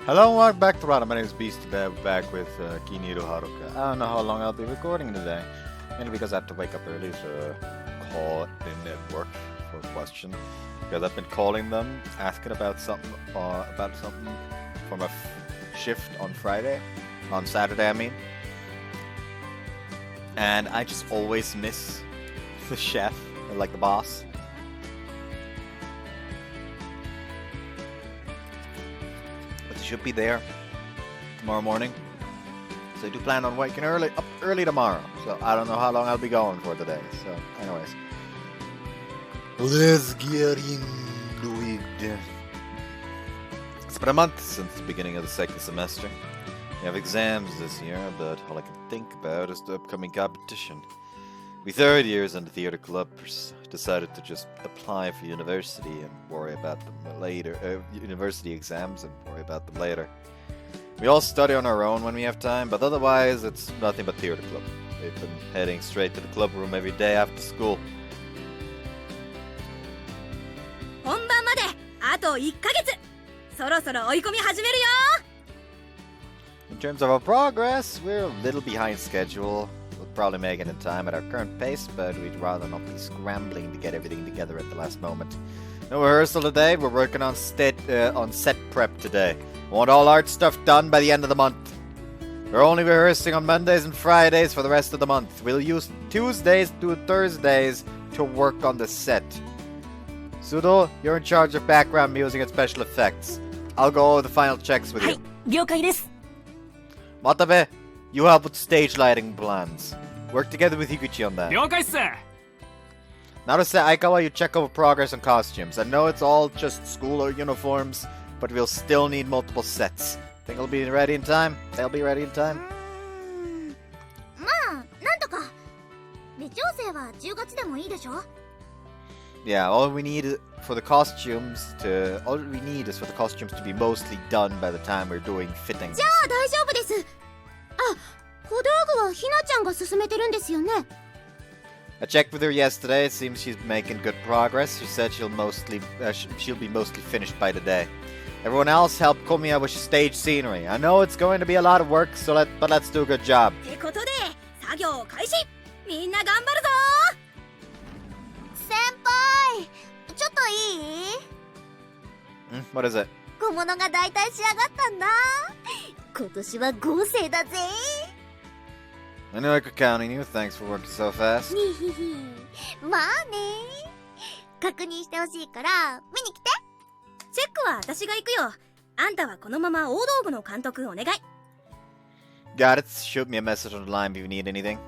Hello and welcome back to Rada. My name is Beast today. We're back with Kiniro Haruka. I don't know how long I'll be recording today. Mainly because I have to wake up early to call in at work for a question. Because I've been calling them, asking about something from a shift on Friday. On Saturday, I mean. And I just always miss the chef, or like the boss. But they should be there tomorrow morning. So I do plan on waking up early tomorrow. So I don't know how long I'll be going for today. So anyways. Let's get into it. It's been a month since the beginning of the second semester. We have exams this year, but all I can think about is the upcoming competition. We third years in the theater club decided to just apply for university and worry about them later. University exams and worry about them later. We all study on our own when we have time, but otherwise it's nothing but theater club. We've been heading straight to the club room every day after school. 本番まであと1ヶ月。そろそろ追い込み始めるよ。In terms of our progress, we're a little behind schedule. We'll probably make it in time at our current pace, but we'd rather not be scrambling to get everything together at the last moment. No rehearsal today. We're working on set prep today. We want all art stuff done by the end of the month. We're only rehearsing on Mondays and Fridays for the rest of the month. We'll use Tuesdays to Thursdays to work on the set. Sudo, you're in charge of background music and special effects. I'll go over the final checks with you. はい、了解です。 Watabe, you help with stage lighting plans. Work together with Higuchi on that. 了解っす。 Naruse Aikawa, you check over progress on costumes. I know it's all just school or uniforms, but we'll still need multiple sets. Think it'll be ready in time? They'll be ready in time? まあ、なんとか。微調整は10月でもいいでしょ。 Yeah, all we need is for the costumes to be mostly done by the time we're doing fittings. じゃあ大丈夫です。あ、小道具はひなちゃんが進めてるんですよね。 I checked with her yesterday. It seems she's making good progress. She said she'll be mostly finished by today. Everyone else help Komiya with stage scenery. I know it's going to be a lot of work, but let's do a good job. ってことで作業開始。みんな頑張るぞ。先輩、ちょっといい？ What is it? 小物がだいたい仕上がったんだ。今年は豪勢だぜ。 I knew I could count on you. Thanks for working so fast. にひひ。まあね。確認してほしいから見に来て。チェックは私が行くよ。あんたはこのまま大道具の監督お願い。 Got it. Shoot me a message on the line if you need anything.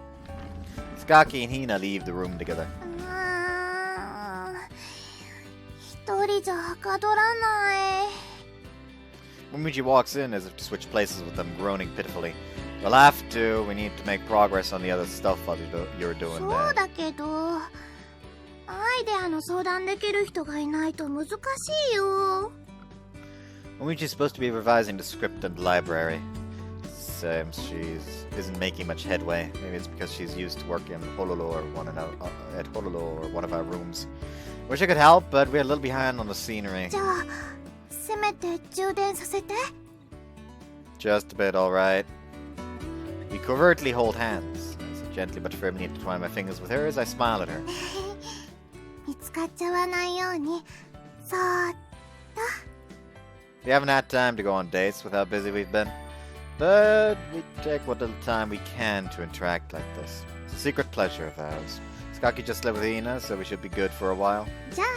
Skaki and Hina leave the room together. 一人じゃはかどらない。 Momiji walks in as if to switch places with them, groaning pitifully. We'll have to. We need to make progress on the other stuff while you're doing そう that. だけど、アイデアの相談できる人がいないと難しいよ。 Momiji's supposed to be revising the script in the library. Seems she isn't making much headway. Maybe it's because she's used to working at Hololo or one of our rooms. Wish I could help, but we're a little behind on the scenery. じゃあ、せめて充電させて。 Just a bit, alright. We covertly hold hands. As I gently but firmly intertwine my fingers with hers, I smile at her. 見つかっちゃわないように、そーっと。 We haven't had time to go on dates with how busy we've been. But we take what little time we can to interact like this. It's a secret pleasure of ours. Skaki just lived with Ina, so we should be good for a while. じゃあ、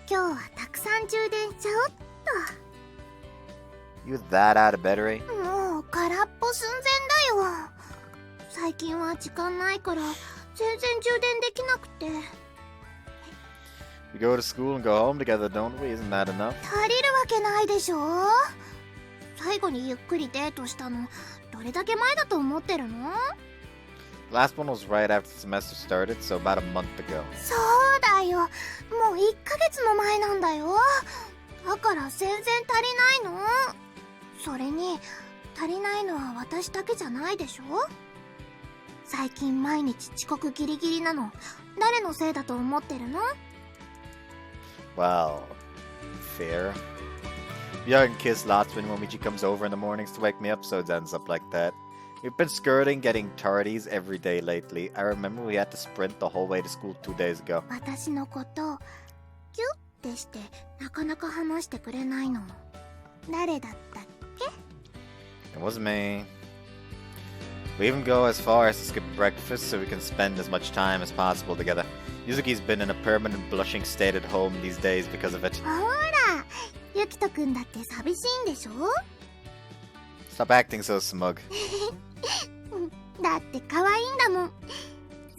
今日はたくさん充電しちゃおっ You that out of battery? と。もう空っぽ寸前だよ。最近は時間ないから全然充電できなくて。 We go to school and go home together, don't we? Isn't that enough? 足りるわけないでしょ。最後にゆっくりデートしたのどれだけ前だと思ってるの？ The last one was right after the semester started, so about a month ago. そうだよ。もう1ヶ月も前なんだよ。だから全然足りないの。それに足りないのは私だけじゃないでしょ。最近毎日遅刻ギリギリなの誰のせいだと思ってるの？ Well, fair. We hug and kiss lots when Momiji comes over in the mornings to wake me up, so it ends up like that. We've been skirting getting tardies every day lately. I remember we had to sprint the whole way to school 2 days ago. 私のことキュッてしてなかなか話してくれないの。誰だったっけ？ It wasn't me. We even go as far as to skip breakfast so we can spend as much time as possible together. Yuzuki's been in a permanent blushing state at home these days because of it. ほら、ユキトくんだって寂しいんでしょ？ Stop acting so smug. だって可愛いんだもん。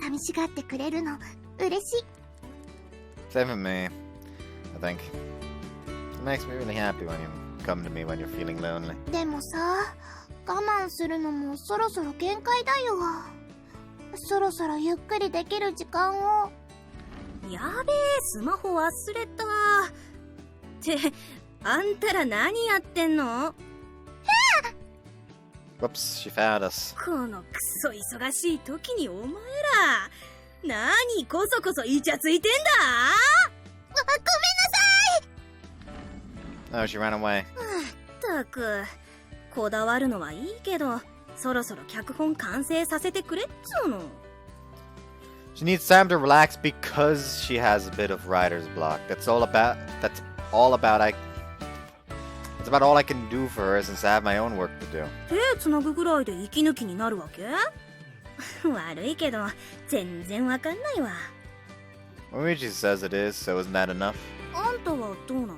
寂しがってくれるの嬉しい。 Same with me, I think. It makes me really happy when you come to me when you're feeling lonely. でもさ、我慢するのもそろそろ限界だよ。そろそろゆっくりできる時間を。やべえ、スマホ忘れた。って、あんたら何やってんの？ Whoops, she found us. このクソ忙しい時にお前ら、何こそこそイチャついてんだ？Oh, she ran away. ったく、こだわるのはいいけど、そろそろ脚本完成させてくれっつうの。She needs time to relax because she has a bit of writer's block. That's about all I can do for her since I have my own work to do. 手つなぐぐらいで息抜きになるわけ？悪いけど、全然わかんないわ。Momiji says it is, so isn't that enough? あんたはどうなの？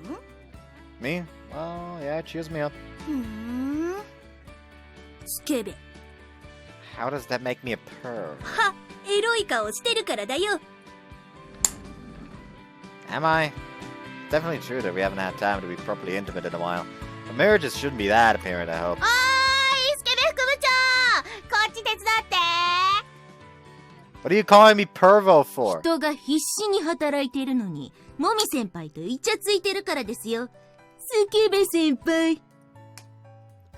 Me? Well, yeah, it cheers me up. スケベ。How does that make me a perv? は、エロい顔してるからだよ。Am I? It's definitely true that we haven't had time to be properly intimate in a while. But marriages shouldn't be that apparent, I hope. おーい、スケベ副部長、こっち手伝って。 What are you calling me pervo for? 人が必死に働いているのに、もみ先輩とイチャついてるからですよ。スケベ先輩。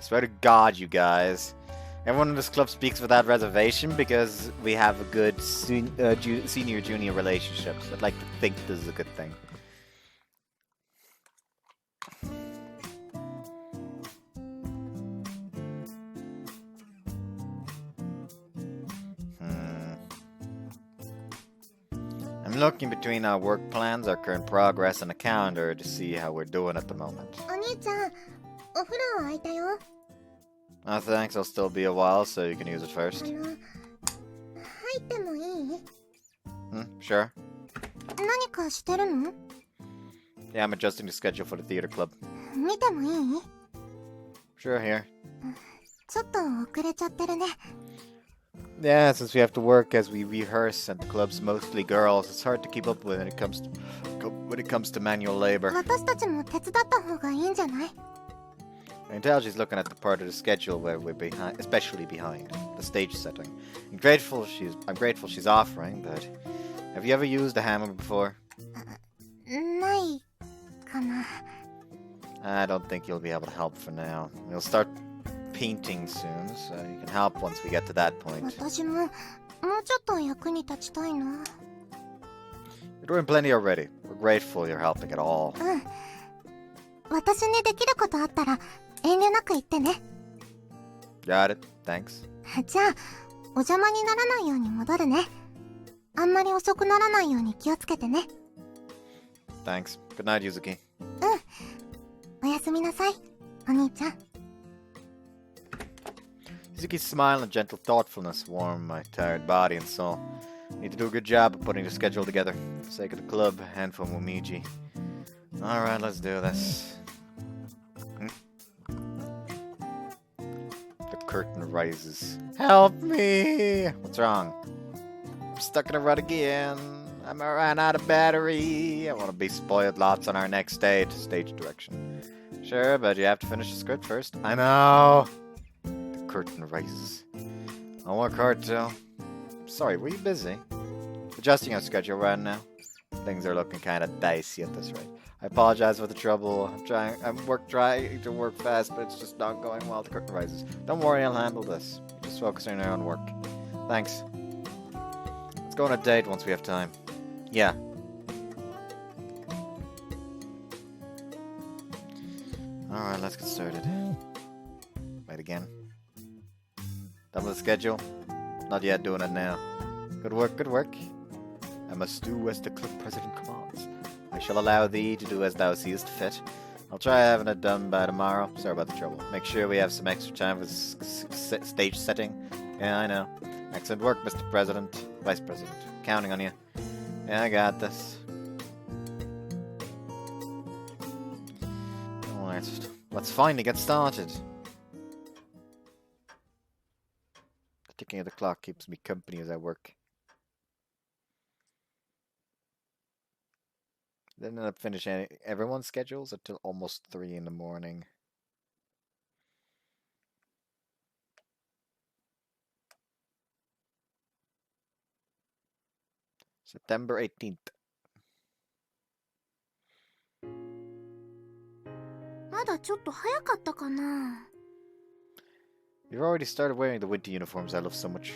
Swear to God, you guys. Everyone in this club speaks without reservation because we have a good senior-junior relationship. I'd like to think this is a good thing. I'm looking between our work plans, our current progress, and a calendar to see how we're doing at the moment. お兄ちゃん、お風呂空いたよ。 Oh, thanks. I'll still be a while, so you can use it first. 入ってもいい？ Sure. 何かしてるの？ Yeah, I'm adjusting the schedule for the theater club. 見てもいい？ Sure, here. ちょっと遅れちゃってるね。 Yeah, since we have to work as we rehearse and the club's mostly girls, it's hard to keep up with when it comes to manual labor. 私たちも手伝った方がいいんじゃない？ I can tell she's looking at the part of the schedule where we're behind, especially behind the stage setting. I'm grateful she's offering, but have you ever used a hammer before? ないかな。 I don't think you'll be able to help for now. We'll start painting soon, so you can help once we get to that point. 私ももうちょっと役に立ちたいな。 You're doing plenty already. We're grateful you're helping at all. 私にできることあったら遠慮なく言ってね。 Got it. Thanks. じゃあ、お邪魔にならないように戻るね。あんまり遅くならないように気をつけてね。 Thanks. Good night, Yuzuki. おやすみなさい、お兄ちゃん。 Yuzuki's smile and gentle thoughtfulness warm my tired body and soul. Need to do a good job of putting the schedule together for the sake of the club and for Momiji. Alright, let's do this. The curtain rises. Help me! What's wrong? I'm stuck in a rut again. I ran out of battery. I want to be spoiled lots on our next stage direction. Sure, but you have to finish the script first. I know! The curtain rises. I'll work hard too. Sorry, were you busy? Adjusting our schedule right now. Things are looking kind of dicey at this rate. I apologize for the trouble. I'm trying to work fast, but it's just not going well. The curtain rises. Don't worry, I'll handle this. Just focusing on work. Thanks. Let's go on a date once we have time. Yeah. Alright, let's get started. Wait again. Done with the schedule? Not yet doing it now. Good work, good work. I must do as the club president commands. I shall allow thee to do as thou seest fit. I'll try having it done by tomorrow. Sorry about the trouble. Make sure we have some extra time for stage setting. Yeah, I know. Excellent work, Mr. President. Vice President. Counting on you. Yeah, I got this. Alright, let's finally get started. The ticking of the clock keeps me company as I work. Didn't end up finishing everyone's schedules until almost 3 in the morning. September 18th. まだちょっと早かったかな。 You've already started wearing the winter uniforms I love so much.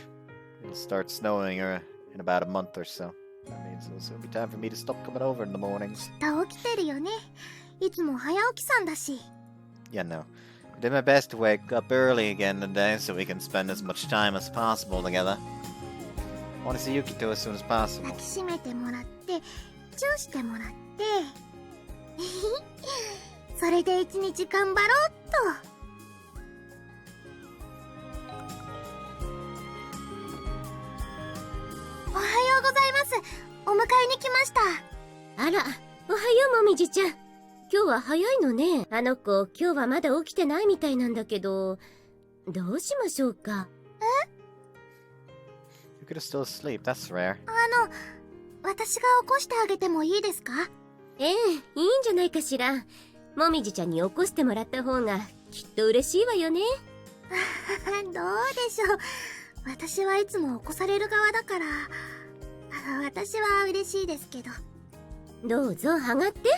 It'll start snowing in about a month or so. That means it'll soon be time for me to stop coming over in the mornings. 起きてるよね。いつも早起きさんだし。 Yeah, no. I did my best to wake up early again today so we can spend as much time as possible together. I want to see Yukito as soon as possible. 抱きしめてもらって、チューしてもらって。それで一日頑張ろうっと。 おはようございます。お迎えに来ました。あら、おはようもみじちゃん。今日は早いのね。あの子、今日はまだ起きてないみたいなんだけど、どうしましょうか。Yukito's still asleep, that's rare. 私が起こしてあげてもいいですか？ええ、いいんじゃないかしら。もみじちゃんに起こしてもらった方がきっと嬉しいわよね。どうでしょう。私はいつも起こされる側だから、私は嬉しいですけど。どうぞ、はがって。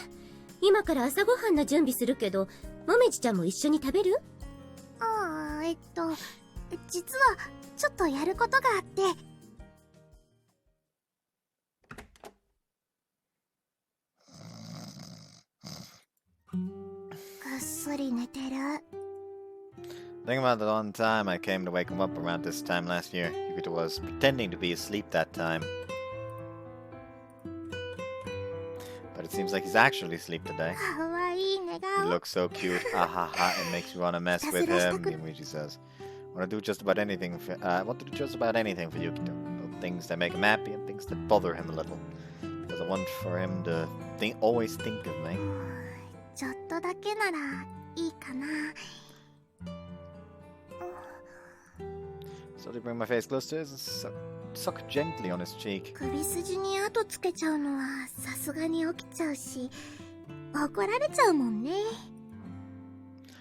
今から朝ごはんの準備するけど、もみじちゃんも一緒に食べる？実はちょっとやることがあって。ぐっすり寝てる。 Think about the one time I came to wake him up around this time last year. Yukito was pretending to be asleep that time. But it seems like he's actually asleep today. かわいい寝 He 顔。 looks so cute. Ha ha ha. It makes you want to mess with him, Momiji says. I want to do just about anything for Yukito. Both things that make him happy and things that bother him a little. Because I want for him to always think of me. ちょっとだけならいいかな。 Slowly bring my face close to his and suck gently on his cheek. 首筋に跡つけちゃうのはさすがに起きちゃうし、怒られちゃうもんね。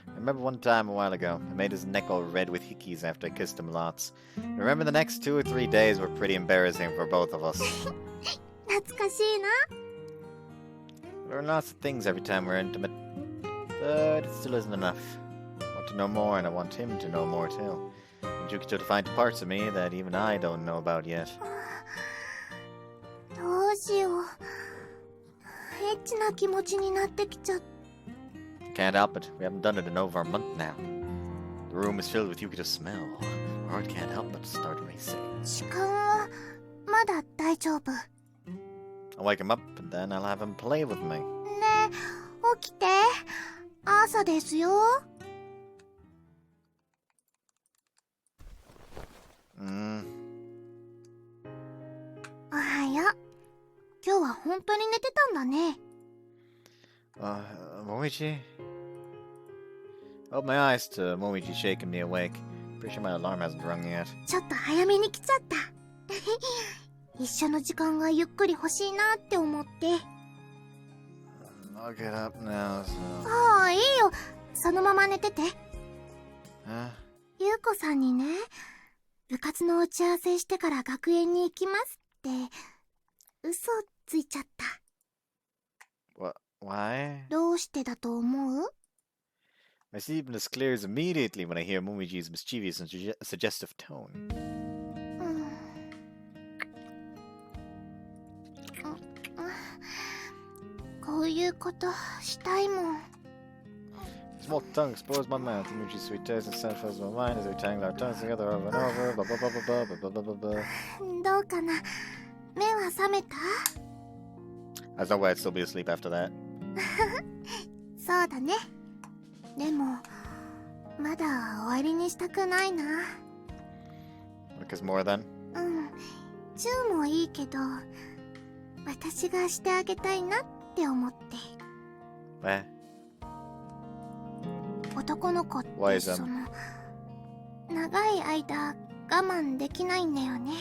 I remember one time a while ago, I made his neck all red with hickeys after I kissed him lots. I remember the next 2 or 3 days were pretty embarrassing for both of us. 懐かしいな。 There are lots of things every time we're intimate, but it still isn't enough. I want to know more and I want him to know more too. And Yukito to find parts of me that even I don't know about yet. どうしよう。エッチな気持ちになってきちゃった。 Can't help it, we haven't done it in over a month now. The room is filled with Yukito's smell. My heart can't help but start racing. 時間はまだ大丈夫。 I'll wake him up and then I'll have him play with me. ねえ、起きて。朝ですよ。おはよう。今日は本当に寝てたんだね。Momiji? I opened my eyes to Momiji shaking me awake. Pretty sure my alarm hasn't rung yet. ちょっと早めに来ちゃった。一緒の時間がゆっくり欲しいなって思って。I'll get up now, so... ああ、いいよ。そのまま寝てて。 Huh? ゆうこさんにね、部活の打ち合わせしてから学園に行きますって嘘ついちゃった。 Why? どうしてだと思う？ My sleepiness clears immediately when I hear Momiji's mischievous and suggestive tone. こういうことしたいもん。Small tongue exposed my mouth. Emoji sweet taste and sound fills my mind as we tangle our tongues together over and over. Blah blah blah blah blah blah blah blah. どうかな、目は覚めた？ There's no way I'd still be asleep after that. そうだね。でもまだ終わりにしたくないな。Because more than? うん、チューもいいけど、私がしてあげたいなって思って。Eh? 男の子って Why is that? その長い間我慢できないんだよね。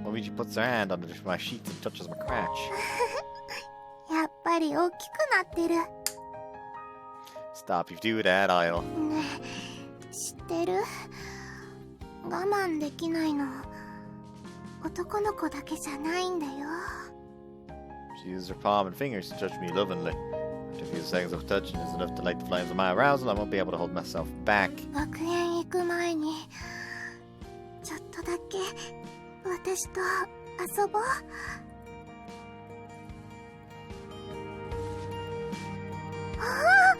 Momiji puts her hand under my sheets and touches my crotch. やっぱり大きくなってる。 Stop, if you do that, I'll... ねえ、知ってる？我慢できないの男の子だけじゃないんだよ。 She uses her palm and fingers to touch me lovingly. After a few seconds of touching is enough to light the flames of my arousal, I won't be able to hold myself back. 学園行く前にちょっとだけ私と遊ぼう。ああ、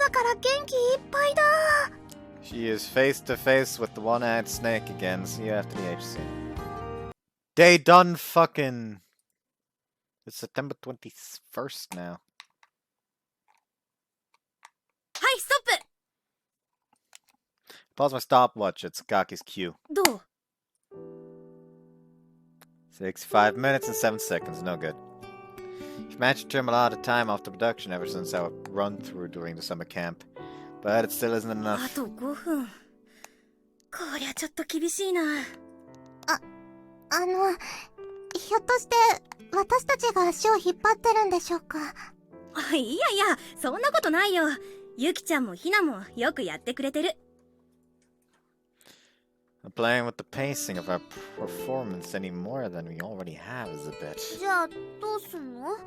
朝から元気いっぱいだ。 She is face to face with the one-eyed snake again. See you after the HC. Day done fucking... It's September 21st now. はい、ストップ。 Pause my stopwatch at Sakaki's cue. どう？ 65 minutes and 7 seconds, no good. She managed to trim a lot of time off the production ever since our run through during the summer camp. But it still isn't あ enough. と5分。こりゃちょっと厳しいな。ひょっとして私たちが足を引っ張ってるんでしょうか？いやいや、そんなことないよ。ゆきちゃんもひなもよくやってくれてる。Playing with the pacing of our performance any more than we already have is a bit. じゃあどうすんの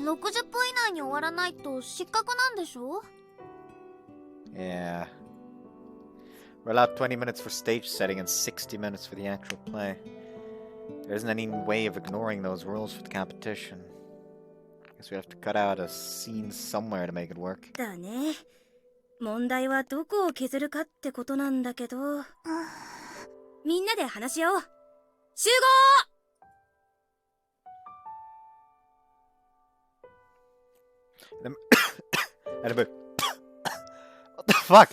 ？60分以内に終わらないと失格なんでしょ？ Yeah. We're allowed 20 minutes for stage setting and 60 minutes for the actual play. There isn't any way of ignoring those rules for the competition. Guess we have to cut out a scene somewhere to make it work. だね。問題はどこを削るかってことなんだけど。みんなで話し合おう。集合What the fuck?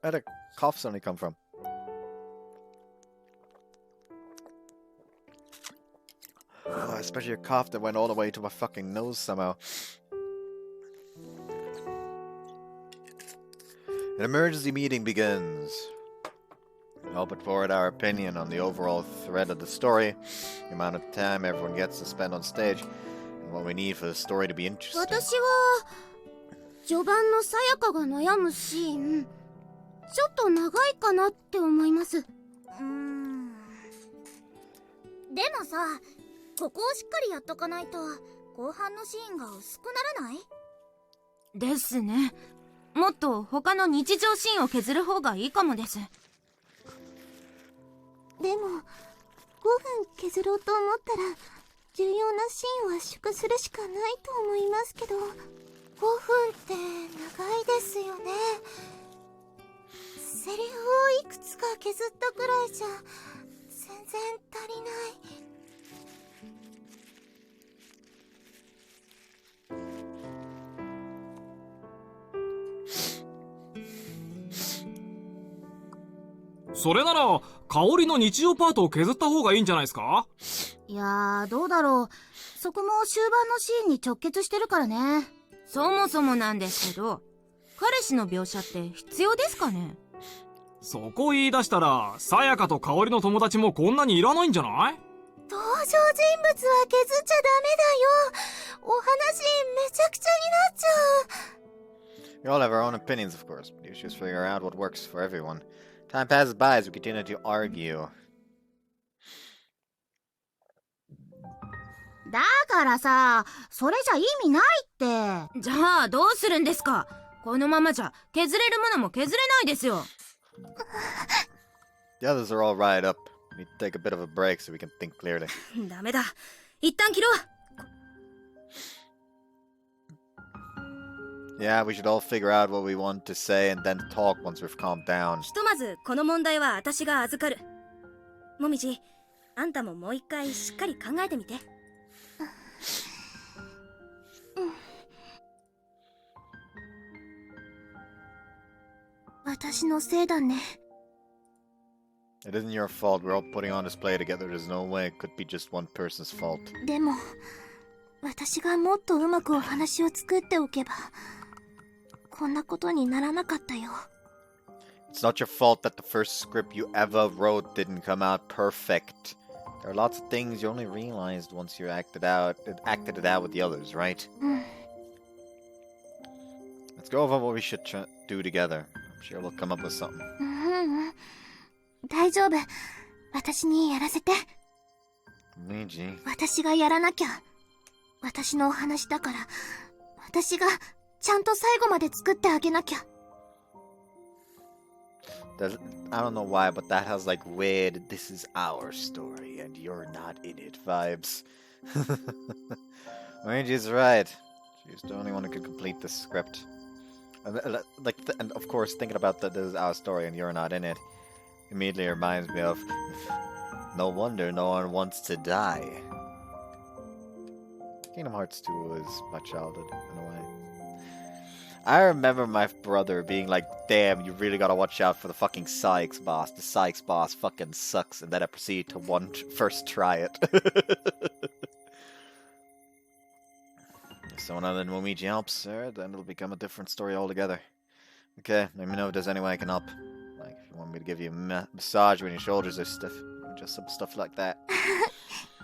Where'd a cough suddenly come from? Oh, especially a cough that went all the way to my fucking nose somehow. An emergency meeting begins. We all put forward our opinion on the overall thread of the story, the amount of time everyone gets to spend on stage, and what we need for the story to be interesting. 私は序盤のさやかが悩むシーン、ちょっと長いかなって思います。でもさ、ここをしっかりやっとかないと後半のシーンが薄くならない？ですね。もっと他の日常シーンを削る方がいいかもです。でも5分削ろうと思ったら重要なシーンを圧縮するしかないと思いますけど、5分って長いですよね。セリフをいくつか削ったくらいじゃ全然足りない。それなら香りの日常パートを削った方がいいんじゃないですか？いやー、どうだろう。そこも終盤のシーンに直結してるからね。そもそもなんですけど、彼氏の描写って必要ですかね？そこ言い出したらさやかと香りの友達もこんなにいらないんじゃない？登場人物は削っちゃダメだよ。お話めちゃくちゃになっちゃう。 We all have our own opinions, of course, but the issue is figuring out what works for everyone. Time passes by as we continue to argue. だからさ、それじゃ意味ないって。じゃあどうするんですか？このままじゃ削れるものも削れないですよ。The others are all riled up. We need to take a bit of a break so we can think clearly. ダメだ。一旦切ろう。Yeah, we should all figure out what we want to say and then talk once we've calmed down. ひとまずこの問題は私が預かる。もみじ、あんたももう一回しっかり考えてみて。私のせいだね。It isn't your fault. We're all putting on this play together. There's no way it could be just one person's fault. でも、私がもっとうまくお話を作っておけば、こんなことにならなかったよ。It's not your fault that the first script you ever wrote didn't come out perfect. There are lots of things you only realized once you acted it out with the others, right? Let's go over what we should do together. I'm sure we'll come up with something. 大丈夫。私にやらせて。Momiji. 私がやらなきゃ。私のお話だから、私がちゃんと最後まで作ってあげなきゃ。I don't know why, but that has like weird, this is our story and you're not in it vibes. Momiji's right. She's the only one who can complete this script. And of course, thinking about that this is our story and you're not in it immediately reminds me of no wonder no one wants to die. Kingdom Hearts 2 was my childhood in a way. I remember my brother being like, damn, you really gotta watch out for the fucking Sykes boss. The Sykes boss fucking sucks. And then I proceeded to first try it. If someone other than Momiji helps her, then it'll become a different story altogether. Okay, let me know if there's any way I can help. Like, if you want me to give you a massage when your shoulders are stiff. Just some stuff like that.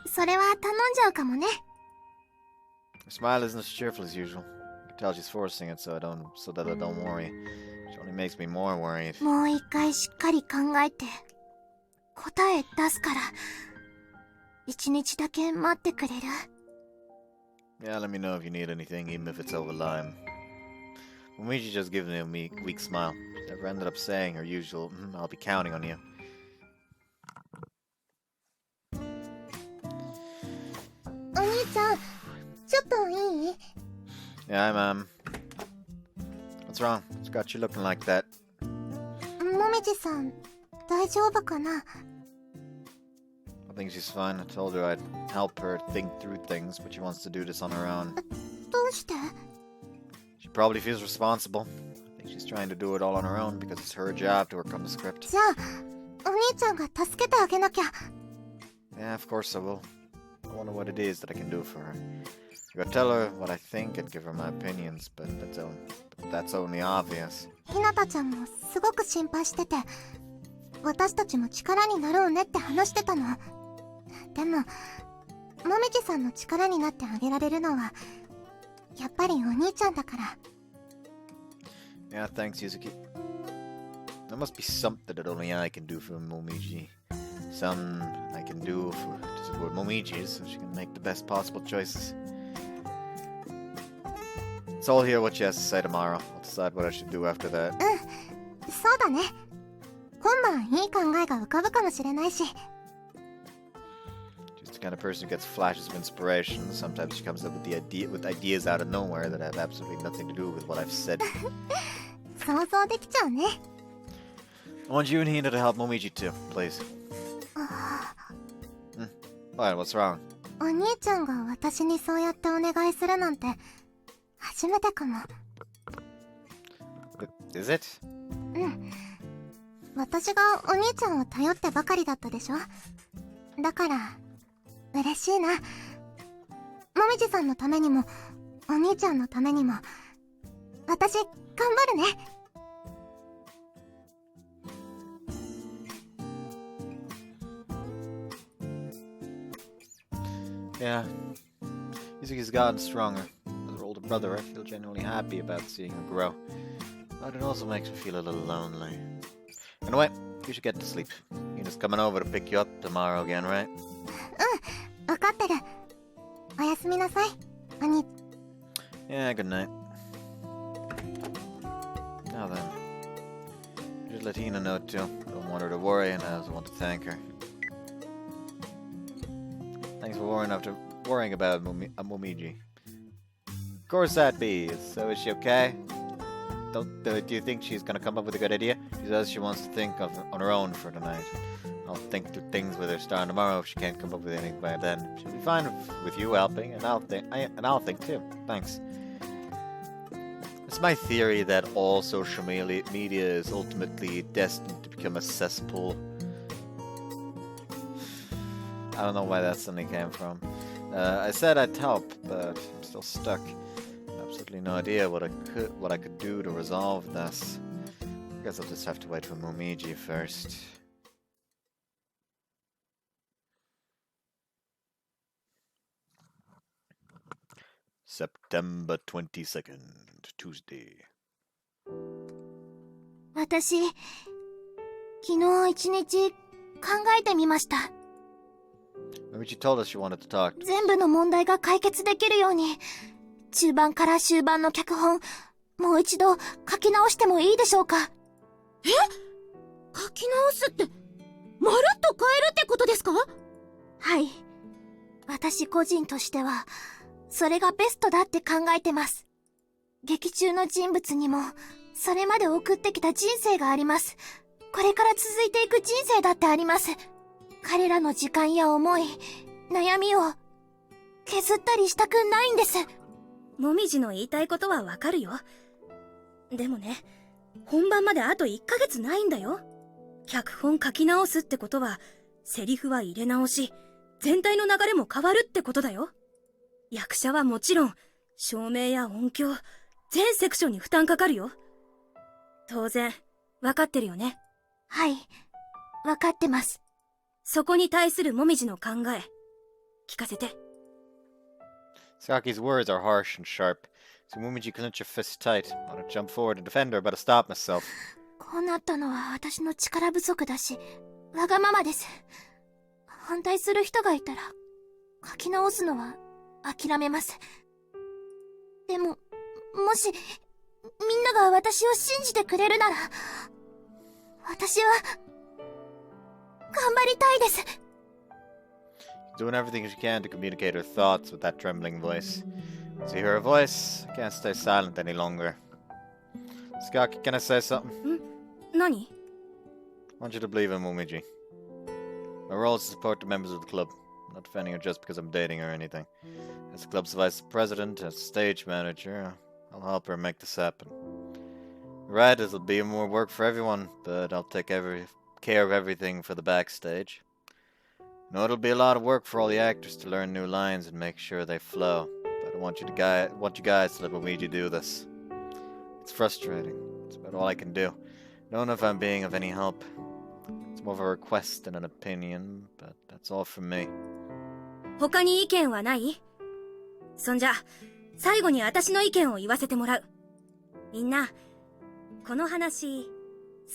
それは頼んじゃうかもね。Her smile isn't as cheerful as usual. I can tell she's forcing it so that I don't worry. She only makes me more worried. もう一回しっかり考えて、答え出すから、一日だけ待ってくれる？ Yeah, let me know if you need anything, even if it's over Lime. Momiji just gives me a weak smile. She never ended up saying her usual, I'll be counting on you. お兄ちゃん、ちょっといい？ Yeah, Mom. What's wrong? What's got you looking like that? もみじさん、大丈夫かな？ I think she's fine. I told her I'd help her think through things, but she wants to do this on her own. どうして？ She probably feels responsible. I think she's trying to do it all on her own because it's her job to work on the script. じゃあ、お兄ちゃんが助けてあげなきゃ。 Yeah, of course I will. I wonder what it is that I can do for her. I gotta tell her what I think and give her my opinions, but that's only obvious. ひなたちゃんもすごく心配してて、私たちも力になろうねって話してたの。でも、もみじさんの力になってあげられるのは、やっぱりお兄ちゃんだから。Yeah, thanks, Yuzuki. There must be something that only I can do for Momiji. Some I can do to support Momiji so she can make the best possible choices. So I'll hear what she has to say tomorrow. I'll decide what I should do after that. そうだね。今晩いい考えが浮かぶかもしれないし。She's the kind of person who gets flashes of inspiration. Sometimes she comes up with ideas out of nowhere that have absolutely nothing to do with what I've said. 想像できちゃうね。I want you and Hina to help Momiji too, please. What? What's wrong? お兄ちゃんが私にそうやってお願いするなんて初めてかも。Is it? うん。私がお兄ちゃんを頼ってばかりだったでしょ。だから嬉しいな。もみじさんのためにもお兄ちゃんのためにも私頑張るね。Yeah. Yuzuki's gotten stronger. As her older brother, I feel genuinely happy about seeing her grow. But it also makes me feel a little lonely. Anyway, you should get to sleep. Hina's coming over to pick you up tomorrow again, right? わかってる。おやすみなさい、お兄。Yeah, good night. Now then, you should let Hina know too. I don't want her to worry, and I also want to thank her. Thanks for worrying about Momiji. course that be. So is she okay? Do you think she's gonna come up with a good idea? She says she wants to think of on her own for tonight. I'll think through things with her starting tomorrow if she can't come up with anything by then. She'll be fine with you helping, and I'll think too. Thanks. It's my theory that all social media is ultimately destined to become a cesspool. I don't know why that suddenly came from. I said I'd help, but I'm still stuck. Absolutely no idea what I could do to resolve this. I guess I'll just have to wait for Momiji first. September 22nd, Tuesday. 私、昨日一日考えてみました。Momiji told us she wanted to talk. 全部の問題が解決できるように、中盤から終盤の脚本、もう一度書き直してもいいでしょうか？え？書き直すって、まるっと変えるってことですか？はい。私個人としては、それがベストだって考えてます。劇中の人物にも、それまで送ってきた人生があります。これから続いていく人生だってあります。彼らの時間や思い、悩みを、削ったりしたくないんです。もみじの言いたいことはわかるよ。でもね、本番まであと1ヶ月ないんだよ。脚本書き直すってことは、セリフは入れ直し、全体の流れも変わるってことだよ。役者はもちろん、照明や音響、全セクションに負担かかるよ。当然、わかってるよね。はい、わかってます。そこに対するもみじの考え、聞かせて。Saki's words are harsh and sharp, so Momiji clench her fists tight. I want to jump forward and defend her, but I stop myself. こうなったのは私の力不足だし、わがままです。反対する人がいたら、書き直すのは諦めます。でも、もし、みんなが私を信じてくれるなら、私は、頑張りたいです。Doing everything she can to communicate her thoughts with that trembling voice. As you hear her voice, I can't stay silent any longer. Skaki, can I say something? 何? I want you to believe in Momiji. My role is to support the members of the club. I'm not defending her just because I'm dating her or anything. As the club's vice president, as stage manager, I'll help her make this happen. Right, it'll be more work for everyone, but I'll take care of everything for the backstage. No, it'll be a lot of work for all the actors to learn new lines and make sure they flow. But I want you guys to let Momiji do this. It's frustrating. It's about all I can do. I don't know if I'm being of any help. It's more of a request than an opinion, but that's all from me. 他に意見はない？そんじゃ、最後に私の意見を言わせてもらう。みんな、この話、好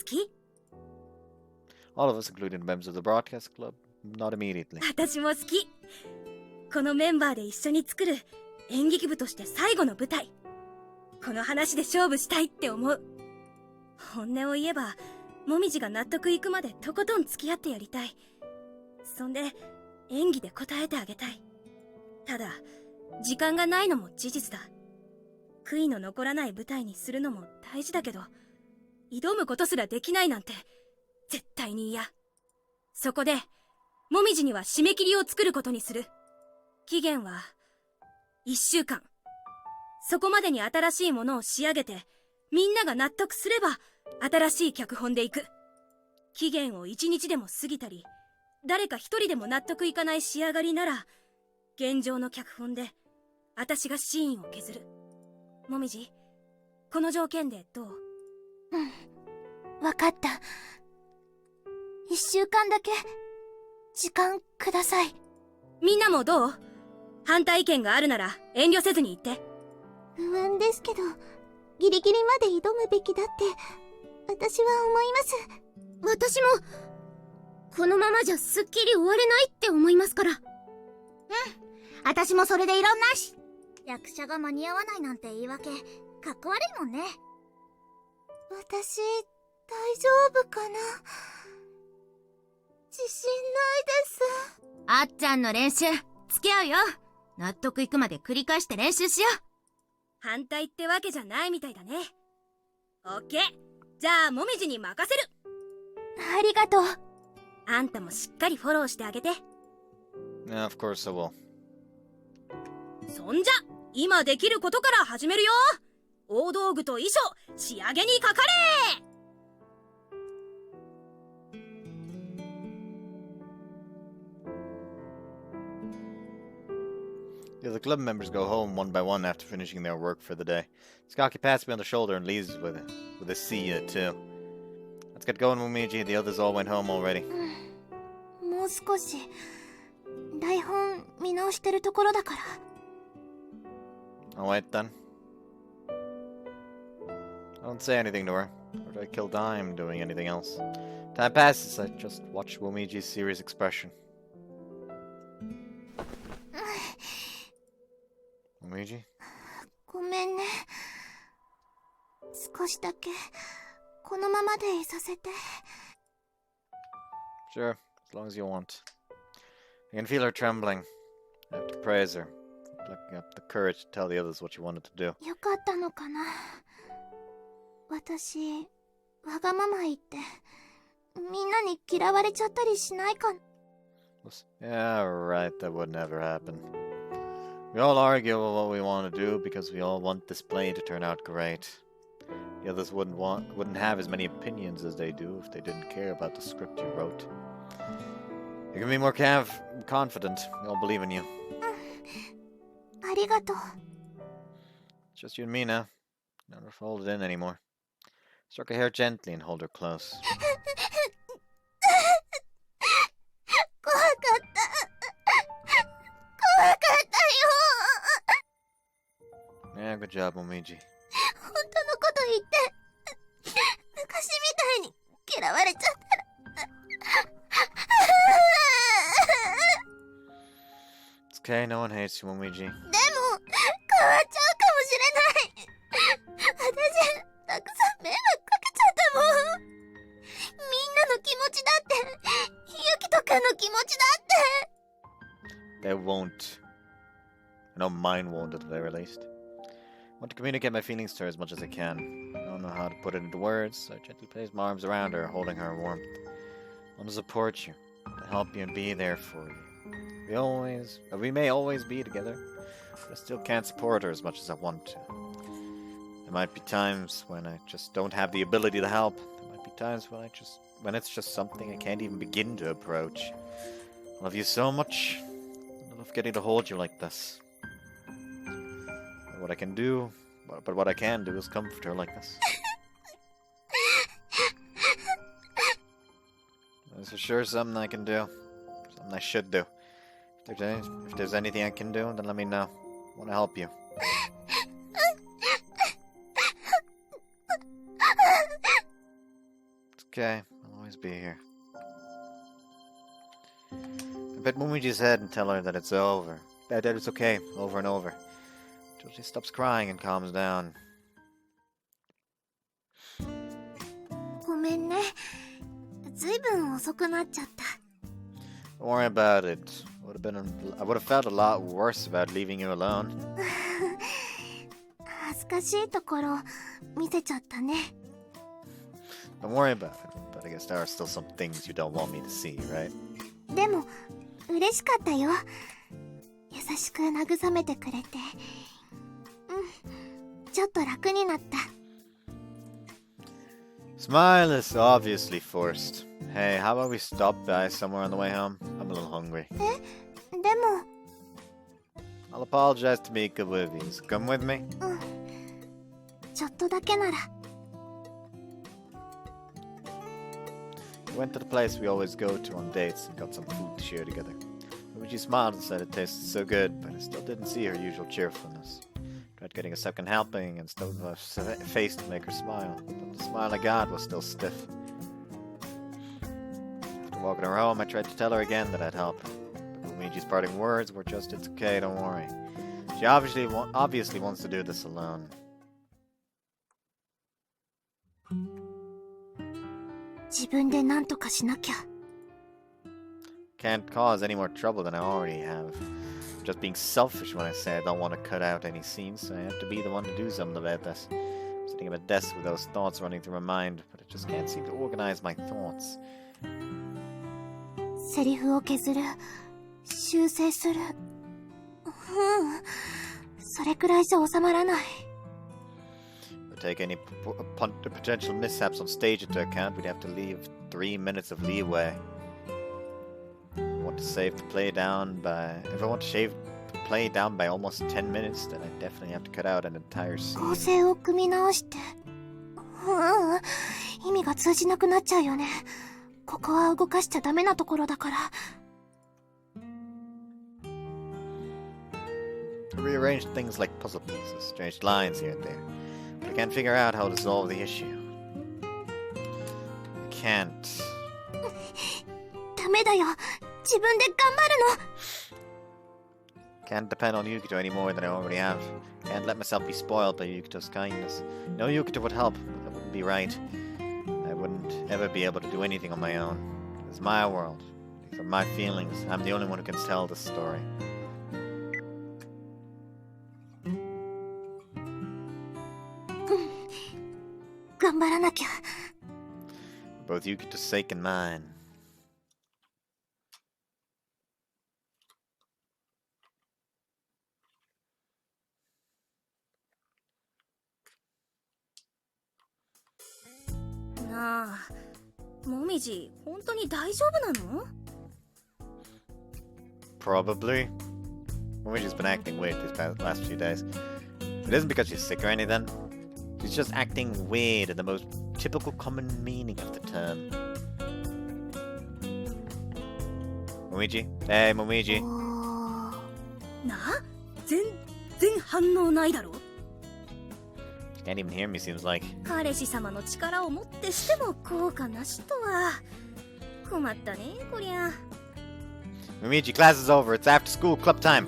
き？ All of us, including the members of the broadcast club, not immediately. 私も好き。このメンバーで一緒に作る演劇部として最後の舞台。この話で勝負したいって思う。本音を言えば、もみじが納得いくまでとことん付き合ってやりたい。そんで、演技で応えてあげたい。ただ、時間がないのも事実だ。悔いの残らない舞台にするのも大事だけど、挑むことすらできないなんて、絶対に嫌。そこで、もみじには締め切りを作ることにする。期限は、1週間。そこまでに新しいものを仕上げて、みんなが納得すれば、新しい脚本でいく。期限を1日でも過ぎたり、誰か一人でも納得いかない仕上がりなら、現状の脚本で、私がシーンを削る。もみじ、この条件でどう？うん、わかった。1週間だけ、時間ください。みんなもどう？反対意見があるなら遠慮せずに言って。不安ですけど、ギリギリまで挑むべきだって、私は思います。私も、このままじゃすっきり終われないって思いますから。私もそれでいろんなし。役者が間に合わないなんて言い訳、かっこ悪いもんね。私、大丈夫かな？自信ないです。あっちゃんの練習、付き合うよ。納得いくまで繰り返して練習しよう。反対ってわけじゃないみたいだね。オッケー。じゃあもみじに任せる。ありがとう。あんたもしっかりフォローしてあげて。Yeah, of course I will. そんじゃ今できることから始めるよ。大道具と衣装仕上げにかかれ。The other club members go home one by one after finishing their work for the day. Skaki pats me on the shoulder and leaves with a see ya too. Let's get going, Momiji. The others all went home already. もう少し台本見直してるところだから。I'll wait then. I don't say anything to her, or do I kill time doing anything else? Time passes, I just watch Momiji's serious expression. Momiji? ごめんね。少しだけこのままでいさせて。Sure, as long as you want. I can feel her trembling. I have to praise her, plucking up the courage to tell the others what she wanted to do. よかったのかな。私、わがまま言って、みんなに嫌われちゃったりしないかな。Yeah, right, that would never happen. We all argue about what we want to do because we all want this play to turn out great. The others wouldn't have as many opinions as they do if they didn't care about the script you wrote. You can be more confident. We all believe in you. ありがとう。 It's just you and me now. Not folded in anymore. Stroke her hair gently and hold her close. 怖かった。怖かったよ。 Yeah, good job, Momiji. 本当のこと言って、昔みたいに嫌われちゃったら。It's okay, no one hates you, Momiji. でも、変わっちゃうかもしれない。私、たくさん迷惑かけちゃったもん。みんなの気持ちだって、ユキとかの気持ちだって。 They won't. I know mine won't, at the very least. I want to communicate my feelings to her as much as I can. I don't know how to put it into words, so I gently place my arms around her, holding her warmth. I want to support you, to help you and be there for you. We may always be together, but I still can't support her as much as I want to. There might be times when I just don't have the ability to help. There might be times when it's just something I can't even begin to approach. I love you so much. I love getting to hold you like this. What I can do, but what I can do is comfort her like this. There's for sure something I can do. Something I should do. If there's anything I can do, then let me know. I want to help you. It's okay. I'll always be here. I pet Momiji's head and tell her that it's over. That it's okay, over and over. Till she stops crying and calms down. ごめんね。ずいぶん遅くなっちゃった。 Don't worry about it. I would have felt a lot worse about leaving you alone. 恥ずかしいところ見せちゃったね。 Don't worry about it. But I guess there are still some things you don't want me to see, right? でも嬉しかったよ。優しく慰めてくれて。ちょっと楽になった。 Smile is obviously forced. Hey, how about we stop by somewhere on the way home? I'm a little hungry. でも I'll apologize to Mika with you. So come with me. ちょっとだけなら。 We went to the place we always go to on dates and got some food to share together. Luigi smiled and said it tasted so good, but I still didn't see her usual cheerfulness. Tried getting a second helping and stove a face to make her smile, but the smile I got was still stiff. After walking her home, I tried to tell her again that I'd help her. But Luigi's parting words were just, "It's okay, don't worry." She obviously wants to do this alone. 自分で何とかしなきゃ。 Can't cause any more trouble than I already have. just being selfish when I say I don't want to cut out any scenes, so I have to be the one to do something about this. I'm sitting at a desk with those thoughts running through my mind, but I just can't seem to organize my thoughts. セリフを削る、修正する。それくらいじゃ収まらない。To take any potential mishaps on stage into account, we'd have to leave 3 minutes of leeway. If I want to play down by almost 10 minutes, then I definitely have to cut out an entire scene. 構成を組み直して。意味が通じなくなっちゃうよね。ここは動かしちゃダメなところだから。Rearranged things like puzzle pieces, changed lines here and there, but I can't figure out how to solve the issue. I can't. ダメだよ。自分で頑張るの。Can't depend on Yukito any more than I already have. Can't let myself be spoiled by Yukito's kindness. No, Yukito would help, but that wouldn't be right. I wouldn't ever be able to do anything on my own. It's my world. These are my feelings. I'm the only one who can tell this story. For both Yukito's sake and mine. なあ、もみじ、本当に大丈夫なの？ Probably. Momiji's been acting weird these last few days. It isn't because she's sick or anything. She's just acting weird in the most typical common meaning of the term. Momiji? Hey, Momiji. な？全然反応ないだろ。She can't even hear me, seems like. 彼氏様の力をもってしても効果なしとは。困ったね、こりゃ。Momiji, class is over. It's after school club time.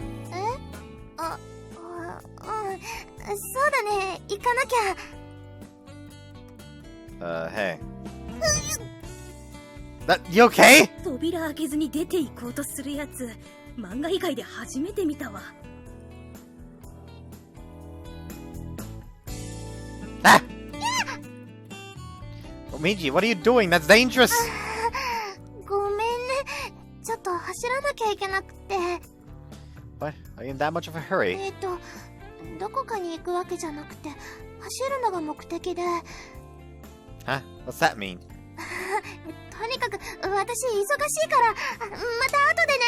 そうだね。行かなきゃ。Hey. You okay? 扉開けずに出て行こうとするやつ、漫画以外で初めて見たわ。Ah! Momiji, what are you doing? That's dangerous! ごめんね。ちょっと走らなきゃいけなくて。What? Are you in that much of a hurry? どこかに行くわけじゃなくて、走るのが目的で。Huh? What's that mean? とにかく、私忙しいから、また後で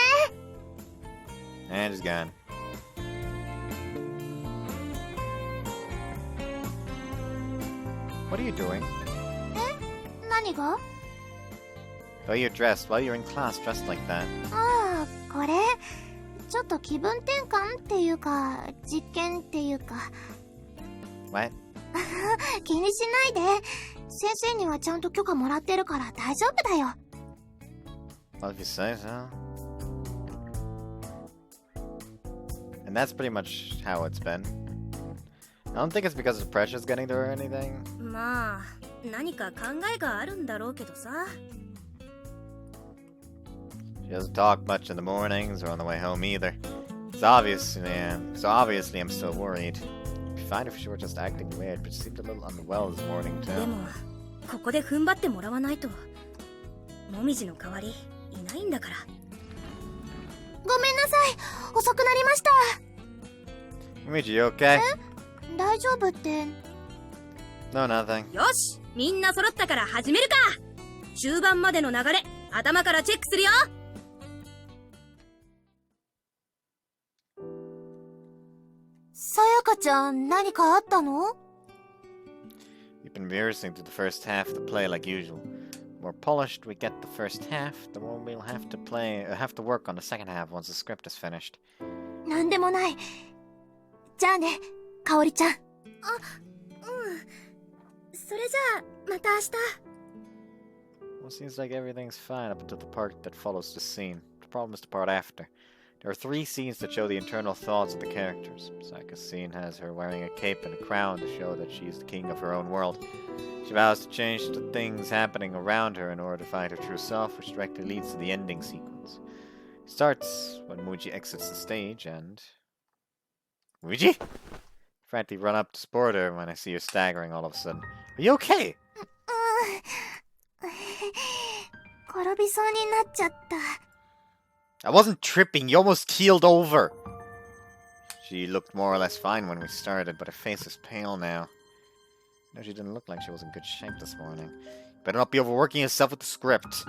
ね。And he's gone. What are you doing? 何が？ Why you're dressed? Why you're in class dressed like that? ああ、これちょっと気分転換っていうか、実験っていうか。What? 気にしないで。先生にはちゃんと許可もらってるから大丈夫だよ。Well, if you say so. And that's pretty much how it's been. I don't think it's because the pressure's getting to her or anything. まあ、何か考えがあるんだろうけどさ。She doesn't talk much in the mornings or on the way home either. So obviously I'm still worried. It'd be fine if she were just acting weird, but she seemed a little unwell this morning で too. も、ここで踏ん張ってもらわないと、もみじの代わりいないんだから。ごめんなさい。遅くなりました。Momiji, you okay? 大丈夫って。No, nothing. よし、みんな揃ったから始めるか。終盤までの流れ、頭からチェックするよ。さやかちゃん、何かあったの？ We've been rehearsing through the first half of the play like usual. The more polished we get the first half, the more we'll have to work on the second half once the script is finished. なんでもない。じゃあね、かおりちゃん。それじゃあ、また明日。Well, it seems like everything's fine up until the part that follows the scene. The problem is the part after. There are 3 scenes that show the internal thoughts of the characters. Sayaka's scene has her wearing a cape and a crown to show that she is the king of her own world. She vows to change the things happening around her in order to find her true self, which directly leads to the ending sequence. Starts when Momiji exits the stage and... Momiji? Frantically run up to support her when I see her staggering all of a sudden. Are you okay? 転びそうになっちゃった。 I wasn't tripping, you almost keeled over. She looked more or less fine when we started, but her face is pale now. No, she didn't look like she was in good shape this morning. Better not be overworking yourself with the script.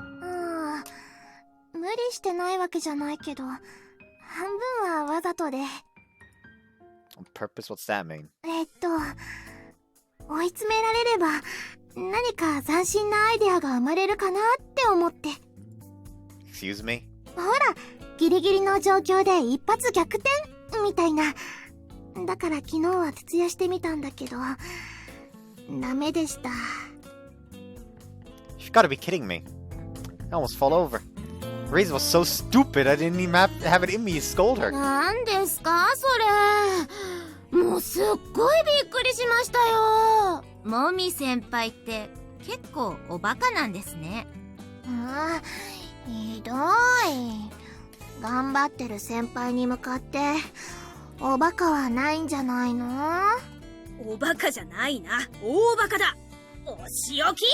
無理してないわけじゃないけど、半分はわざとで。On purpose? What's that mean? 追い詰められれば、何か斬新なアイデアが生まれるかなって思って。Excuse me? ほら、ギリギリの状況で一発逆転みたいな。だから昨日は徹夜してみたんだけど、ダメでした。You've gotta be kidding me. I almost fall over. Reason was so stupid, I didn't even have it in me to scold her. なんですかそれ。もうすっごいびっくりしましたよ。もみ先輩って結構おバカなんですね。ひどい。頑張ってる先輩に向かっておバカはないんじゃないの？おバカじゃないな、大バカだ。お仕置き。い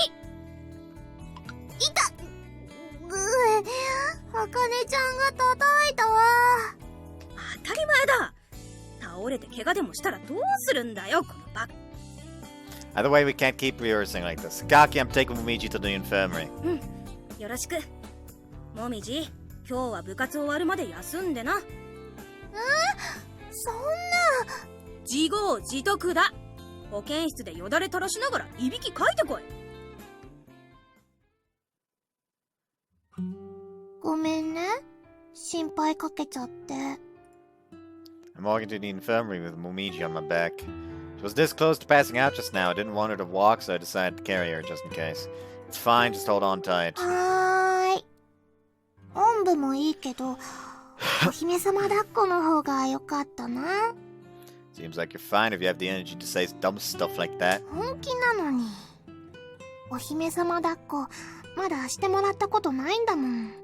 た。あかねちゃんが叩いたわ。当たり前だ。倒れて怪我でもしたらどうするんだよ、このバカ。Either way, we can't keep rehearsing like this. Gaki, I'm taking Momiji to the infirmary. よろしく。もみじ、今日は部活終わるまで休んでな。そんな。自業自得だ。保健室でよだれ垂らしながらいびきかいてこい。ごめんね。心配かけちゃって。I'm walking to the infirmary with Momiji on my back. She was this close to passing out just now. I didn't want her to walk, so I decided to carry her just in case. It's fine, just hold on tight. はーい。おんぶもいいけど、お姫様抱っこの方が良かったな。Seems like you're fine if you have the energy to say dumb stuff like that. 本気なのに。お姫様抱っこ、まだしてもらったことないんだもん。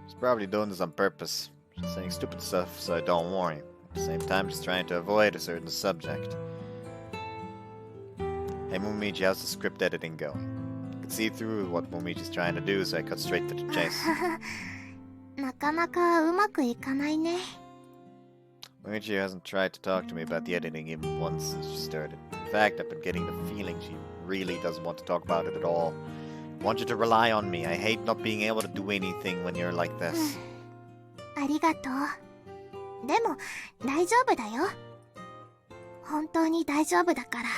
She's probably doing this on purpose. She's saying stupid stuff so I don't worry. At the same time, she's trying to avoid a certain subject. Hey Momiji, how's the script editing going? I can see through what Momiji's trying to do, so I cut straight to the chase. なかなかうまくいかないね。Momiji hasn't tried to talk to me about the editing even once since she started. In fact, I've been getting the feeling she really doesn't want to talk about it at all. I want you to rely on me. I hate not being able to do anything when you're like this. ありがとう。でも、大丈夫だよ。本当に大丈夫だから。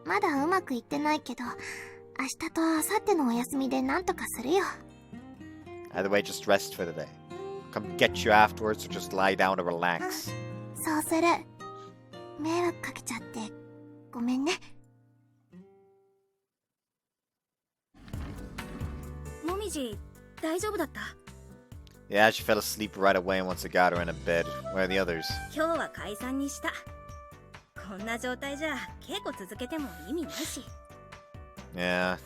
まだうまくいってないけど、明日と明後日のお休みでなんとかするよ。Either way, just rest for the day. Come get you afterwards or just lie down and relax. そうする。迷惑かけちゃってごめんね。もみじ、大丈夫だった？ Yeah, she fell asleep right away once I got her in a bed. Where are the others? 今日は解散にした。こんな状態じゃ稽古続けても意味ないし。Yeah.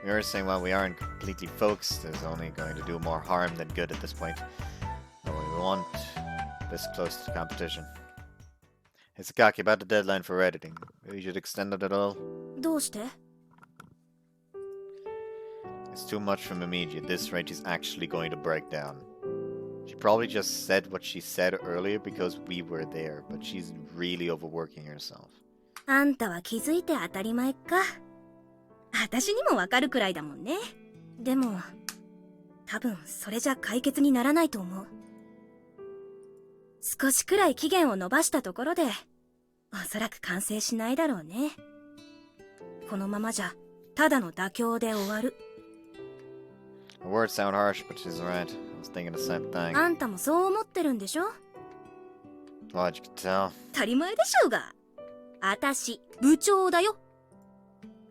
Rehearsing while we aren't completely focused is only going to do more harm than good at this point. No, we want this close to competition. Hey Sakaki, about the deadline for editing. We should extend it at all? どうして？ It's too much for Momiji. At this rate, she's actually going to break down. She probably just said what she said earlier because we were there, but she's really overworking herself. あんたは気づいて当たり前か。私にもわかるくらいだもんね。でも、多分それじゃ解決にならないと思う。少しくらい期限を延ばしたところで、おそらく完成しないだろうね。このままじゃ、ただの妥協で終わる。Her words sound harsh, but she's right. I was thinking the same thing. あんたもそう思ってるんでしょ？ Well, you could tell. 当たり前でしょうが。あたし、部長だよ。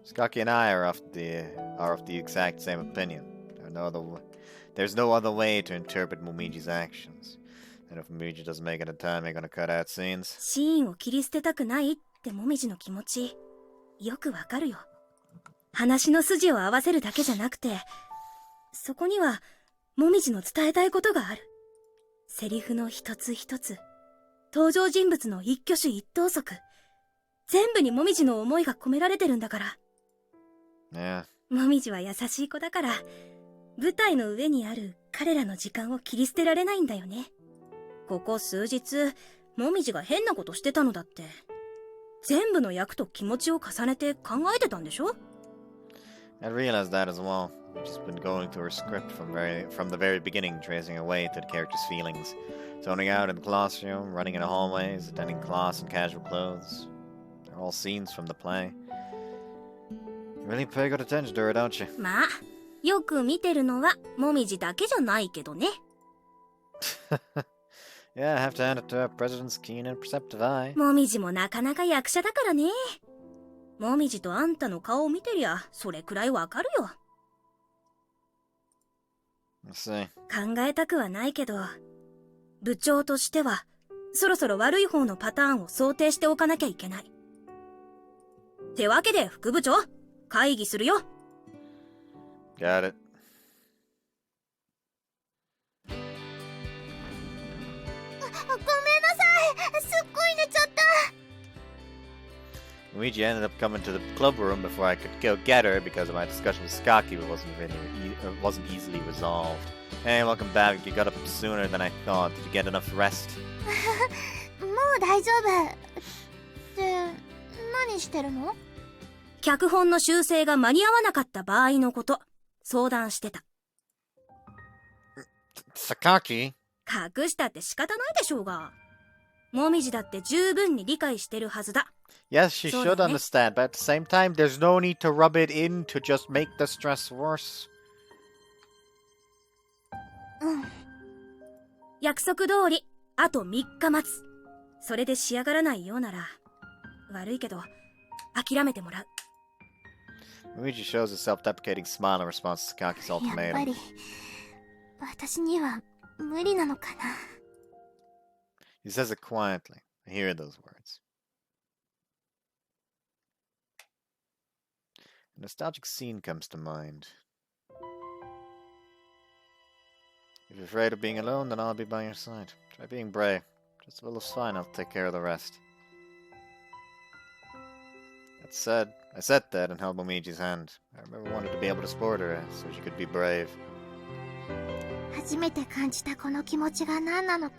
Sakaki and I are of the exact same opinion. There's no other way to interpret Momiji's actions. And if Momiji doesn't make it in time, they're gonna cut out scenes. シーンを切り捨てたくないってもみじの気持ち、よくわかるよ。話の筋を合わせるだけじゃなくて、そこにはもみじの伝えたいことがある。セリフの一つ一つ、登場人物の一挙手一投足、全部にもみじの思いが込められてるんだから。Yeah. もみじは優しい子だから、舞台の上にある彼らの時間を切り捨てられないんだよね。ここ数日、もみじが変なことしてたのだって。全部の役と気持ちを重ねて考えてたんでしょ？ I realized that as well. We've just been going through her script from the very beginning, tracing her way to the character's feelings. Zoning out in the classroom, running in the hallways, attending class in casual clothes. They're all scenes from the play. You really pay good attention to her, don't you? まあ、よく見てるのはもみじだけじゃないけどね。Yeah, I have to hand it to our president's keen and perceptive eye. もみじもなかなか役者だからね。もみじとあんたの顔を見てりゃ、それくらいわかるよ。Let's see. 考えたくはないけど、部長としては、そろそろ悪い方のパターンを想定しておかなきゃいけない。ってわけで、副部長、会議するよ。Got it. ごめんなさい。すっごい寝ちゃった。Luigi ended up coming to the club room before I could go get her because of my discussion with Skaki, but wasn't easily resolved. Hey, welcome back. You got up sooner than I thought. Did you get enough rest? もう大丈夫。って何してるの？脚本の修正が間に合わなかった場合のこと、相談してた。Sakaki? 隠したって仕方ないでしょうが。もみじだって十分に理解してるはずだ。Yes, she should understand, but at the same time, there's no need to rub it in to just make the stress worse. 約束通り、あと3日待つ。それで仕上がらないようなら、悪いけど、諦めてもらう。Luigi shows a self-deprecating smile in response to Sakaki's やっぱ ultimatum. り私には無理なのかな。He says it quietly. I hear those words. A nostalgic scene comes to mind. If you're afraid of being alone, then I'll be by your side. Try being brave. Just a little sign, I'll take care of the rest. That said, I said that and held Momiji's hand. I remember wanted to be able to support her so she could be brave. 初めて感じたこの気持ちが何なのか、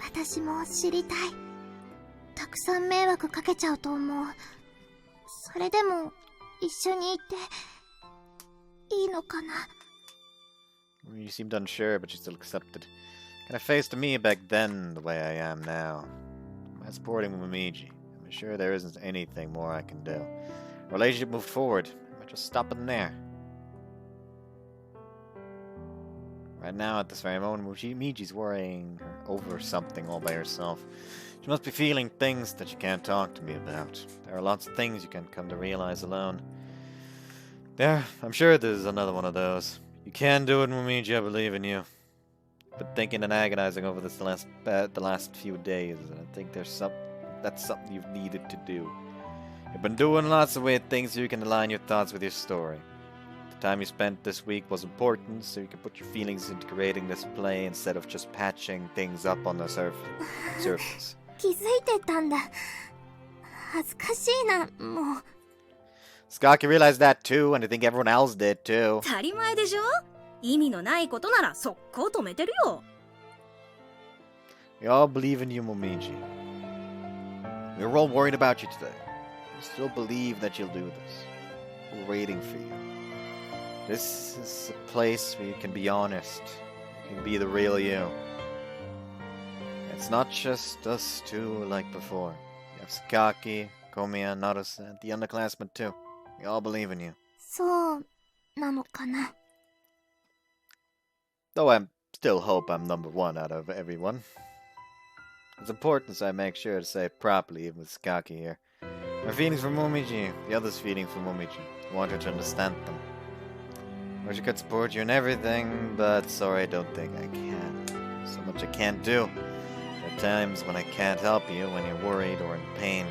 私も知りたい。たくさん迷惑かけちゃうと思う。それでも一緒にいていいのかな。You seemed unsure, but you still accepted. Kind of faced me back then the way I am now. I'm supporting Momiji. I'm sure there isn't anything more I can do. Our relationship moved forward. I might just stop in there. Right now, at this very moment, Momiji's worrying over something all by herself. She must be feeling things that she can't talk to me about. There are lots of things you can't come to realize alone. There, I'm sure there's another one of those. You can do it, Momiji, I believe in you. Been thinking and agonizing over this the last few days, and I think that's something you've needed to do. You've been doing lots of weird things so you can align your thoughts with your story. The time you spent this week was important, so you can put your feelings into creating this play instead of just patching things up on the surface. 気づいてたんだ。恥ずかしいな、もう。Skaki realized that too, and I think everyone else did too. 当たり前でしょ？意味のないことなら速攻止めてるよ。We all believe in you, Momiji. We were all worried about you today. We still believe that you'll do this. We're waiting for you. This is a place where you can be honest. You can be the real you. It's not just us two like before. You have Sakaki, Komiya, Naruse, and the underclassmen too. We all believe in you. そうなのかな。Though I still hope I'm number one out of everyone. It's important so I make sure to say it properly even with Sakaki here. My feelings for Momiji, the others' feelings for Momiji. I want her to understand them. I wish I could support you in everything, but sorry, I don't think I can. So much I can't do. There are times when I can't help you when you're worried or in pain.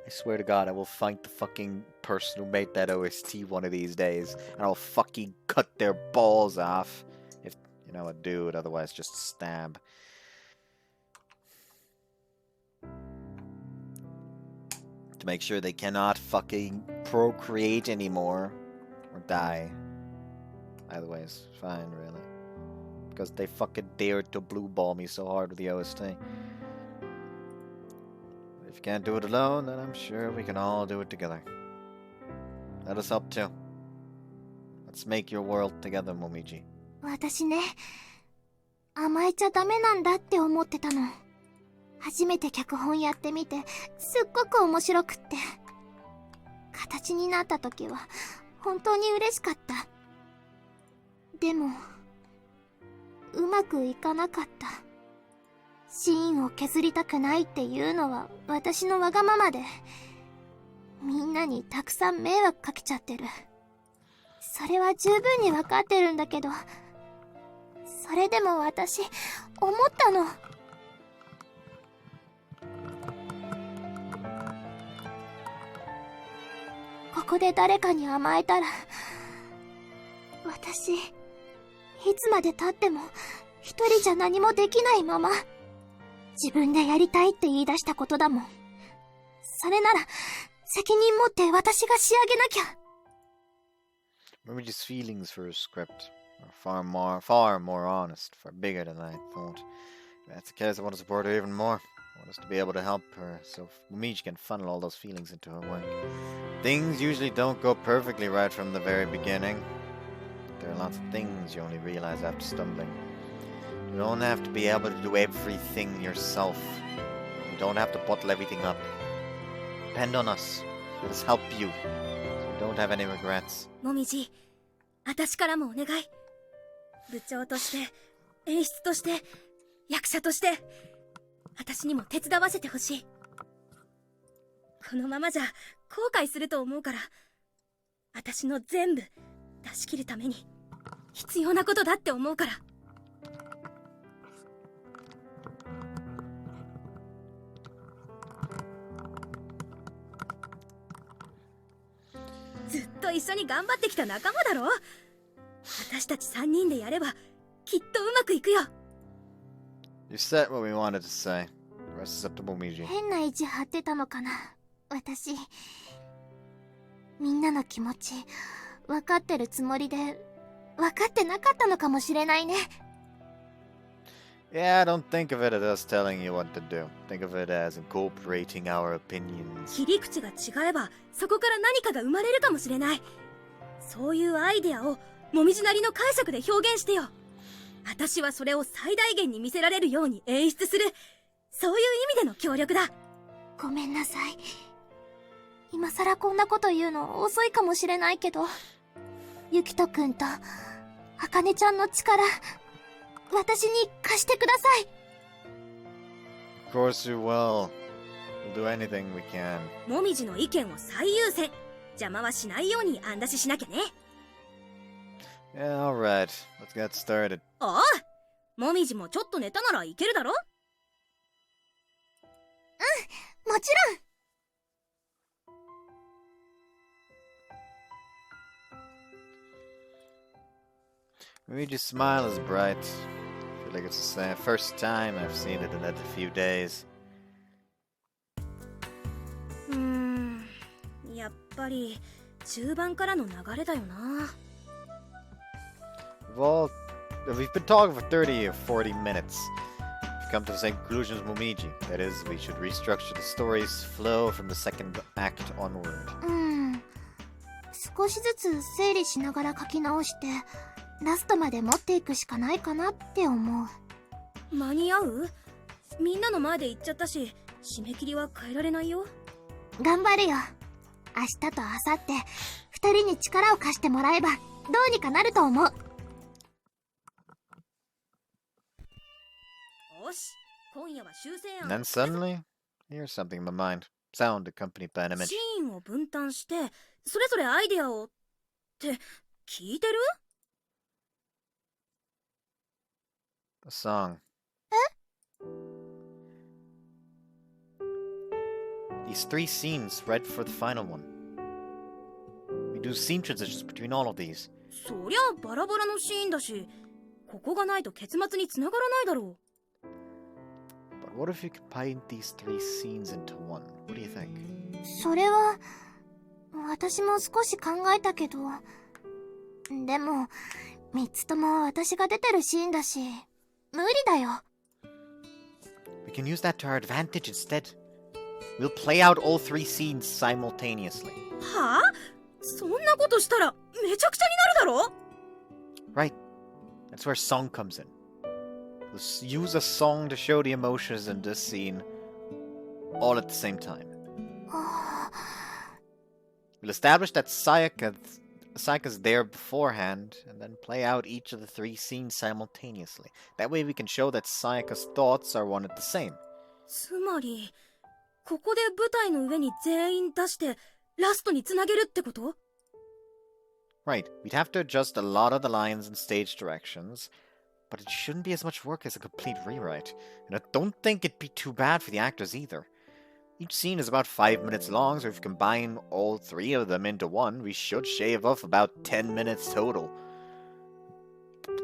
I swear to God, I will find the fucking person who made that OST one of these days, and I'll fucking cut their balls off. If you know a dude, otherwise just stab. To make sure they cannot fucking procreate anymore or die. Either way is fine, really. Because they fucking dared to blue ball me so hard with the OST. If you can't do it alone, then I'm sure we can all do it together. Let us help too. Let's make your world together, Momiji. 私ね、甘えちゃダメなんだって思ってたの。初めて脚本やってみて、すっごく面白くって。形になった時は、本当に嬉しかった。でも、うまくいかなかった。シーンを削りたくないっていうのは私のわがままで、みんなにたくさん迷惑かけちゃってる。それは十分にわかってるんだけど、それでも私、思ったの。ここで誰かに甘えたら、私、いつまで経っても一人じゃ何もできないまま、自分でやりたいって言い出したことだもん。それなら、責任持って私が仕上げなきゃ。Momiji's feelings for her script are far more honest, far bigger than I thought. If that's the case, I want to support her even more. I want us to be able to help her, so Momiji can funnel all those feelings into her work. Things usually don't go perfectly right from the very beginning. There are lots of things you only realize after stumbling. You don't have to be able to do everything yourself. You don't have to bottle everything up. Depend on us. Let us help you, so you don't have any regrets. もみじ、私からもお願い。部長として、演出として、役者として、私にも手伝わせてほしい。このままじゃ後悔すると思うから、私の全部出し切るために必要なことだって思うから。ずっと一緒に頑張ってきた仲間だろ。私たち3人でやればきっとうまくいくよ。You said what we wanted to say. The rest is up to Momiji. 変な意地張ってたのかな、私。みんなの気持ち、分かってるつもりで、分かってなかったのかもしれないね。Yeah, don't think of it as us telling you what to do. Think of it as incorporating our opinions. 切り口が違えば、そこから何かが生まれるかもしれない。そういうアイデアをもみじなりの解釈で表現してよ。私はそれを最大限に見せられるように演出する。そういう意味での協力だ。ごめんなさい。今さらこんなこと言うの遅いかもしれないけど、ゆきとくんとあかねちゃんの力、私に貸してください。 Of course you will. We'll do anything we can. もみじの意見を最優先。邪魔はしないように案出ししなきゃね。Yeah, alright. Let's get started. ああ、もみじもちょっと寝たならいけるだろ。もちろん。Momiji's smile is bright. I feel like it's the first time I've seen it in a few days. やっぱり中盤からの流れだよな。We've been talking for 30 or 40 minutes. We've come to the same conclusion as Momiji. That is, we should restructure the story's flow from the second act onward. 少しずつ整理しながら書き直して、ラストまで持っていくしかないかなって思う。間に合う？みんなの前で言っちゃったし、締め切りは変えられないよ。頑張るよ。明日と明後日、二人に力を貸してもらえば、どうにかなると思う。よし、今夜は修正案。 And then suddenly, here's something in my mind. Sound accompanied by an image. シーンを分担して、それぞれアイデアをって聞いてる？ A song. The these 3 scenes right for the final one. We do scene transitions between all of these. そりゃバラバラのシーンだし、ここがないと結末に繋がらないだろ But what if you combine these 3 scenes into one? What do you think? それは私も少し考えたけど、でも3つとも私が出てるシーンだし無理だよ。 We can use that to our advantage instead. We'll play out all 3 scenes simultaneously. う。はあ？そんなことしたらめちゃくちゃになるだろ Right. That's where song comes in. We'll use a song to show the emotions in this scene all at the same time. We'll establish that Sayaka's there beforehand, and then play out each of the 3 scenes simultaneously. That way we can show that Sayaka's thoughts are one and the same. つまり、ここで舞台の上に全員出してラストに繋げるってこと Right, we'd have to adjust a lot of the lines and stage directions, but it shouldn't be as much work as a complete rewrite. And I don't think it'd be too bad for the actors either. Each scene is about 5 minutes long, so if you combine all 3 of them into one, we should shave off about 10 minutes total.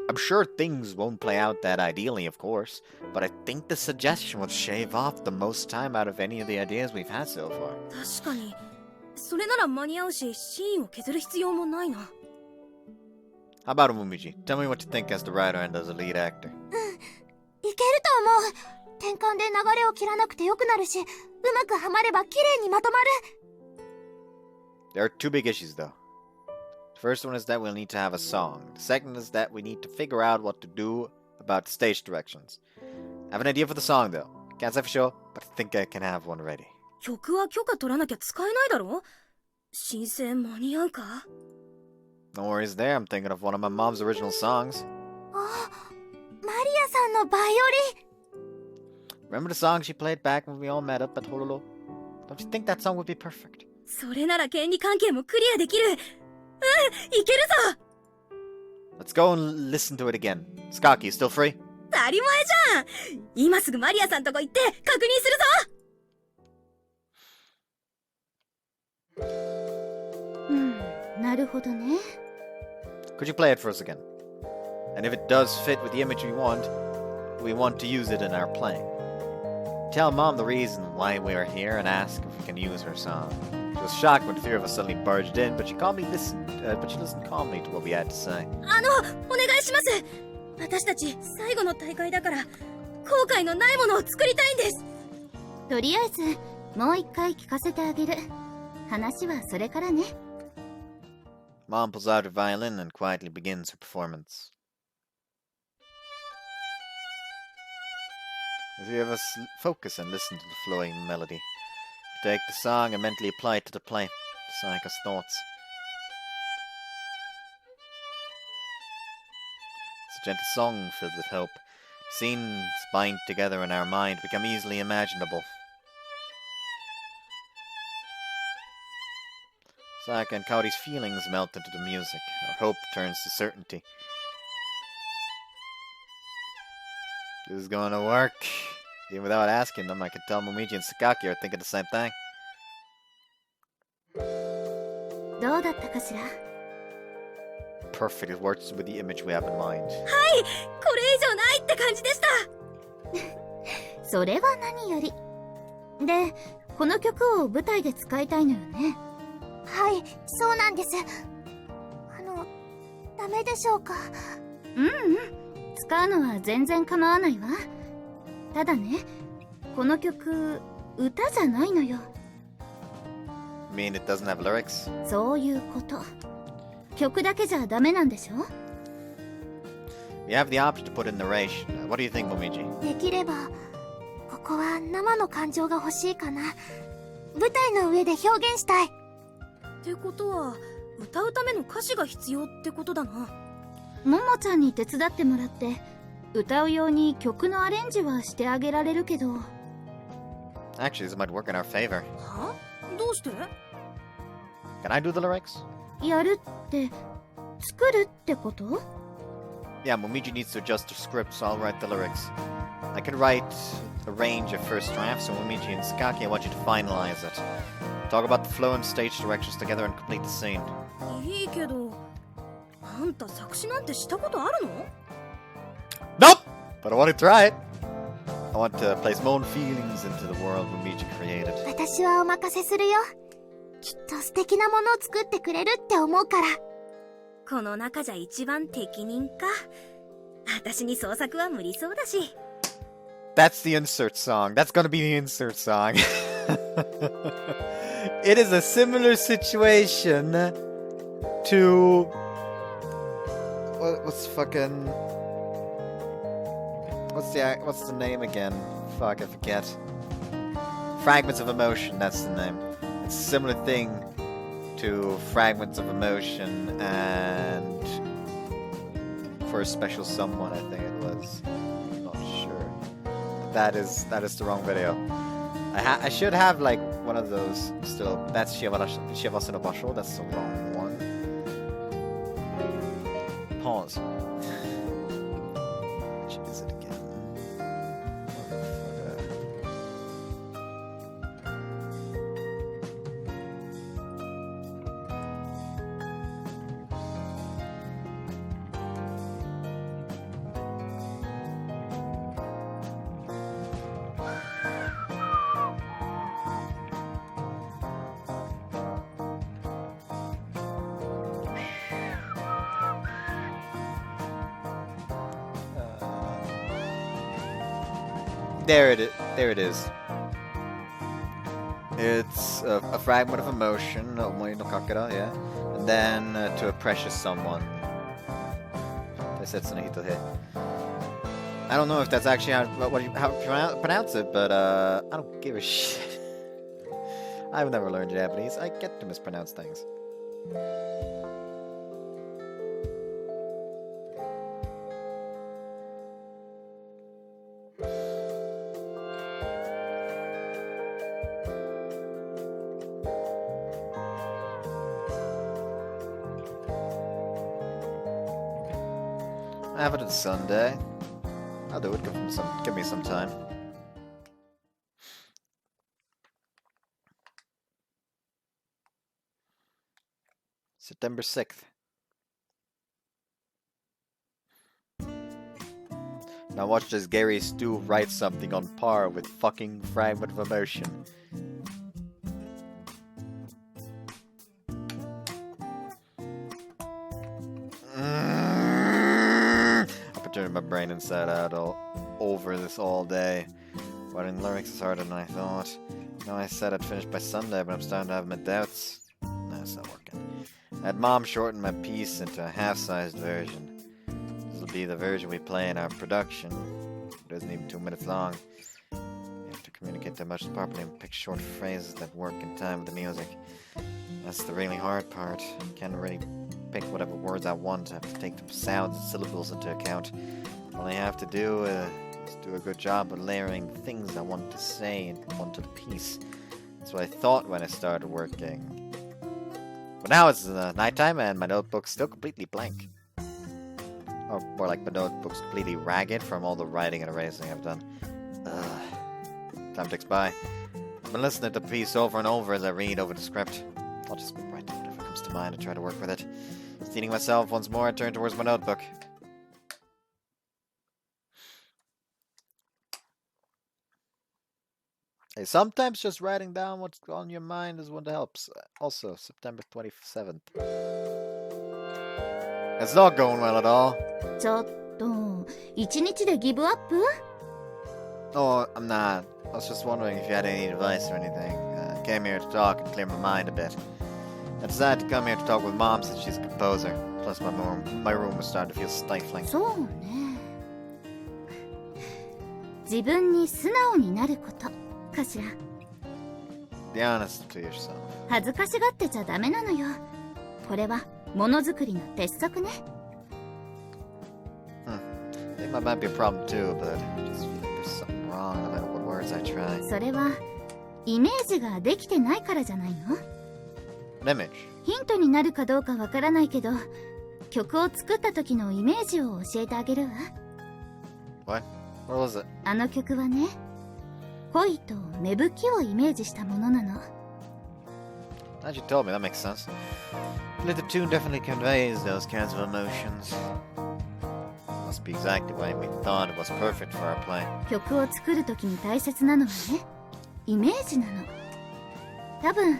I'm sure things won't play out that ideally, of course, but I think the suggestion would shave off the most time out of any of the ideas we've had so far. 確かに。それなら間に合うし、シーンを削る必要もないな。How about it, Momiji? Tell me what you think as the writer and as a lead actor. いけると思う。転換で流れを切らなくてよくなるし、うまくはまれば綺麗にまとまる。 There are 2 big issues, though. The first one is that we'll need to have a song. The second is that we need to figure out what to do about the stage directions. I have an idea for the song, though. Can't say for sure, but I think I can have one ready. 曲は許可取らなきゃ使えないだろ申請間に合うか No worries there, I'm thinking of one of my mom's original songs. あ、マリアさんのバイオリン。 Remember the song she played back when we all met up at Honolulu? Don't you think that song would be perfect? それなら権利関係もクリアできる。うん、いけるぞ Let's go and listen to it again. Skaki, you still free? 当たり前じゃん今すぐマリアさんとこ行って確認するぞなるほどね。 Could you play it for us again? And if it does fit with the image we want to use it in our playing. Tell Mom the reason why we are here and ask if we can use her song. She was shocked when the 3 of us suddenly barged in, but she listened calmly to what we had to say. お願いします私たち最後の大会だから後悔のないものを作りたいんですとりあえずもう一回聞かせてあげる。話はそれからね。Mom pulls out her violin and quietly begins her performance. The 3 of us focus and listen to the flowing melody. We take the song and mentally apply it to the play, to Sayaka's thoughts. It's a gentle song filled with hope. Scenes bind together in our mind become easily imaginable. Sayaka and Kaori's feelings melt into the music. Our hope turns to certainty. This is going to work. Even without asking them, I can tell Momiji and Sakaki are thinking the same thing. どうだったかしら Perfect. It works with the image we have in mind. はいこれ以上ないって感じでしたそれは何より。で、この曲を舞台で使いたいのよね。はい、そうなんです。ダメでしょうか。使うのは全然構わないわ。ただね、この曲、歌じゃないのよ。You mean it doesn't have lyrics? そういうこと。曲だけじゃダメなんでしょ We have the option to put in narration. What do you think, Momiji? できればここは生の感情が欲しいかな。舞台の上で表現したい。ってことは歌うための歌詞が必要ってことだなももちゃんに手伝ってもらって歌うように曲のアレンジはしてあげられるけど。 Actually, this might work in our favor. はどうして Can I do the lyrics? やるって作るってこと？ Yeah, Momiji needs to adjust the script, so I'll write the lyrics. I can write a range of first drafts, so Momiji and Sakaki, I want you to finalize it. Talk about the flow and stage directions together and complete the scene. いいけど、あんた作詞なんてしたことあるの？ Nope! But I want to try it. I want to place my own feelings into the world Momiji created. 私はお任せするよ。きっと素敵なものを作ってくれるって思うから。この中じゃ一番適任か。私に創作は無理そうだし。That's the insert song. That's gonna be the insert song. It is a similar situation to... What's fucking... What's the name again? Fuck, I forget. Fragments of Emotion, that's the name. It's a similar thing to Fragments of Emotion and For a Special Someone, I think it was. I'm not sure. That is the wrong video. I should have like one of those still. That's Shiavasu no Basho, that's the wrong one. Pause. Which is it again? There it is. It's a fragment of emotion, Omoi no Kakera, yeah. And then to a precious someone. I don't know if that's actually how you pronounce it, but I don't give a shit. I've never learned Japanese. I get to mispronounce things. I have it on Sunday. I'll do it. Give me some time. September 6th. Now watch this Gary Stu write something on par with fucking Fragment of Emotion. Turning my brain inside out all over this all day. Writing lyrics is harder than I thought. You know, I said I'd finish by Sunday, but I'm starting to have my doubts. No, it's not working. I had Mom shorten my piece into a half-sized version. This will be the version we play in our production. It isn't even 2 minutes long. You have to communicate that much properly and pick short phrases that work in time with the music. That's the really hard part. You can't really pick whatever words I want. I have to take the sounds and syllables into account. All I have to do is do a good job of layering the things I want to say onto the piece. That's what I thought when I started working. But now it's nighttime and my notebook's still completely blank. Or more like my notebook's completely ragged from all the writing and erasing I've done. Time ticks by. I've been listening to the piece over and over as I read over the script. I'll just write down whatever comes to mind and try to work with it. Stealing myself once more, I turn towards my notebook. Hey, sometimes just writing down what's on your mind is what helps. Also, September 27th. It's not going well at all. ちょっと、一日でギブアップ？ Oh, I'm not. I was just wondering if you had any advice or anything. I came here to talk and clear my mind a bit. I decided to come here to talk with Mom since she's a composer. Plus my room was starting to feel stifling. そうね。自分に素直になることかしら。Be honest to yourself. 恥ずかしがってちゃダメなのよ。これはものづくりの鉄則ね。I think that might be a problem too, but I just feel like there's something wrong no matter what words I try. それはイメージができてないからじゃないの？ An image. ヒントになるかどうかわからないけど、曲を作った時のイメージを教えてあげるわ。What? What was it? あの曲はね、恋と芽吹きをイメージしたものなの。As you told me, that makes sense. The tune definitely conveys those kinds of emotions. Must be exactly why we thought it was perfect for our play. 曲を作るときに大切なのはね、イメージなの。多分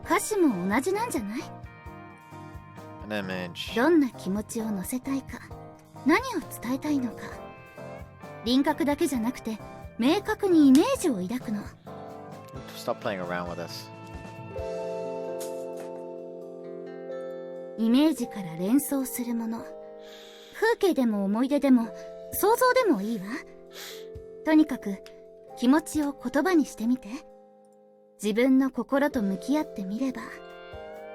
歌詞も同じなんじゃない？ An image. どんな気持ちを乗せたいか、何を伝えたいのか、輪郭だけじゃなくて明確にイメージを抱くの。 Stop playing around with this. イメージから連想するもの、風景でも思い出でも想像でもいいわ。とにかく気持ちを言葉にしてみて。自分の心と向き合ってみれば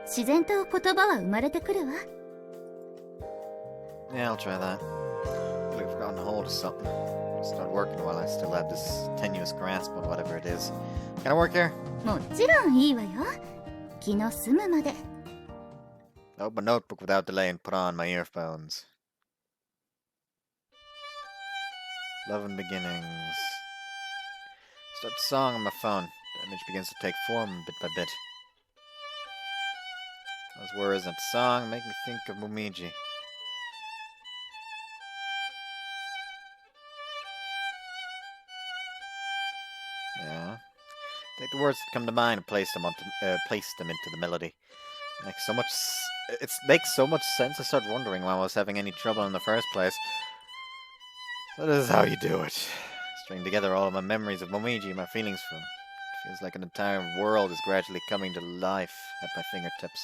自然と言葉は生まれてくるわ。 Yeah, I'll try that. I've gotten a hold of something. It's not working while I still have this tenuous grasp on whatever it is. Can I work here? もちろんいいわよ。気の済むまで。 Open my notebook without delay and put on my earphones. Love and beginnings. Start the song on my phone. The image begins to take form bit by bit. Those words in the song make me think of Momiji. Yeah. Take the words that come to mind and place them into the melody. It makes so much sense. I started wondering why I was having any trouble in the first place. So this is how you do it. String together all of my memories of Momiji, my feelings for him. It feels like an entire world is gradually coming to life at my fingertips.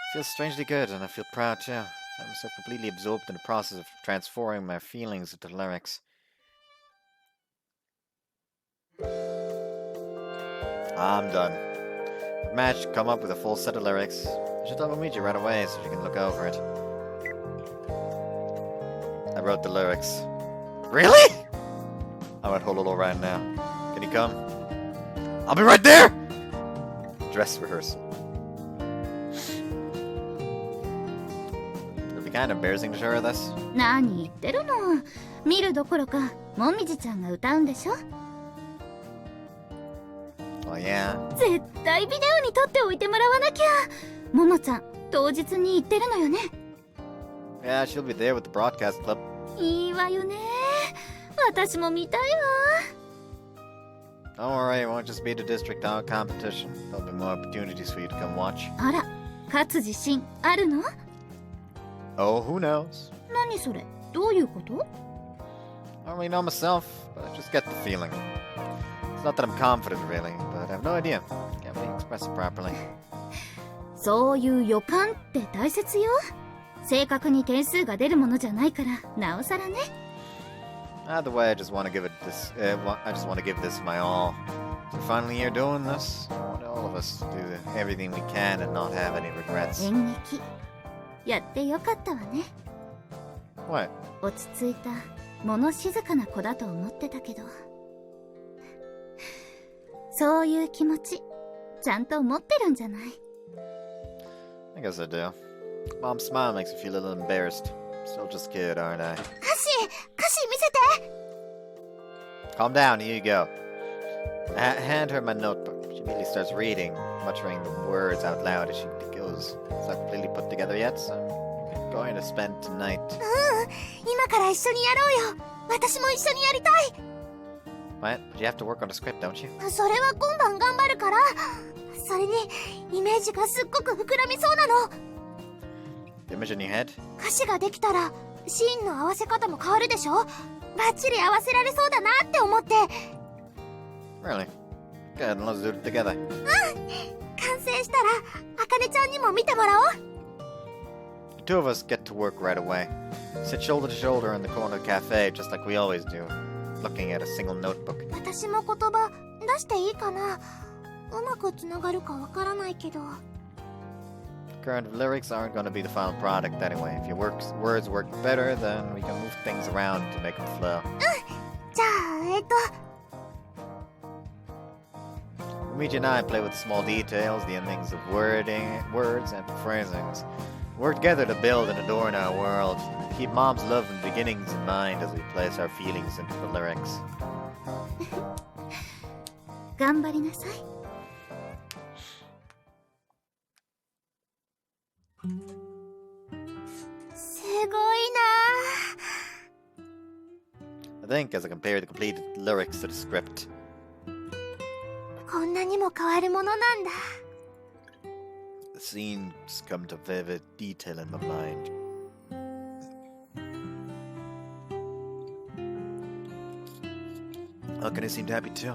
It feels strangely good, and I feel proud too. I'm so completely absorbed in the process of transforming my feelings into lyrics. I'm done. I've managed to come up with a full set of lyrics. I should tell Momiji right away so she can look over it. I wrote the lyrics. Really? I'm at Honolulu right now. Can you come? I'll be right there! Dress rehearsal. It'd be kind of embarrassing to show her this. 何言ってるの。見るどころか、もみじちゃんが歌うんでしょ。 Oh yeah? 絶対ビデオに撮っておいてもらわなきゃ。ももちゃん、当日に行ってるのよね。 Yeah, she'll be there with the broadcast club. いいわよね。私も見たいわ。 Don't worry, it won't just be the district competition. There'll be more opportunities for you to come watch. あら、勝つ自信あるの？ Oh, who knows? 何それ？どういうこと？ I don't really know myself, but I just get the feeling. It's not that I'm confident, really, but I have no idea. Can't really express it properly. そういう予感って大切よ。正確に点数が出るものじゃないから、なおさらね。 Either way, I just want to give this my all. So finally, you're doing this. I want all of us to do everything we can and not have any regrets. 演劇やってよかったわね。 What? 落ち着いた物静かな子だと思ってたけど、そういう気持ちちゃんと持ってるんじゃない？ I guess I do. Mom's smile makes me feel a little embarrassed. Still just a kid, aren't I? 歌詞見せて。 Calm down, here you go. I hand her my notebook. She immediately starts reading, muttering the words out loud as she goes. It's not completely put together yet, so I'm going to spend tonight. 今から一緒にやろうよ。私も一緒にやりたい。 What? But you have to work on the script, don't you? それは今晩頑張るから。それにイメージがすっごく膨らみそうなの。 The image in your head? 歌詞ができたらシーンの合わせ方も変わるでしょ。バッチリ合わせられそうだなって思って。 Really? Good, let's do it together. 完成したらあかねちゃんにも見てもらおう。 The two of us get to work right away. Sit shoulder to shoulder in the corner of the cafe, just like we always do, looking at a single notebook. 私も言葉出していいかな。うまくつながるかわからないけど。 Current lyrics aren't going to be the final product anyway. If your words work better, then we can move things around to make them flow. じゃあMomiji and I play with the small details, the endings of words, and phrasings. Work together to build and adorn our world. Keep Mom's love and beginnings in mind as we place our feelings into the lyrics. 頑張りなさい。すごいな I think as I compare the completed lyrics to the script, こんなにも変わるものなんだ。 the scenes come to vivid detail in my mind. Haruka seemed happy too.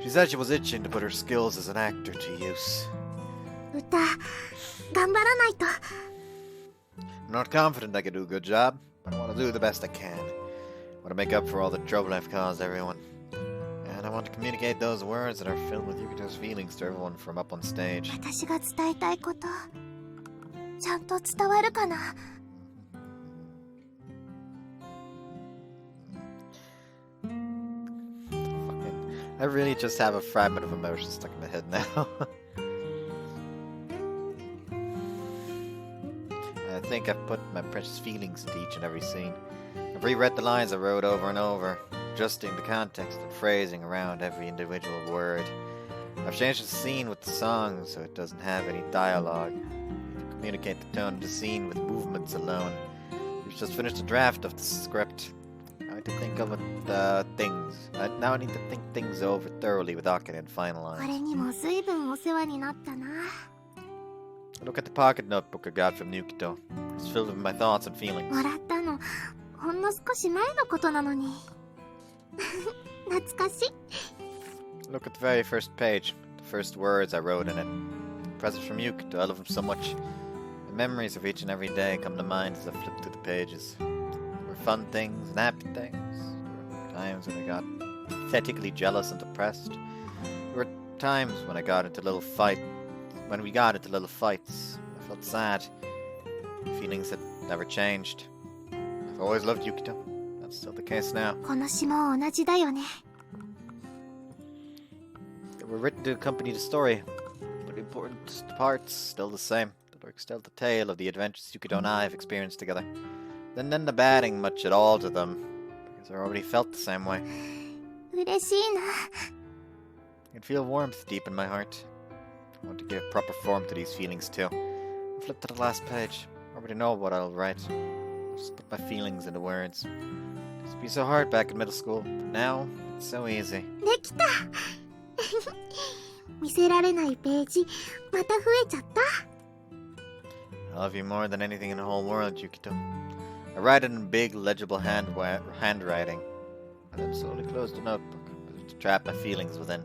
She said she was itching to put her skills as an actor to use. 歌、頑張らないと。 I'm not confident I can do a good job, but I want to do the best I can. I want to make up for all the trouble I've caused everyone. And I want to communicate those words that are filled with Yukito's feelings to everyone from up on stage. 私が伝えたいこと、ちゃんと伝わるかな。 I really just have a fragment of emotion stuck in my head now. I think I've put my precious feelings into each and every scene. I've reread the lines I wrote over and over, adjusting the context and phrasing around every individual word. I've changed the scene with the song so it doesn't have any dialogue. To communicate the tone of the scene with movements alone. We've just finished a draft of the script. I need to think of things. Now I need to think things over thoroughly with Akane and こ finalize. れにも随分お世話になったな。 Look at the pocket notebook I got from Yukito. It's filled with my thoughts and feelings. もらったの、ほんの少し前のことなのに。懐かしい。 Look at the very first page. The first words I wrote in it. Presents from Yukito. I love him so much. The memories of each and every day come to mind as I flip through the pages. There were fun things and happy things. There were times when I got pathetically jealous and depressed. There were times when I got into little fights. When we got into little fights, I felt sad. Feelings had never changed. I've always loved Yukito. That's still the case now. この詩も同じだよね。 They were written to accompany the story, but the important parts still the same. The lyrics tell the tale of the adventures Yukito and I have experienced together. Didn't end up adding much at all to them, because I already felt the same way. 嬉しいな。 I can feel warmth deep in my heart. I want to give proper form to these feelings too. I flip to the last page. I already know what I'll write. I'll just put my feelings into words. It used to be so hard back in middle school, but now it's so easy. できた。見せられないページ、また増えちゃった。 I love you more than anything in the whole world, Yukito. I write it in big, legible handwriting, and then slowly close the notebook to trap my feelings within.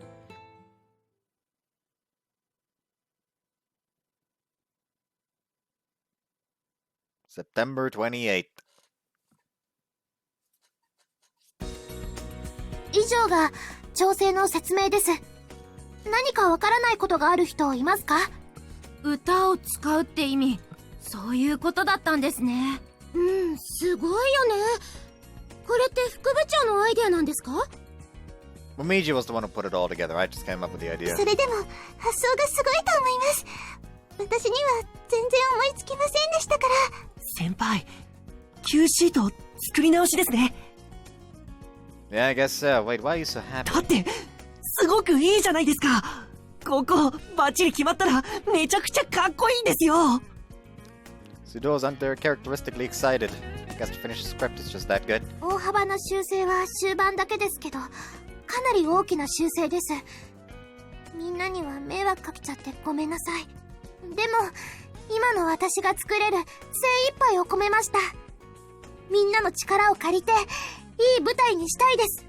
September 28th. 以上が調整の説明です。何かわからないことがある人いますか？歌を使うって意味、そういうことだったんですね。うん、すごいよね。これって副部長のアイデアなんですか？ Momiji was the one who put it all together. I just came up with the idea. それでも発想がすごいと思います。私には全然思いつきませんでしたから。先輩、Q シート作り直しですね。 Yeah, I guess so. Wait, why are you so happy? だって、すごくいいじゃないですか。ここ、バッチリ決まったら、めちゃくちゃかっこいいんですよ。Sudo's uncharacteristically excited. I guess to finish the script is just that good. 大幅な修正は終盤だけですけど、かなり大きな修正です。みんなには迷惑かけちゃってごめんなさい。でも、今の私が作れる精一杯を込めました。みんなの力を借りて、いい舞台にしたいです。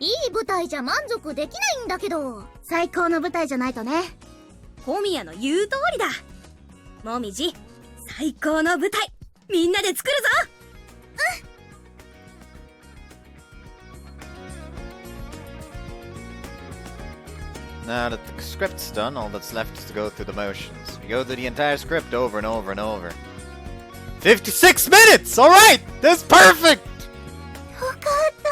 いい舞台じゃ満足できないんだけど、最高の舞台じゃないとね。小宮の言う通りだ。もみじ、最高の舞台、みんなで作るぞ。Now that the script's done, all that's left is to go through the motions. We go through the entire script over and over and over. 56 minutes! Alright! That's perfect! よかった。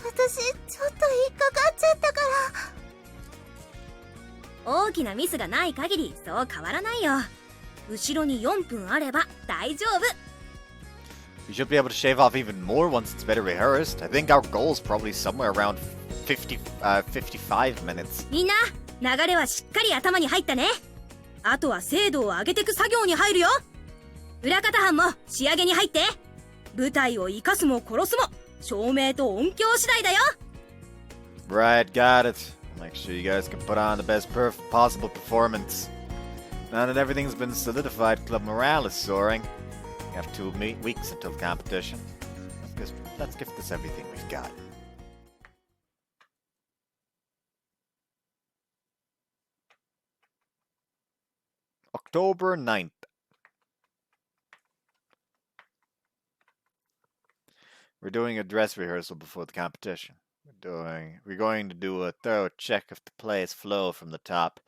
私、ちょっと引っかかっちゃったから。大きなミスがない限りそう変わらないよ。後ろに4分あれば大丈夫。 We should be able to shave off even more once it's better rehearsed. I think our goal is probably somewhere around 55 minutes. みんな流れはしっかり頭に入ったね。あとは精度を上げてく作業に入るよ。裏方班も仕上げに入って。舞台を生かすも殺すも照明と音響次第だよ。 Right, got it. Make sure you guys can put on the best possible performance. Now that everything's been solidified, club morale is soaring. We have 2 weeks until the competition. Let's give this everything we've got. October 9th. We're doing a dress rehearsal before the competition. We're going to do a thorough check of the play's flow from the top.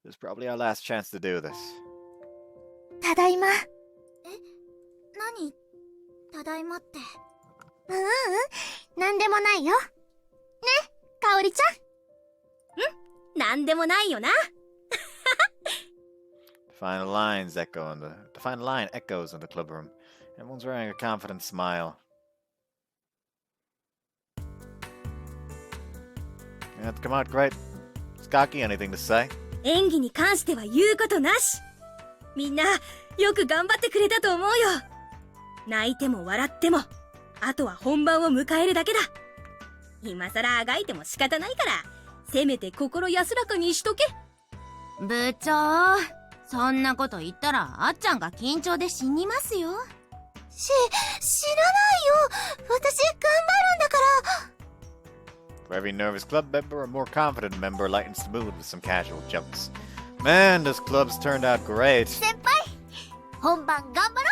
This is probably our last chance to do this. ただいま。何ただいまって。なんでもないよ。ね、かおりちゃん。なんでもないよな。The final line echoes in the club room. Everyone's wearing a confident smile. That's come out great. Skaki, anything to say? 演技に関しては言うことなし。みんなよく頑張ってくれたと思うよ。泣いても笑ってもあとは本番を迎えるだけだ。今さらあがいても仕方ないからせめて心安らかにしとけ。部長、そんなこと言ったらあっちゃんが緊張で死にますよ。知らないよ。私頑張るんだから。For every nervous club member, a more confident member lightens the mood with some casual jokes. Man, this club's turned out great. 先輩、本番頑張ろ。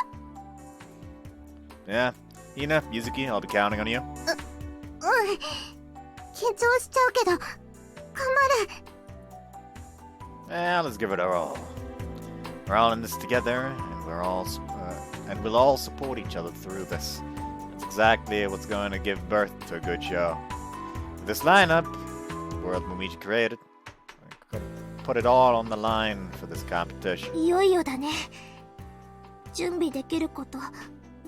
Yeah, Hina, Yuzuki, I'll be counting on you. 緊張しちゃうけど、頑張る。Yeah, let's give it our all. We're all in this together, and we'll all support each other through this. That's exactly what's going to give birth to a good show. With this lineup, the world Momiji created, we could put it all on the line for this competition. いよいよだね。準備できること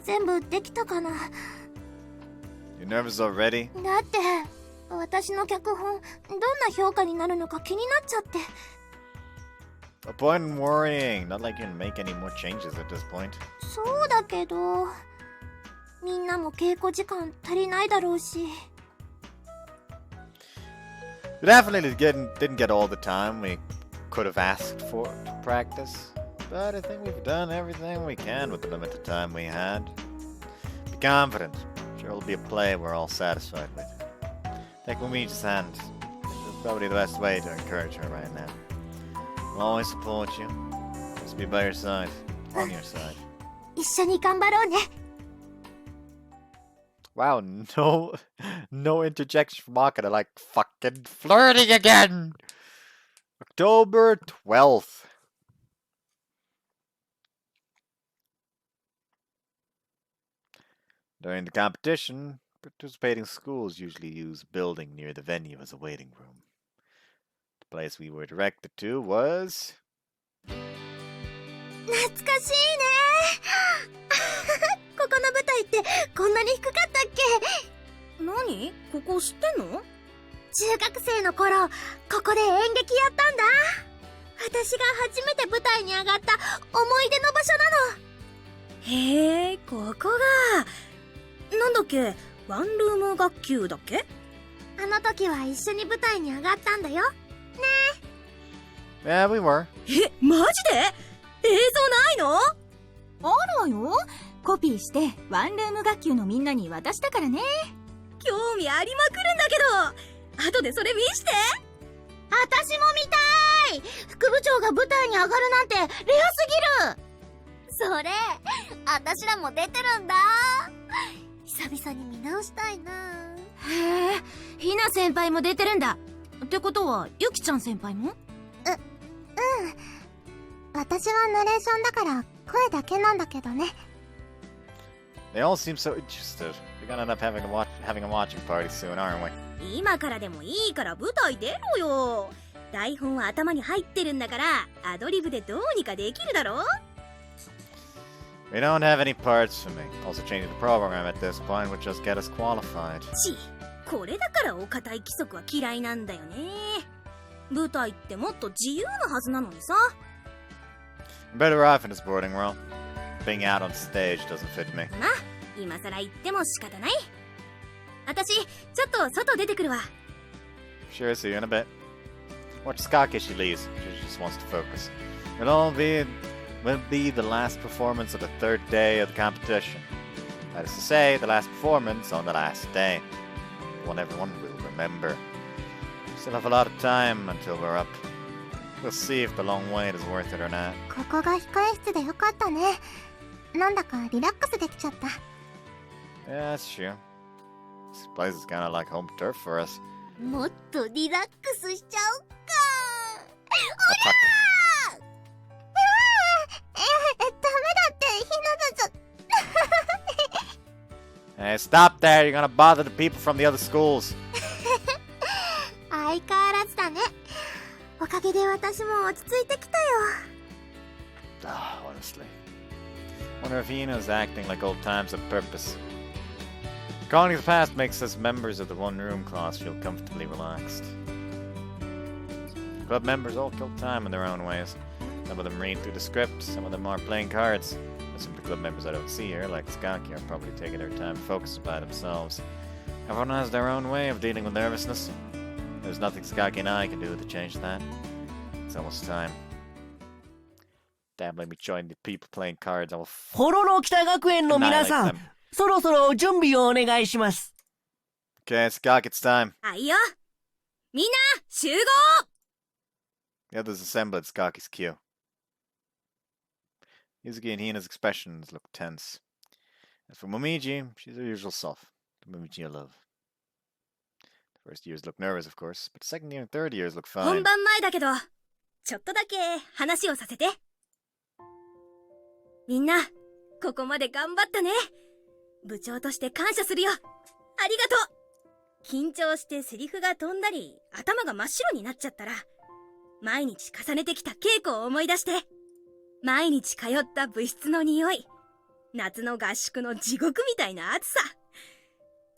全部できたかな。 You nervous already? だって私の脚本どんな評価になるのか気になっちゃって。 No point in worrying. Not like you can make any more changes at this point. そうだけどみんなも稽古時間足りないだろうし。 We definitely didn't get all the time we could have asked for to practice, but I think we've done everything we can with the limited time we had. Be confident. Sure it'll be a play we're all satisfied with. Take Momiji's hand. It's probably the best way to encourage her right now. We'll always support you. Always be by your side. On your side. 一緒に頑張ろうね。 Wow, no interjection from Akira, like fucking flirting again! October 12th. During the competition, participating schools usually use a building near the venue as a waiting room. The place we were directed to was... 懐かしいね。ここの舞台ってこんなに低かったっけ。何ここ知ってんの？中学生の頃ここで演劇やったんだ。私が初めて舞台に上がった思い出の場所なの。へえ、ここがなんだっけ、ワンルーム学級だっけ？あの時は一緒に舞台に上がったんだよ。 Yeah, we were. え、マジで？映像ないの？あるわよ。コピーしてワンルーム学級のみんなに渡したからね。興味ありまくるんだけど、後でそれ見して。私も見たい。副部長が舞台に上がるなんてレアすぎる。それ私らも出てるんだ。久々に見直したいな。へえ、ひな先輩も出てるんだ。ってことはゆきちゃん先輩も？私はナレーションだから声だけなんだけどね。 They all seem so interested. We're gonna end up having a watching party soon, aren't we? 今からでもいいから舞台出ろよ。台本は頭に入ってるんだからアドリブでどうにかできるだろ。 We don't have any parts for me. Also changing the program at this point would just get us qualified. これだからお堅い規則は嫌いなんだよね。舞台ってもっと自由なはずなのにさ。 I'm better off in this boarding role. Being out on stage doesn't fit me. まあ今さら言っても仕方ない。私ちょっと外出てくるわ。 Sure, see you in a bit. Watch Skaki as she leaves. She just wants to focus. Will be the last performance of the third day of the competition. That is to say, the last performance on the last day. One everyone will remember. We still have a lot of time until we're up. We'll see if the long wait is worth it or not. ここが控え室でよかったね。なんだかリラックスできちゃった。 Yeah, that's true. This place is kinda like home turf for us. もっとリラックスしちゃおっか。 Attack. ダメだってひなたちゃん。 Hey, stop there! You're gonna bother the people from the other schools. 相変わらずだね。おかげで私も落ち着いてきたよ。 Honestly. Wonder if Ina's acting like old times on purpose. Recalling the past makes us members of the one-room class feel comfortably relaxed. Club members all kill time in their own ways. Some of them read through the script, some of them are playing cards. Some of the club members I don't see here, like Skaki, are probably taking their time focused by themselves. Everyone has their own way of dealing with nervousness. There's nothing Skaki and I can do to change that. It's almost time. Damn, let me join the people playing cards. I will ホロロ北学園の皆さ annihilate ん them. そろそろ準備をお願いします Okay, Skaki, it's time. はいよ。みんな集合。 The others assemble at Skaki's cue. Yuzuki and Hina's expressions look tense. As for Momiji, she's her usual self. The Momiji I love. The first years look nervous, of course, but the second year and third years look 本 fine. 番前だけどちょっとだけ話をさせて。みんなここまで頑張ったね。部長として感謝するよ。ありがとう。緊張してセリフが飛んだり頭が真っ白になっちゃったら毎日重ねてきた稽古を思い出して、毎日通った部室の匂い、夏の合宿の地獄みたいな暑さ、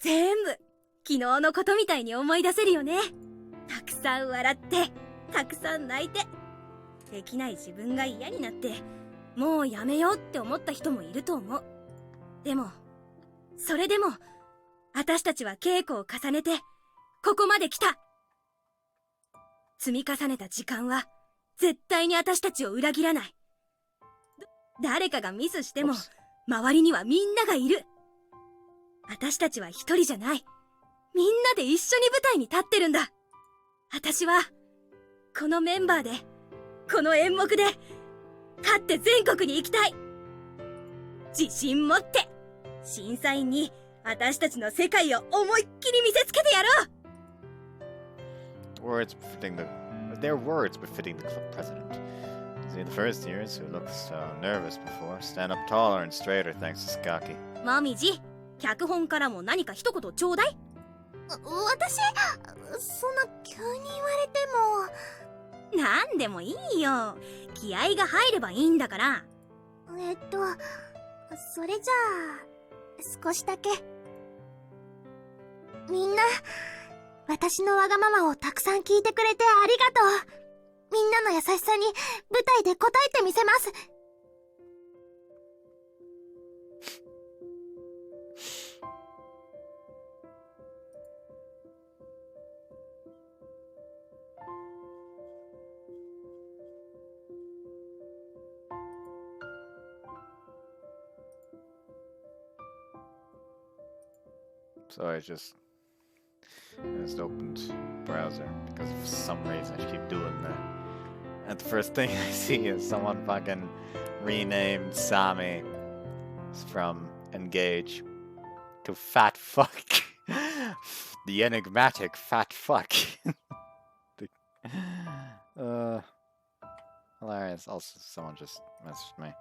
全部昨日のことみたいに思い出せるよね。たくさん笑ってたくさん泣いて、できない自分が嫌になってもうやめようって思った人もいると思う。でもそれでも私たちは稽古を重ねてここまで来た。積み重ねた時間は絶対に私たちを裏切らない。誰かがミスしても周りにはみんながいる。私たちは一人じゃない。みんなで一緒に舞台に立ってるんだ。私はこのメンバーでこの演目で勝って全国に行きたい。自信持って審査員に私たちの世界を思いっきり見せつけてやろう。 Their words befitting the club president. See, the first years, who looked nervous before, stand up taller and straighter thanks to Skaki. もみじ、脚本からも何か一言ちょうだい。私そんな急に言われても。なんでもいいよ。気合が入ればいいんだから。それじゃあ少しだけ。みんな私のわがままをたくさん聞いてくれてありがとう。みんなの優しさに舞台で応えてみせます。So I just opened browser because for some reason I keep doing that. And the first thing I see is someone fucking renamed Sami from Engage to Fat Fuck. The enigmatic Fat Fuck. Hilarious. Also, someone just messaged me.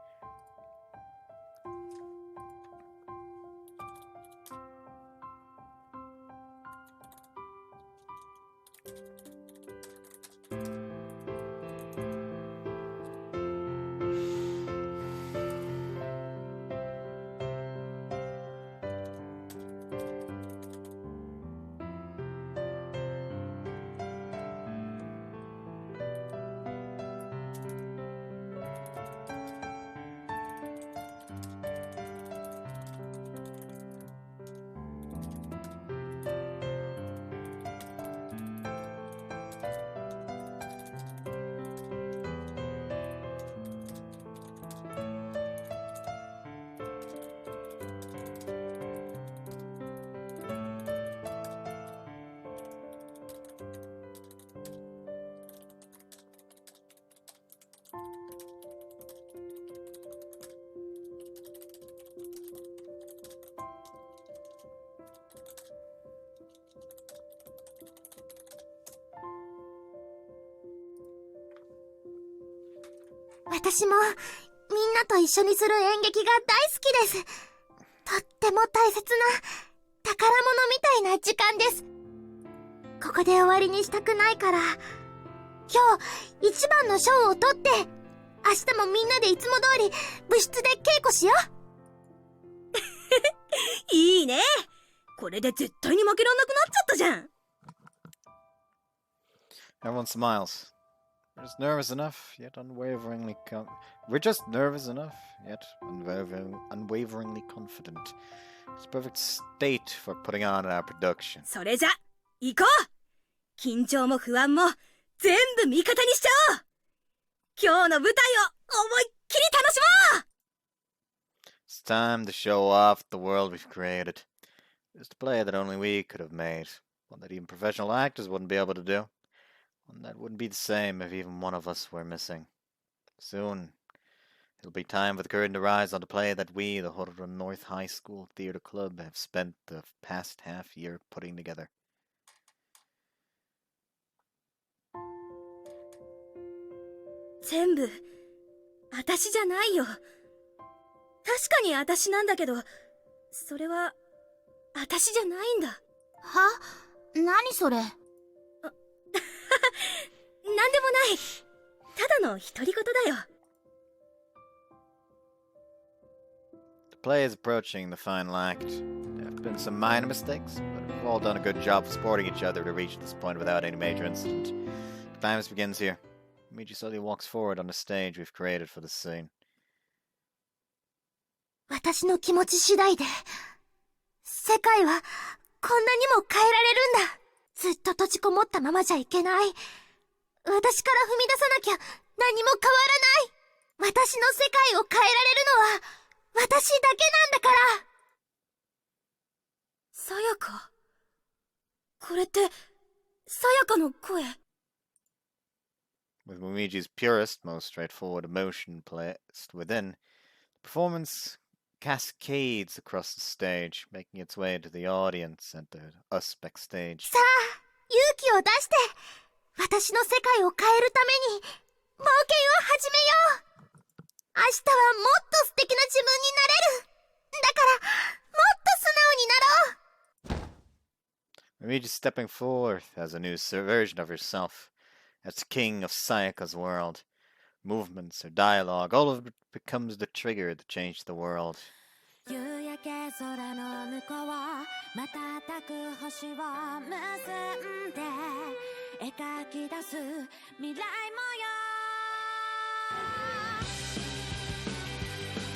私もみんなと一緒にする演劇が大好きです。とっても大切な宝物みたいな時間です。ここで終わりにしたくないから、今日一番の賞を取って、明日もみんなでいつも通り部室で稽古しよう。いいね。これで絶対に負けらんなくなっちゃったじゃん。Everyone smiles. We're just nervous enough, yet unwaveringly We're just nervous enough, yet unwaveringly confident. It's a perfect state for putting on our production. それじゃ、行こう。緊張も不安も全部味方にしちゃおう。今日の舞台を思いっきり楽しもう。 It's time to show off the world we've created. It's a play that only we could have made. One that even professional actors wouldn't be able to do. One that wouldn't be the same if even one of us were missing. Soon, it'll be time for the curtain to rise on the play that we, the Haruka North High School Theatre Club, have spent the past half year putting together. 全部私じゃないよ。確かに私なんだけど、それは私じゃないんだ。は？何それ？なんでもない。ただの独り言だよ。The play is approaching the final act. There have been some minor mistakes, but we've all done a good job of supporting each other to reach this point without any major incident. The climax begins here. Momiji slowly walks forward on the stage we've created for the scene. 私の気持ち次第で、世界はこんなにも変えられるんだ。ずっと閉じこもったままじゃいけない。私から踏み出さなきゃ何も変わらない。私の世界を変えられるのは私だけなんだから。さやか。これってさやかの声。With Momiji's purest, most straightforward emotion placed within, the performance cascades across the stage, making its way to the audience and to us backstage. さあ、勇気を出して、私の世界を変えるために冒険を始めよう。明日はもっと素敵な自分になれる。だから、もっと素直になろう。Momiji stepping forth as a new version of herself, as the king of Sayaka's world. Movements or dialogue, all of it becomes the trigger to change the world. 夕焼け空の向こう瞬く星を結んで描き出す未来模様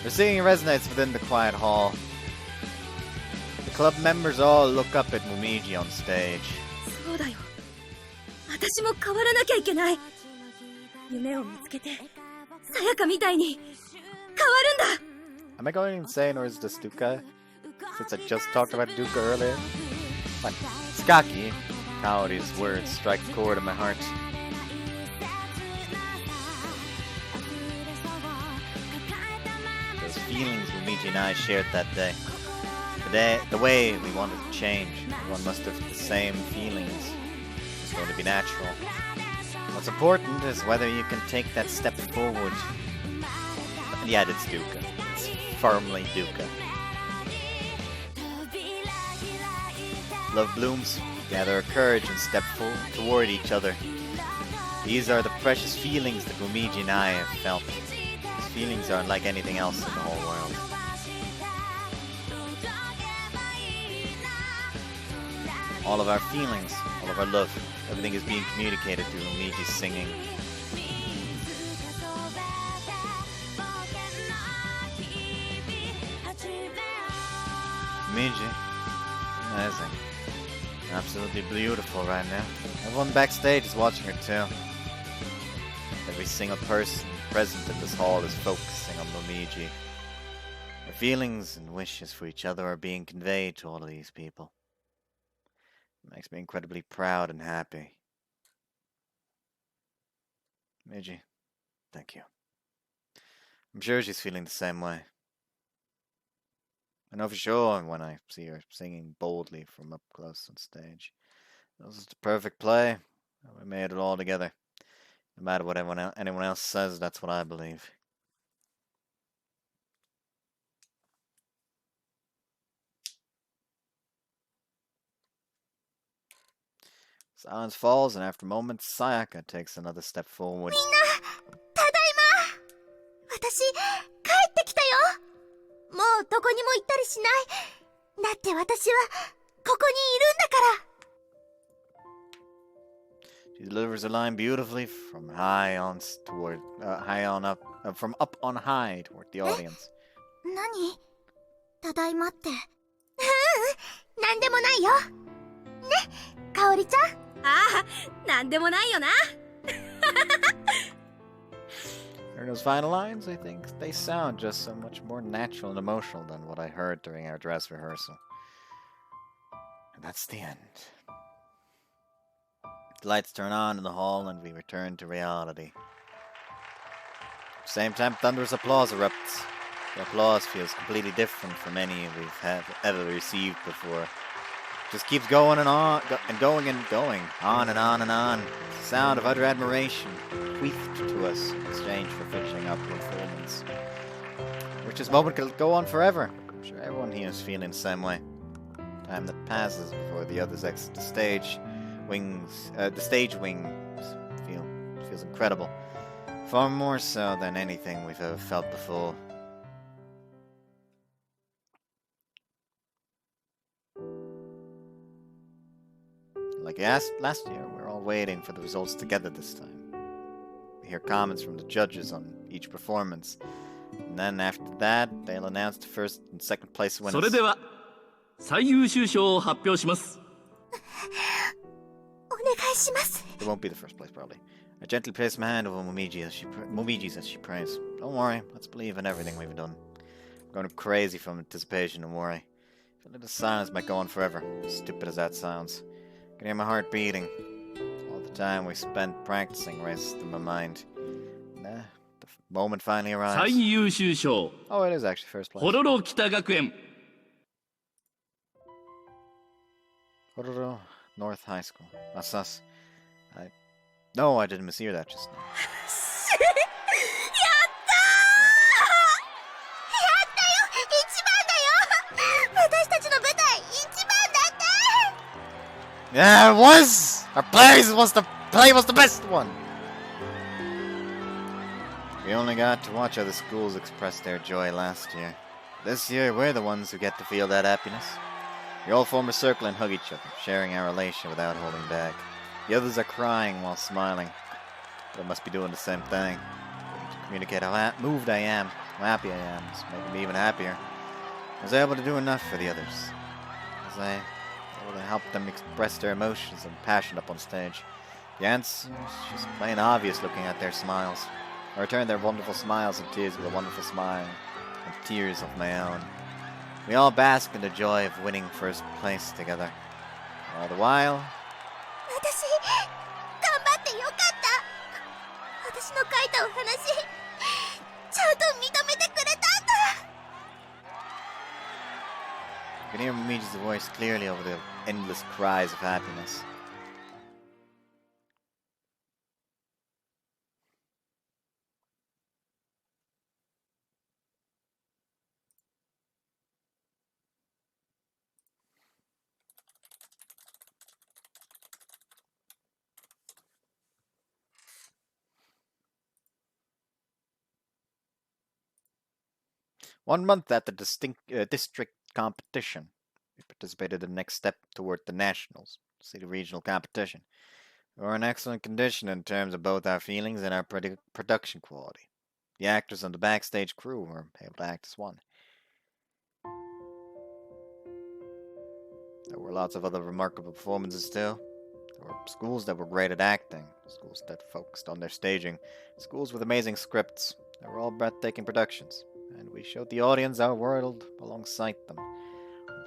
Her singing resonates within the quiet hall. The club members all look up at Momiji on stage. そうだよ。私も変わらなきゃいけない。夢を見つけて、さやかみたいに変わるんだ。 Am I going insane or is this Duka? Since I just talked about Duka earlier? But Skaki, Kaori's words strike a chord in my heart. Those feelings Momiji and I shared that day. The way we wanted to change. Everyone must have the same feelings. It's going to be natural. What's important is whether you can take that step forward. And yet it's Duka. It's firmly Duka. Love blooms, gather our courage and step forward toward each other. These are the precious feelings that Momiji and I have felt. These feelings are unlike anything else in the whole world. All of our feelings, all of our love, everything is being communicated through Momiji's singing. Momiji, amazing. Absolutely beautiful right now. Everyone backstage is watching her too. Every single person present in this hall is focusing on Momiji. Her feelings and wishes for each other are being conveyed to all of these people. It makes me incredibly proud and happy. Momiji, thank you. I'm sure she's feeling the same way. I know for sure when I see her singing boldly from up close on stage. This is the perfect play. We made it all together. No matter what anyone else says, that's what I believe. Silence falls, and after moments, Sayaka takes another step forward. ただいま。私、帰ってきたよ。もうどこにも行ったりしない。だって私は、ここにいるんだから。 She delivers a line beautifully from high on toward from up on high toward the audience. 何？ただいまって。なんでもないよ。ね、かおりちゃん。ああ、なんでもないよな。Hearing those final lines, I think they sound just so much more natural and emotional than what I heard during our dress rehearsal. And that's the end. The lights turn on in the hall and we return to reality. At the same time, thunderous applause erupts. The applause feels completely different from any we've ever received before. Just keeps going and on, and going and going, on and on and on. It's the sound of utter admiration, bequeathed to us in exchange for finishing up the performance. Which this moment could go on forever. I'm sure everyone here is feeling the same way. Time that passes before the others exit the stage. The stage wings feels incredible. Far more so than anything we've ever felt before. Like last year, we're all waiting for the results together this time. We hear comments from the judges on each performance. And then after that, they'll announce the first and second place winners. それでは最優秀賞を発表します。お願いします。 It won't be the first place, probably. I gently place my hand over Momiji's as she prays. Don't worry, let's believe in everything we've done. I'm going crazy from anticipation and worry. I feel like the silence might go on forever, as stupid as that sounds. I can hear my heart beating. All the time we spent practicing races through my mind. The moment finally arrives. 最優秀賞 Oh, it is actually first place. ホロロ北学園 Hororo North High School. That's us. No, I didn't mishear that just now. やったー！やったよ！一番だよ！私たちの舞台一番だって！ Yeah, it was! Our play was the best one! We only got to watch other schools express their joy last year. This year, we're the ones who get to feel that happiness. We all form a circle and hug each other, sharing our elation without holding back. The others are crying while smiling. They must be doing the same thing. To communicate how moved I am, how happy I am, it's making me even happier. I was able to do enough for the others. As I able to help them express their emotions and passion up on stage. The answer is just plain obvious looking at their smiles. I return their wonderful smiles and tears with a wonderful smile and tears of my own. We all bask in the joy of winning first place together. All the while, 私、頑張ってよかった。私の書いたお話、ちゃんと認めてくれたんだ。 you can hear Momiji's voice clearly over the endless cries of happiness. One month at the district competition, we participated in the next step toward the nationals, city regional competition. We were in excellent condition in terms of both our feelings and our production quality. The actors and the backstage crew were able to act as one. There were lots of other remarkable performances too. There were schools that were great at acting, schools that focused on their staging, schools with amazing scripts. They were all breathtaking productions, and we showed the audience our world alongside them.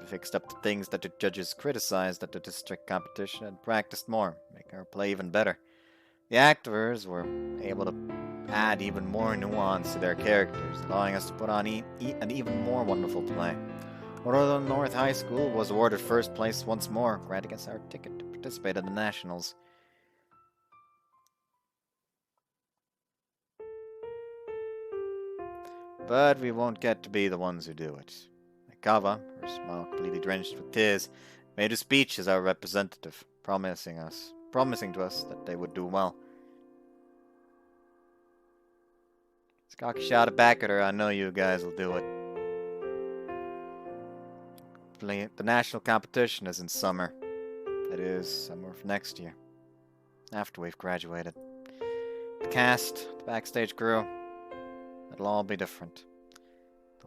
We fixed up the things that the judges criticized at the district competition and practiced more, making our play even better. The actors were able to add even more nuance to their characters, allowing us to put on an even more wonderful play. Hororo North High School was awarded first place once more, granting us our ticket to participate in the nationals. but we won't get to be the ones who do it. Kawa, her smile completely drenched with tears, made a speech as our representative, promising to us that they would do well. Skaki shouted back at her, "I know you guys will do it." The national competition is in summer. That is, summer of next year. After we've graduated. The cast, the backstage crew, it'll all be different.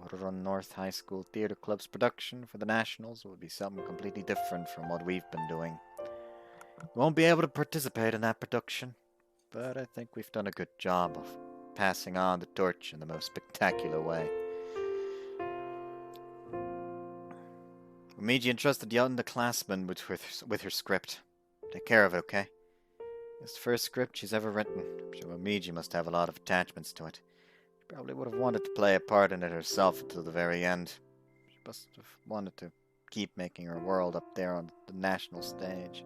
The Run North High School Theatre Club's production for the Nationals will be something completely different from what we've been doing. We won't be able to participate in that production, but I think we've done a good job of passing on the torch in the most spectacular way. Momiji entrusted the underclassmen with her script. Take care of it, okay? It's the first script she's ever written. I'm sure Momiji must have a lot of attachments to it. She probably would have wanted to play a part in it herself until the very end. She must have wanted to keep making her world up there on the national stage.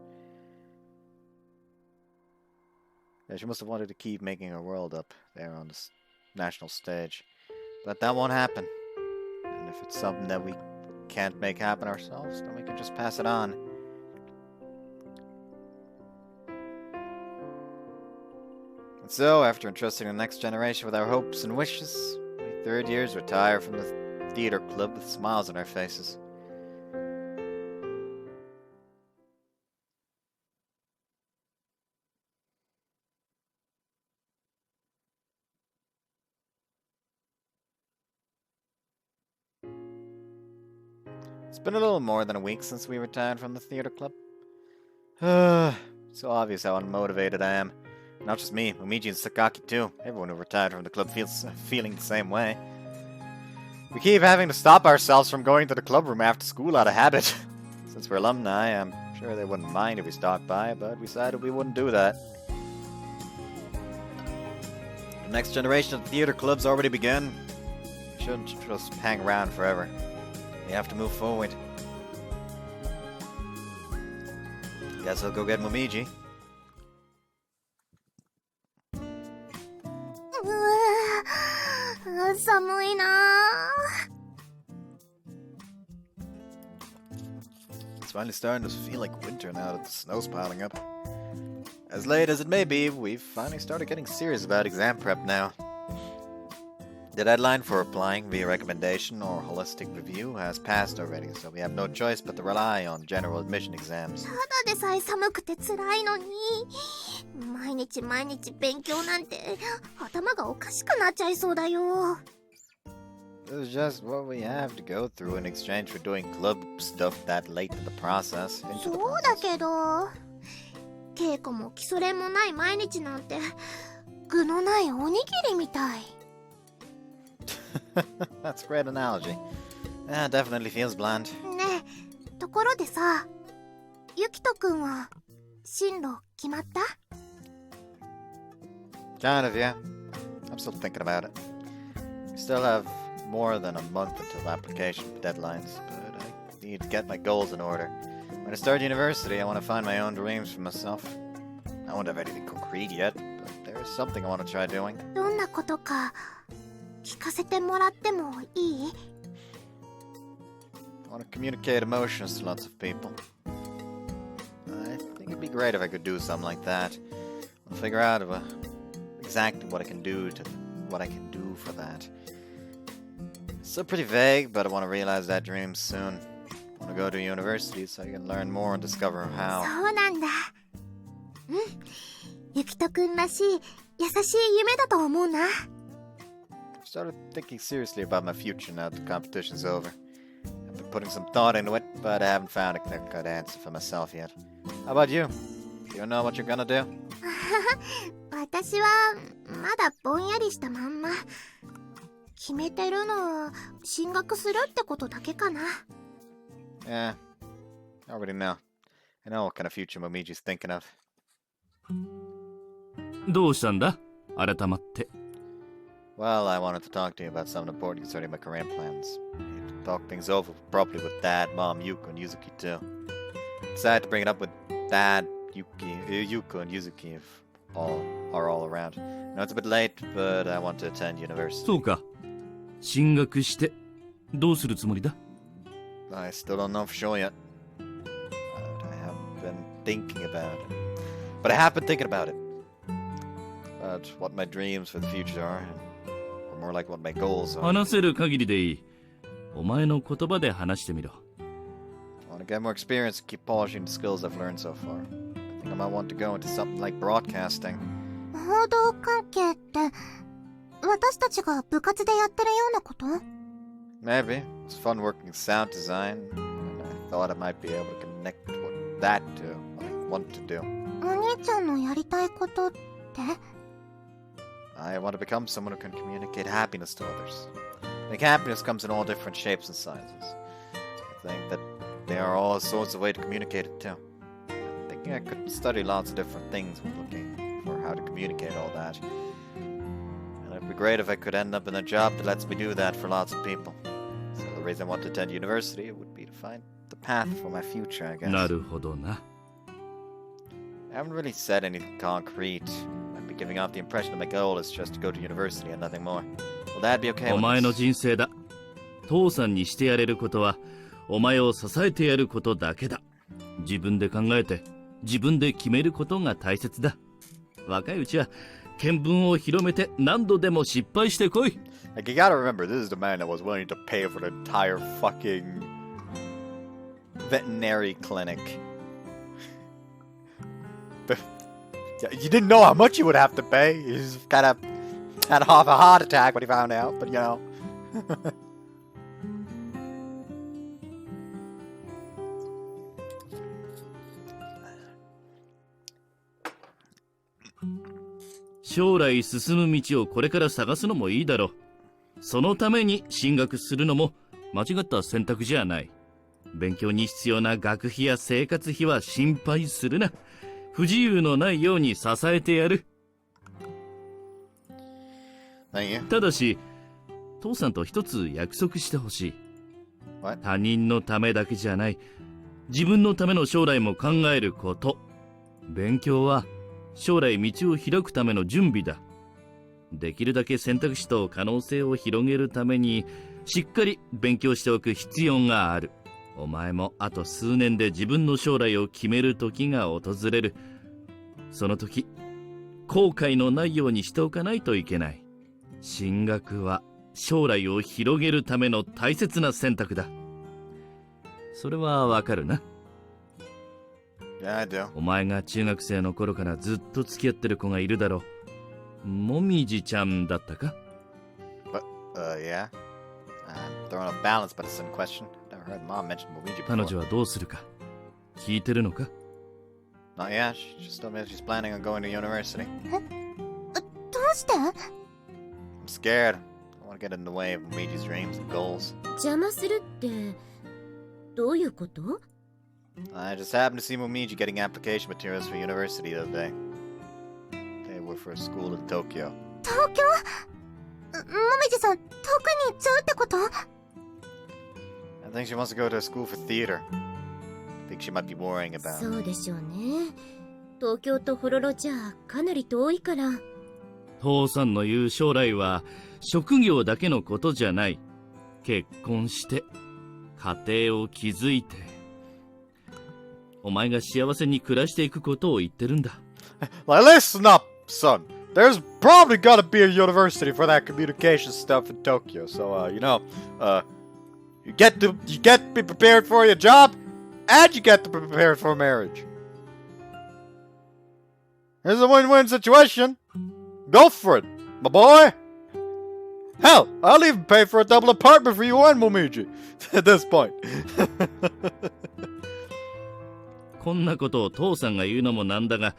Yeah, she must have wanted to keep making her world up there on the national stage. But that won't happen. And if it's something that we can't make happen ourselves, then we can just pass it on. And so, after entrusting the next generation with our hopes and wishes, we third years retire from the theater club with smiles on our faces. It's been a little more than a week since we retired from the theater club. So obvious how unmotivated I am. Not just me, Momiji and Sakaki too. Everyone who retired from the club feels feeling the same way. We keep having to stop ourselves from going to the club room after school out of habit. Since we're alumni, I'm sure they wouldn't mind if we stopped by, but we decided we wouldn't do that. The next generation of theater club's already begun. We shouldn't just hang around forever. We have to move forward. Guess I'll go get Momiji. It's finally starting to feel like winter now that the snow's piling up. As late as it may be, we've finally started getting serious about exam prep now. The deadline for applying via recommendation or holistic review has passed already, so we have no choice but to rely on general admission exams. ただでさえ寒くて辛いのに、毎日勉強なんて頭がおかしくなっちゃいそうだよ。 This is just what we have to go through in exchange for doing club stuff that late in the process. そうだけど、稽古も基礎練もない毎日なんて具のないおにぎりみたい。 That's a great analogy. Yeah, definitely feels bland. ねえ、ところでさ、ゆきとくんは進路決まった？ Kind of, yeah. I'm still thinking about it. We still have more than a month until application deadlines, but I need to get my goals in order. When I start university, I want to find my own dreams for myself. I won't have anything concrete yet, but there is something I want to try doing. どんなことか聞かせてもらってもいい？ I want to communicate emotions to lots of people. I think it'd be great if I could do something like that. I'll figure out exactly what I can do for that. It's still pretty vague, but I want to realize that dream soon. I want to go to university so I can learn more and discover how. そうなんだ。うん、ゆきとくんらしい優しい夢だと思うな。 I've started thinking seriously about my future now that the competition's over. I've been putting some thought into it, but I haven't found a clear-cut answer for myself yet. How about you? Do you know what you're gonna do? 私はまだぼんやりしたまんま。決めてるのは進学するってことだけかな。 Yeah, I already know. I know what kind of future Momiji's thinking of. どうしたんだ改まって。 Well, I wanted to talk to you about something important concerning my career plans. I need to talk things over properly with Dad, Mom, Yuko, and Yuzuki too. Decided to bring it up with Dad, Yuko, and Yuzuki if all are all around. I know it's a bit late, but I want to attend university. そうか。進学してどうするつもりだ？ I still don't know for sure yet. But I have been thinking about it. But I have been thinking about it. About what my dreams for the future are. Or more like what my goals are. 話せる限りでいい。お前の言葉で話してみろ。I want to get more experience and keep polishing the skills I've learned so far. I think I might want to go into something like broadcasting. 報道関係って私たちが部活でやってるようなこと？ Maybe. It's fun working sound design, and I thought I might be able to connect what that to what I want to do. お兄ちゃんのやりたいことって？ I want to become someone who can communicate happiness to others. I think happiness comes in all different shapes and sizes. I think that there are all sorts of ways to communicate it too. I'm thinking I could study lots of different things when looking for how to communicate all that. And it'd be great if I could end up in a job that lets me do that for lots of people. So the reason I want to attend university would be to find the path for my future, I guess. なるほどな。I haven't really said anything concrete. I'd be giving off the impression that my goal is just to go to university and nothing more. Will that be okay お with 前の this? 人生だ。父さんにしてやれることは、お前を支えてやることだけだ。自分で考えて、自分で決めることが大切だ。若いうちは、見聞を広めて何度でも失敗してこい。Like, you gotta remember, this is the man that was willing to pay for the entire fucking veterinary clinic. But you didn't know how much you would have to pay. You just kind of had half a heart attack when he found out, but you know. 将来進む道をこれから探すのもいいだろう。そのために進学するのも間違った選択じゃない。勉強に必要な学費や生活費は心配するな。不自由のないように支えてやる。ただし、父さんと一つ約束してほしい。他人のためだけじゃない。自分のための将来も考えること。勉強は将来道を開くための準備だ。できるだけ選択肢と可能性を広げるためにしっかり勉強しておく必要がある。お前もあと数年で自分の将来を決める時が訪れる。その時、後悔のないようにしておかないといけない。進学は将来を広げるための大切な選択だ。それはわかるな。Yeah, I do. お前が中学生の頃からずっと付き合ってる子がいるだろう。もみじちゃんだったか？ But, yeah. I'm throwing a balance, but it's in question. Never heard Mom mention Momiji 彼 before. 女はどうするか聞いてるのか？ Not yet. She just told me that she's planning on going to university. どうして？ I'm scared. I want to get in the way of Momiji's dreams and goals. 邪魔するってどういうこと？ I just happened to see Momiji getting application materials for university the other day. They were for a school in Tokyo. 東京？もみじさん、遠くに行っちゃうってこと？ I think she wants to go to a school for theater. I think she might be worrying about そうでしょうね。東京とホロロじゃかなり遠いから。父さんの言う将来は職業だけのことじゃない。結婚して家庭を築いてお前が幸せに暮らしていくことを言ってるんだ。Like, listen up, son. There's probably gotta be a university for that communication stuff in Tokyo. So, you get to be prepared for your job, and you get to be prepared for marriage. It's a win-win situation. Go for it, my boy. Hell, I'll even pay for a double apartment for you and Momiji at this point. こんなことを父さんが言うのもなんだが、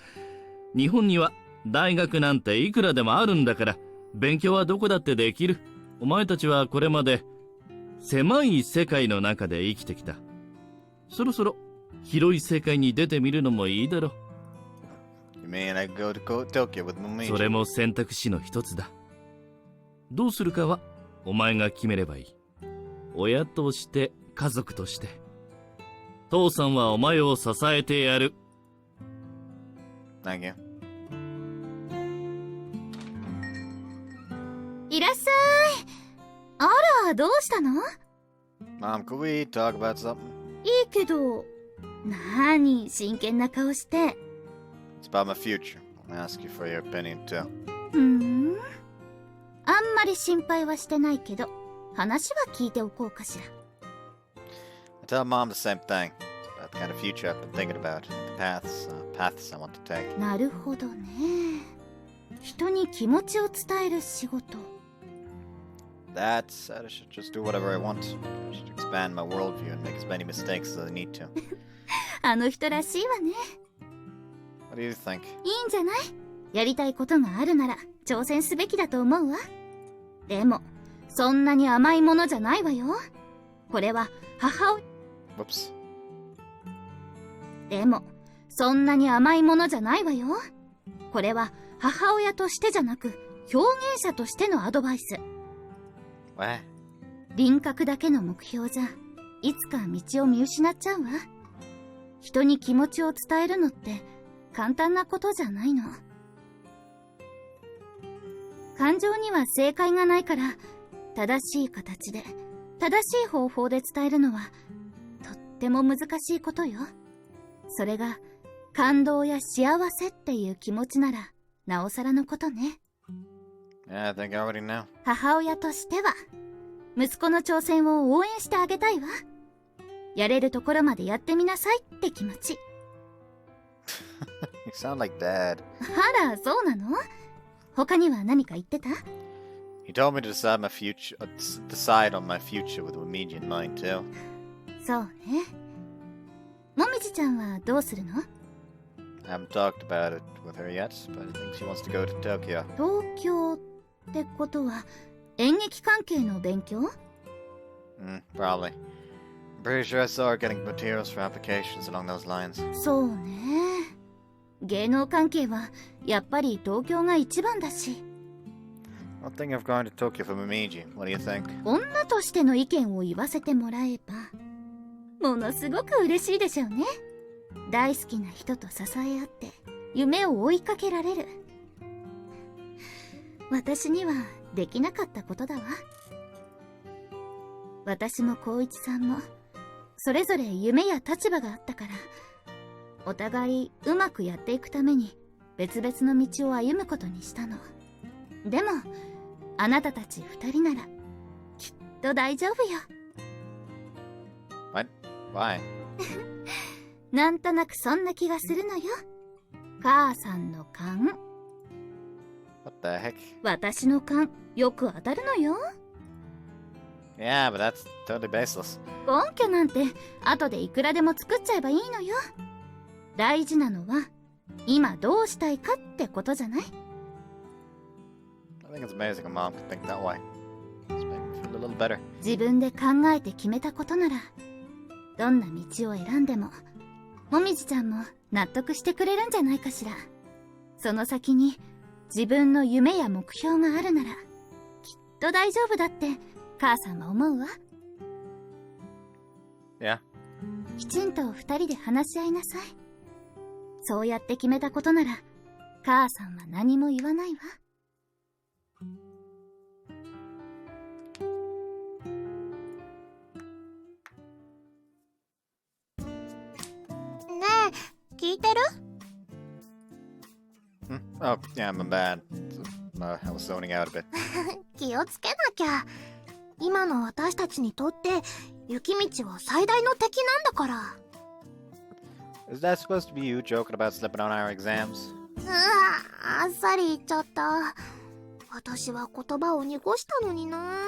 日本には大学なんていくらでもあるんだから、勉強はどこだってできる。お前たちはこれまで狭い世界の中で生きてきた。そろそろ広い世界に出てみるのもいいだろう。You mean I go to Tokyo with Momiji? それも選択肢の一つだ。どうするかはお前が決めればいい。親として家族として父さんはお前を支えてやる。 Thank you. いらっしゃい。あら、どうしたの？ Mom, could we talk about something? いいけど、なーに真剣な顔して。It's about my future. I'll ask you for your opinion too. あんまり心配はしてないけど、話は聞いておこうかしら。I tell Mom the same thing. About the kind of future I've been thinking about. The paths I want to take. なるほどね。人に気持ちを伝える仕事。That's I should just do whatever I want. I should expand my worldview and make as many mistakes as I need to. あの人らしいわね。What do you think? いいんじゃない？やりたいことがあるなら挑戦すべきだと思うわ。でも、そんなに甘いものじゃないわよ。これは母親。Whoops. でも、そんなに甘いものじゃないわよ。これは母親としてじゃなく、表現者としてのアドバイス。What? 輪郭だけの目標じゃ、いつか道を見失っちゃうわ。人に気持ちを伝えるのって簡単なことじゃないの。感情には正解がないから、正しい形で、正しい方法で伝えるのは、とっても難しいことよ。それが、感動や幸せっていう気持ちなら、なおさらのことね。Yeah, I think I already know. 母親としては、息子の挑戦を応援してあげたいわ。やれるところまでやってみなさいって気持ち。You sound like Dad. あら、そうなの？他には何か言ってた？ He told me to decide on my future with Momiji in mind too. そうね。もみじちゃんはどうするの？ I haven't talked about it with her yet, but I think she wants to go to Tokyo. 東京ってことは演劇関係の勉強？ Probably. I'm pretty sure I saw her getting materials for applications along those lines. そうね。芸能関係はやっぱり東京が一番だし。I'm thinking of going to Tokyo for Momiji. What do you think? 女としての意見を言わせてもらえば、ものすごく嬉しいでしょうね。大好きな人と支え合って夢を追いかけられる。私にはできなかったことだわ。私も光一さんもそれぞれ夢や立場があったから、お互いうまくやっていくために別々の道を歩むことにしたの。でもあなたたち二人ならきっと大丈夫よ。What? Why? なんとなくそんな気がするのよ。母さんの勘。What the heck? 私の勘よく当たるのよ。Yeah, but that's totally baseless. 根拠なんて後でいくらでも作っちゃえばいいのよ。大事なのは今どうしたいかってことじゃない？ I think it's amazing a mom could think that way. It's made me feel a little better. 自分で考えて決めたことなら、どんな道を選んでももみじちゃんも納得してくれるんじゃないかしら。その先に自分の夢や目標があるならきっと大丈夫だって母さんは思うわ。Yeah. きちんと二人で話し合いなさい。そうやって決めたことなら母さんは何も言わないわ。ねえ、聞いてる？ Oh, yeah, my bad. I was zoning out a bit. 気をつけなきゃ。今の私たちにとって雪道は最大の敵なんだから。Is that supposed to be you joking about slipping on our exams? あっさり言っちゃった。私は言葉を濁したのにな。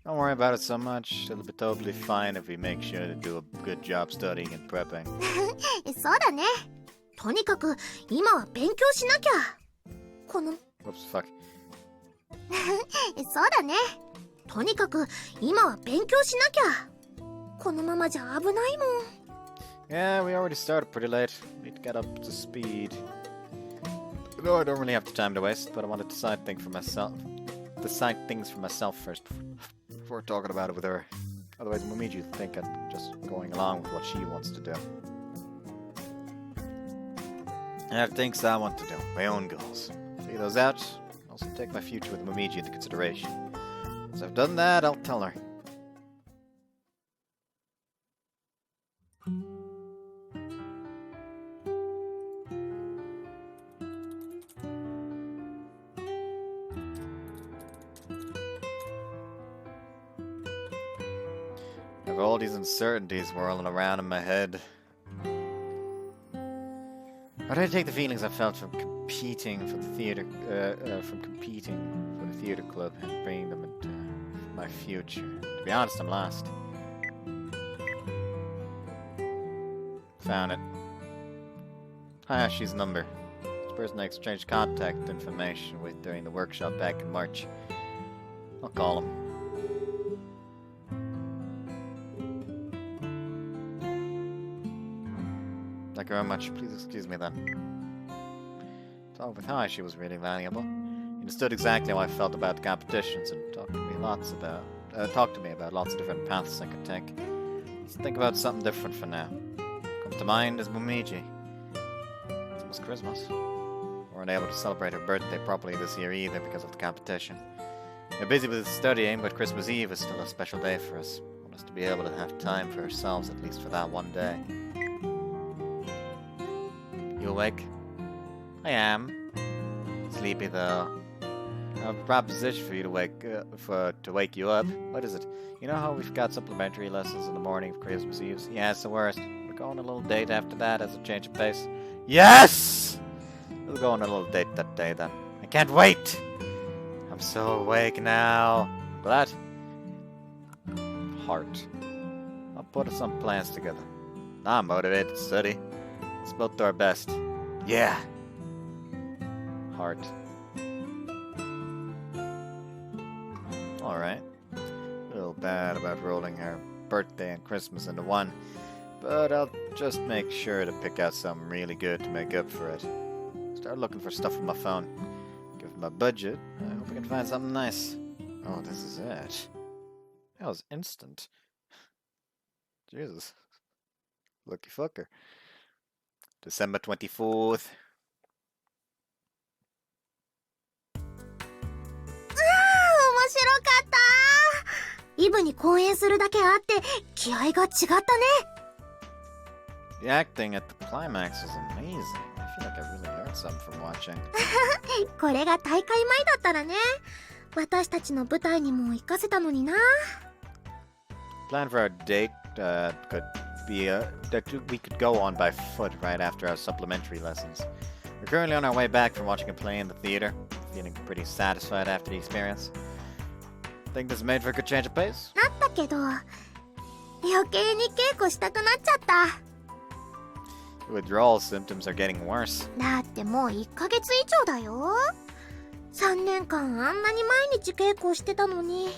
Don't worry about it so much. It'll be totally fine if we make sure to do a good job studying and prepping. そうだね。とにかく今は勉強しなきゃ。この Oops, fuck. そうだね。とにかく今は勉強しなきゃ。このままじゃ危ないもん。Yeah, we already started pretty late. Need to get up to speed. No, I don't really have the time to waste, but I want to decide things for myself first before talking about it with her. Otherwise, Momiji will think I'm just going along with what she wants to do. I have things that I want to do, my own goals. Figure those out, and also take my future with Momiji into consideration. Once I've done that, I'll tell her. I have all these uncertainties whirling around in my head. How do I take the feelings I felt from competing for the theater, club and bring them into my future? To be honest, I'm lost. Found it. Hayashi's number. This person I exchanged contact information with during the workshop back in March. I'll call him. Thank you very much. Please excuse me then. Talk with Hayashi was really valuable. He understood exactly how I felt about the competitions and talked to me about lots of different paths I could take. Let's think about something different for now. Comes to mind is Momiji. It's almost Christmas. We weren't able to celebrate her birthday properly this year either because of the competition. We're busy with studying, but Christmas Eve is still a special day for us. I want us to be able to have time for ourselves at least for that one day. You awake? I am. Sleepy though. I have a proposition for you to wake you up. What is it? You know how we've got supplementary lessons in the morning of Christmas Eve? Yeah, it's the worst. We'll go on a little date after that as a change of pace. Yes! We'll go on a little date that day then. I can't wait! I'm so awake now. Glad? Heart. I'll put some plans together. I'm motivated to study. Let's both do our best. Yeah! Heart. Alright. A little bad about rolling our birthday and Christmas into one, but I'll just make sure to pick out something really good to make up for it. Start looking for stuff on my phone. Give my budget. I hope I can find something nice. Oh, this is it. That was instant. Jesus. Lucky fucker. December 24th. 面白かった。イブに講演するだけあって気合が違ったね。The acting at the climax was amazing. I feel like I really learned something from watching. これが大会前だったらね、私たちの舞台にも活かせたのにな。Plan for our date could be that we could go on by foot right after our supplementary lessons. We're currently on our way back from watching a play in the theater, feeling pretty satisfied after the experience. Think this is made for a good change of pace? なったけど、余計に稽古したくなっちゃった。Withdrawal symptoms are getting worse. だってもう1ヶ月以上だよ。3年間あんなに毎日稽古してたのに。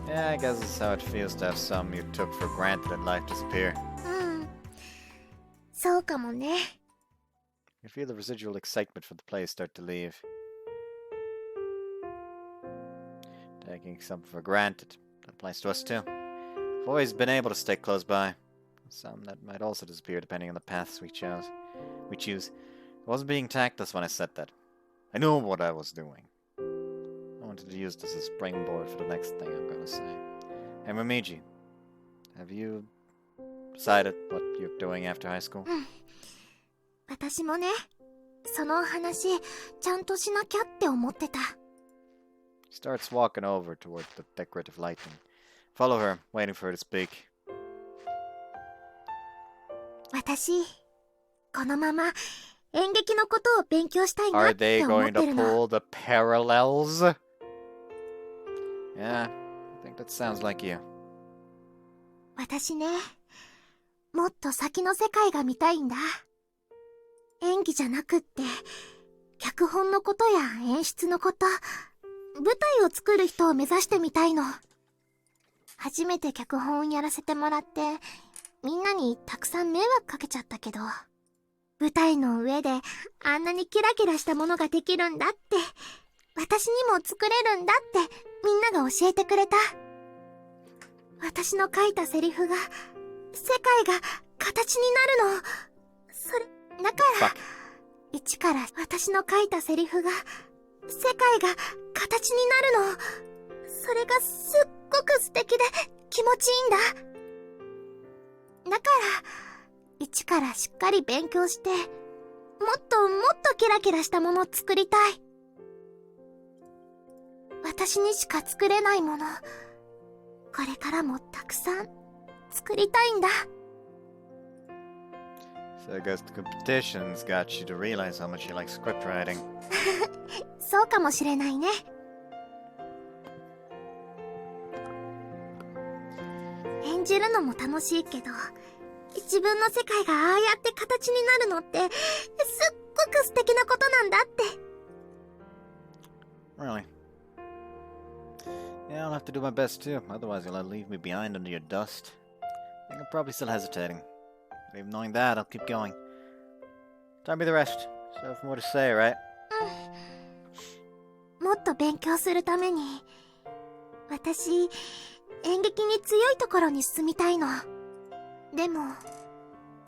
Yeah, I guess it's how it feels to have some you took for granted in life disappear. うん。そうかもね。You feel the residual excitement for the play start to leave. Taking something for granted. That applies to us too. We've always been able to stay close by. Some that might also disappear depending on the paths we choose. I wasn't being tactless when I said that. I knew what I was doing. I wanted to use this as a springboard for the next thing I'm going to say. Hey, Momiji, have you decided what you're doing after high school? 私もね、その話ちゃんとしなきゃって思ってた。Starts walking over toward the decorative lighting. Follow her, waiting for her to speak. 私、このまま演劇のことを勉強したいな Are っ they て思っ going て to るの。pull the parallels? Yeah, I think that sounds like you. 私ね、もっと先の世界が見たいんだ。演技じゃなくって、脚本のことや演出のこと、舞台を作る人を目指してみたいの。初めて脚本やらせてもらって、みんなにたくさん迷惑かけちゃったけど、舞台の上であんなにキラキラしたものができるんだって、私にも作れるんだってみんなが教えてくれた。私の書いたセリフが、世界が形になるの。それ、だから、一から私の書いたセリフが、世界が形になるの。それがすっごく素敵で気持ちいいんだ。だから一からしっかり勉強して、もっともっとキラキラしたもの作りたい。私にしか作れないもの、これからもたくさん作りたいんだ。So I guess the competitions got you to realize how much you like script writing. そうかもしれないね。演じるのも楽しいけど、自分の世界がああやって形になるのってすっごく素敵なことなんだって。Really? Yeah, I'll have to do my best too, otherwise you'll leave me behind under your dust. I think I'm probably still hesitating. But even knowing that, I'll keep going. Time me the rest. So I have more to say, right? もっと勉強するために、私、演劇に強いところに進みたいの。でも、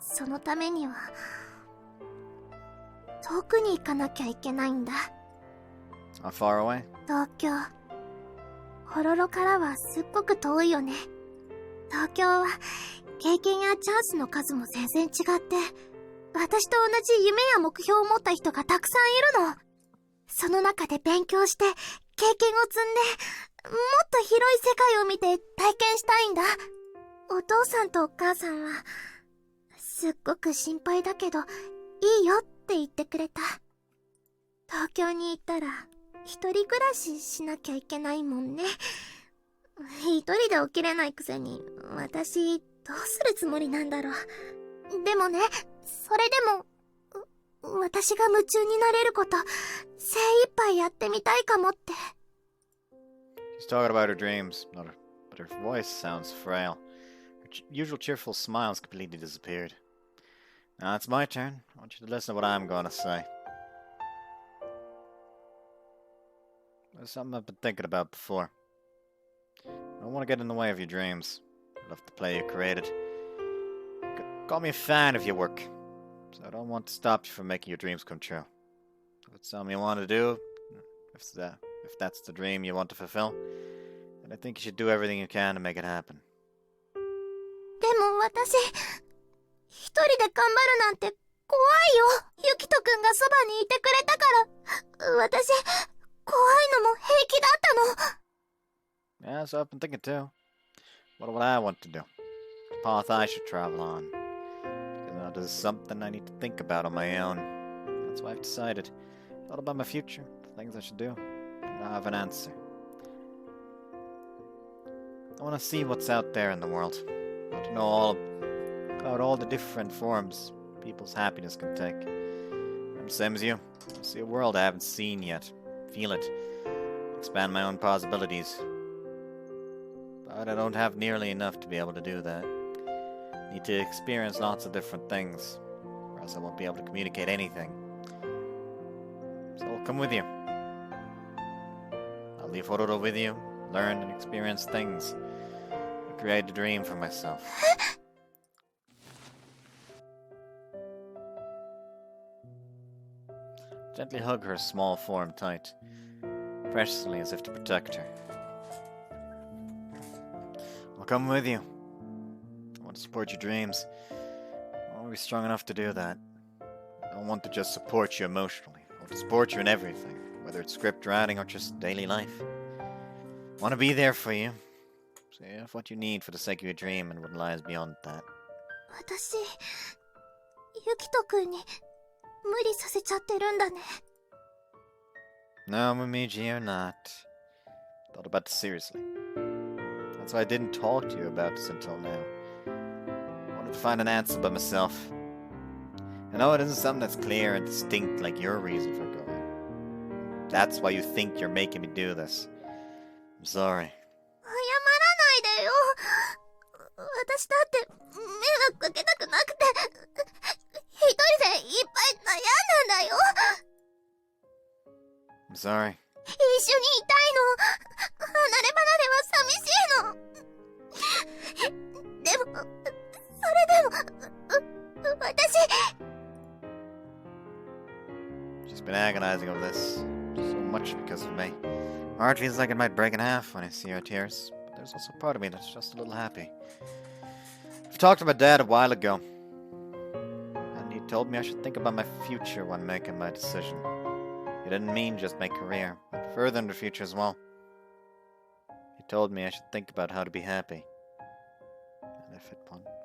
そのためには、遠くに行かなきゃいけないんだ。How far away? 東京。ホロロからはすっごく遠いよね。東京は、経験やチャンスの数も全然違って、私と同じ夢や目標を持った人がたくさんいるの。その中で勉強して、経験を積んで、もっと広い世界を見て体験したいんだ。お父さんとお母さんは、すっごく心配だけど、いいよって言ってくれた。東京に行ったら、一人暮らししなきゃいけないもんね。一人で起きれないくせに、私、どうするつもりなんだろう。でもね、それでも、私が夢中になれること、精一杯やってみたいかもって。She's talking about her dreams, but her voice sounds frail. Her usual cheerful smiles completely disappeared. Now it's my turn. I want you to listen to what I'm going to say. There's something I've been thinking about before. I don't want to get in the way of your dreams. I love the play you created. Call me a fan of your work. So I don't want to stop you from making your dreams come true. If it's something you want to do, if that's the dream you want to fulfill, then I think you should do everything you can to make it happen. でも私、一人で頑張るなんて怖いよ。ユキトくんがそばにいてくれたから、私、怖いのも平気だったの。Yeah, so I've been thinking too. What would I want to do? The path I should travel on. Because now there's something I need to think about on my own. That's why I've decided. Thought about my future, the things I should do. And I have an answer. I want to see what's out there in the world. I want to know all about all the different forms people's happiness can take. I'm the same as you. I see a world I haven't seen yet. Feel it. Expand my own possibilities. But I don't have nearly enough to be able to do that. Need to experience lots of different things, or else I won't be able to communicate anything. So I'll come with you. I'll leave Hororo with you, learn and experience things, and create a dream for myself. Gently hug her small form tight, preciously as if to protect her. I'll come with you. I want to support your dreams. I want to be strong enough to do that. I don't want to just support you emotionally. I want to support you in everything, whether it's script writing or just daily life. I want to be there for you. So you have what you need for the sake of your dream and what lies beyond that. 私、ユキトくんに無理させちゃってるんだね。No, Momiji, you're not. Thought about this seriously. That's why I didn't talk to you about this until now. I wanted to find an answer by myself. I know it isn't something that's clear and distinct like your reason for going. That's why you think you're making me do this. I'm sorry. 謝らないでよ。私だって迷惑かけたくなくて、一人でいっぱい悩んだんだよ。I'm sorry. 一緒にいたいの。離れ離れは寂しいの。でも、それでも、私。She's been agonizing over this so much because of me. My heart feels like it might break in half when I see her tears, but there's also part of me that's just a little happy. I've talked to my dad a while ago, and he told me I should think about my future when making my decision. He didn't mean just my career, but further in the future as well. He told me I should think about how to be happy. And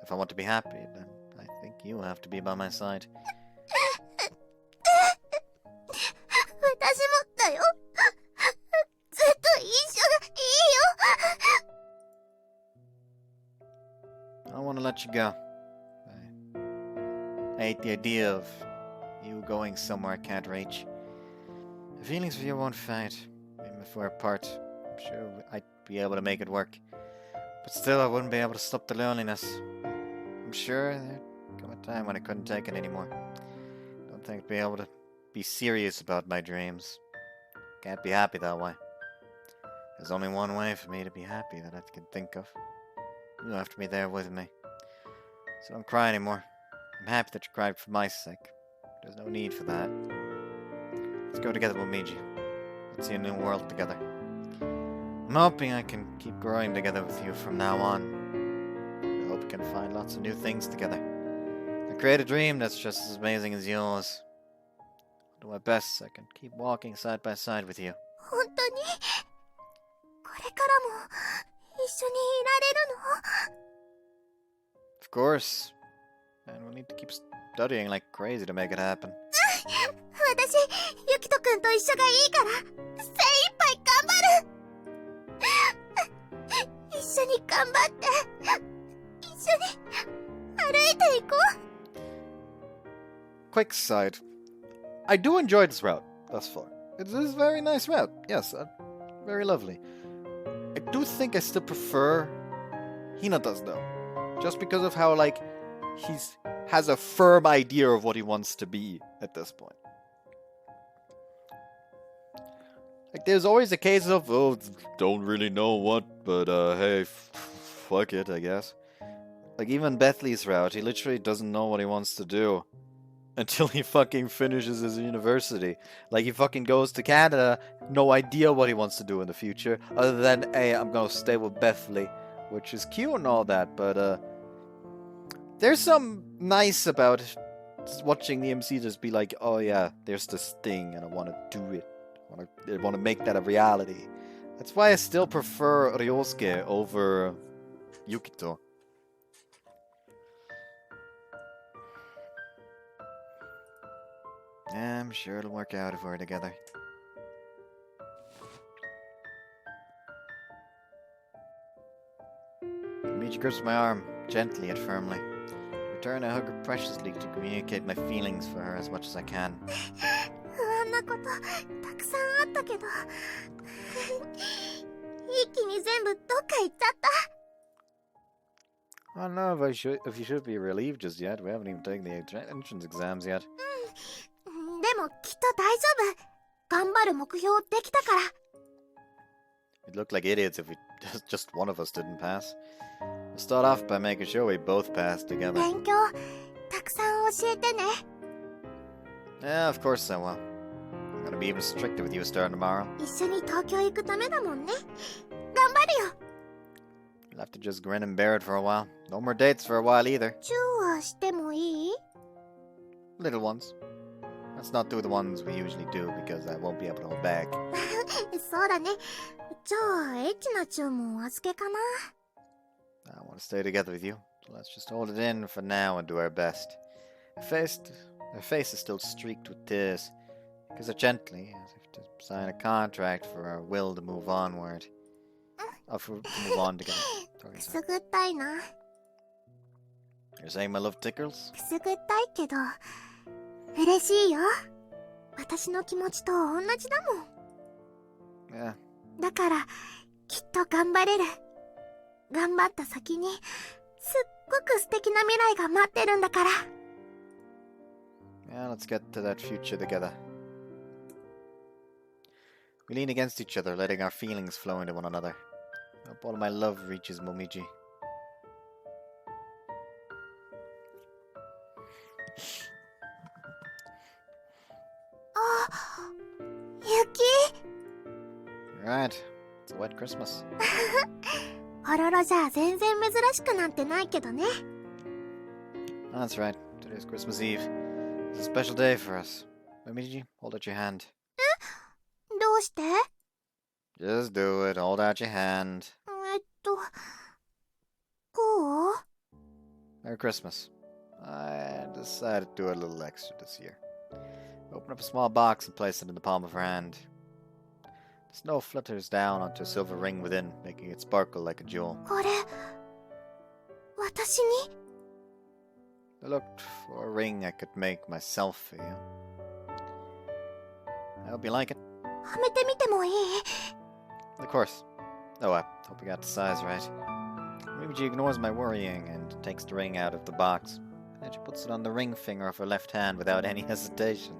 if I want to be happy, then I think you have to be by my side. 私もだよ。ずっと一緒がいいよ。 I want to let you go. I hate the idea of you going somewhere I can't reach. The feelings for you won't fade. Even if we're apart, I'm sure I'd be able to make it work. But still, I wouldn't be able to stop the loneliness. I'm sure there'd come a time when I couldn't take it anymore. Don't think I'd be able to be serious about my dreams. Can't be happy that way. There's only one way for me to be happy that I can think of. You have to be there with me. So don't cry anymore. I'm happy that you cried for my sake. There's no need for that. Let's go together, Momiji. Let's see a new world together. I'm hoping I can keep growing together with you from now on. I hope we can find lots of new things together. I create a dream that's just as amazing as yours. I'll do my best so I can keep walking side by side with you. 本当にこれからも一緒にいられるの？ Of course. And we'll need to keep studying like crazy to make it happen. 私、ユキト君と一緒がいいから精一杯頑張る。一緒に頑張って一緒に歩いていこう。 Quick side. I do enjoy this route thus far. It is a very nice route. Yes, very lovely. I do think I still prefer Hinata's though. Just because of how, like, has a firm idea of what he wants to be at this point. Like, there's always a case of, oh, don't really know what, but hey, fuck it, I guess. Like, even Bethley's route, he literally doesn't know what he wants to do until he fucking finishes his university. Like, he fucking goes to Canada, no idea what he wants to do in the future, other than, hey, I'm gonna stay with Bethley, which is cute and all that, but there's some nice about watching the MC just be like, oh yeah, there's this thing and I want to do it. I want to make that a reality. That's why I still prefer Ryosuke over Yukito. Yeah, I'm sure it'll work out if we're together. Momiji grips my arm, gently yet firmly. In return, I hug her preciously to communicate my feelings for her as much as I can. 不安なことたくさんあったけど一気に全部どっか行っちゃった。 I don't know if you should be relieved just yet. We haven't even taken the entrance exams yet. でもきっと大丈夫。頑張る目標できたから。 We'd look like idiots if just one of us didn't pass. We'll start off by making sure we both pass together. 勉強たくさん教えてね。 Yeah, of course I will. I'm gonna be even stricter with you starting tomorrow. 一緒に東京行くためだもんね。頑張るよ。 You'll have to just grin and bear it for a while. No more dates for a while either. チューはしてもいい？ Little ones. Let's not do the ones we usually do because I won't be able to hold back. そうだね。じゃあエッチなチューもお預けかな。 I want to stay together with you, so let's just hold it in for now and do our best. Her face is still streaked with tears. I kiss her gently, as if to sign a contract for our will to move onward. To move on together. くすぐったいな。 You're saying my love tickles? くすぐったいけど嬉しいよ。私の気持ちと同じだもん。 Yeah. だからきっと頑張れる。頑張った先にすっごく素敵な未来が待ってるんだから。 Yeah, let's get to that future together. We lean against each other, letting our feelings flow into one another. I hope all of my love reaches Momiji. Right. It's a wet Christmas. ホロロじゃ全然珍しくなんてないけどね。That's right. Today's Christmas Eve. It's a special day for us. Momiji, hold out your hand. どうして？ Just do it. Hold out your hand. こう？ Merry Christmas. I decided to do a little extra this year. Open up a small box and place it in the palm of her hand. The snow flutters down onto a silver ring within, making it sparkle like a jewel. これ、私に？ I looked for a ring I could make myself for you. I hope you like it. はめてみてもいい？ Of course. Oh, I hope you got the size right. Maybe she ignores my worrying and takes the ring out of the box. And she puts it on the ring finger of her left hand without any hesitation.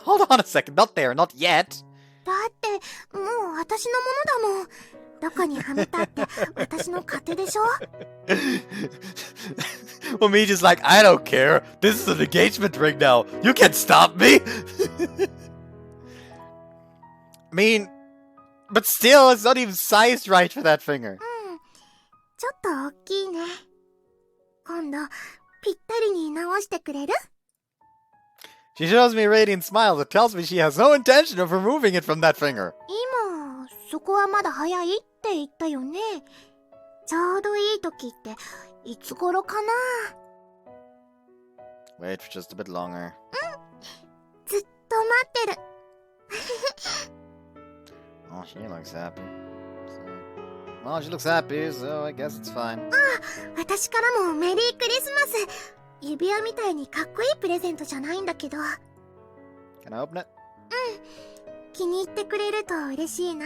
Hold on a second, not there, not yet! だって、もう私のものだもん。どこにはめたって私の勝手でしょ？ Well, me just like, I don't care. This is an engagement ring now. You can't stop me. I mean, but still, it's not even sized right for that finger. ちょっと大きいね。今度、ぴったりに直してくれる？ She shows me a radiant smile that tells me she has no intention of removing it from that finger. 今、そこはまだ早いって言ったよね。ちょうどいい時って、いつ頃かな？ Wait for just a bit longer. ずっと待ってる。Oh, she looks happy. Well, she looks happy, so I guess it's fine. 私からもメリークリスマス。指輪みたいにかっこいいプレゼントじゃないんだけど。Can I open it? 気に入ってくれると嬉しいな。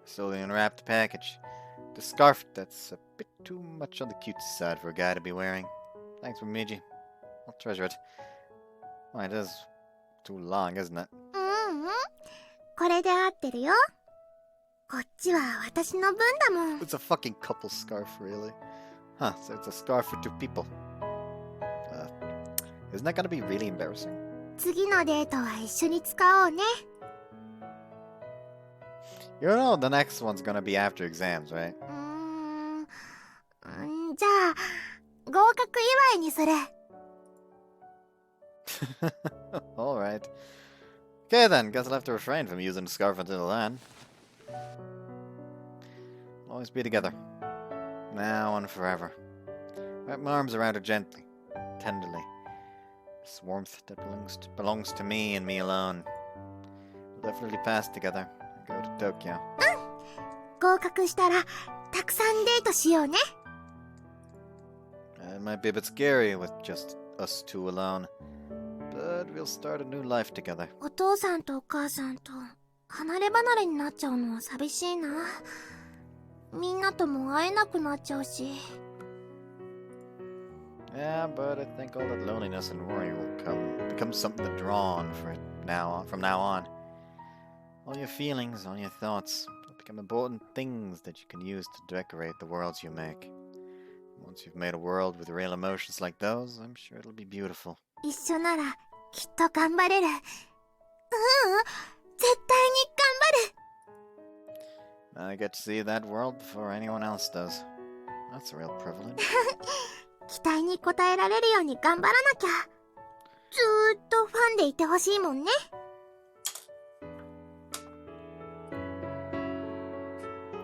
Slowly unwrapped the package. The scarf that's a bit too much on the cutesy side for a guy to be wearing. Thanks, Momiji. I'll treasure it. Well, it is too long, isn't it? これで合ってるよ。こっちは私の分だもん。 It's a fucking couple scarf, really. Huh, so it's a scarf for two people. Isn't that gonna be really embarrassing? 次のデートは一緒に使おうね。You know the next one's gonna be after exams, right? じゃあ、合格祝いにする。Alright. Okay then, guess I'll have to refrain from using the scarf until then. Always be together. Now and forever. Wrap my arms around her gently, tenderly. This warmth that belongs to me and me alone. We'll definitely pass together and go to Tokyo. 合格したら、たくさんデートしようね。It might be a bit scary with just us two alone. But we'll start a new life together. お父さんとお母さんと離れ離れになっちゃうのは寂しいな。みんなとも会えなくなっちゃうし。Yeah, but I think all that loneliness and worry will become something to draw on from now on. All your feelings, all your thoughts will become important things that you can use to decorate the worlds you make. Once you've made a world with real emotions like those, I'm sure it'll be beautiful. 一緒ならきっと頑張れる。絶対に頑張る。 I get to see that world before anyone else does. That's a real privilege. 期待に応えられるように頑張らなきゃ。ずーっとファンでいてほしいもんね。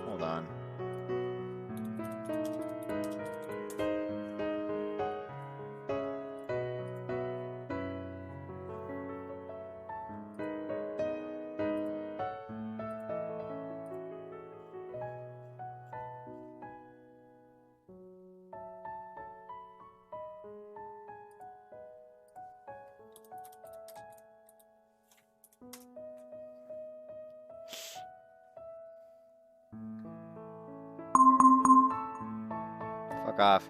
Hold on. Fuck off.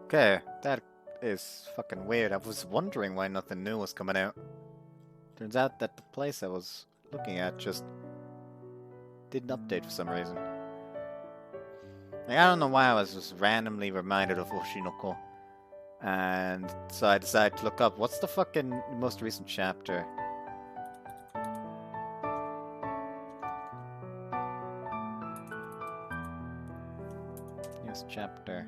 Okay, that is fucking weird. I was wondering why nothing new was coming out. Turns out that the place I was looking at just didn't update for some reason. Like, I don't know why I was just randomly reminded of Oshinoko. And so I decided to look up what's the fucking most recent chapter. Newest chapter.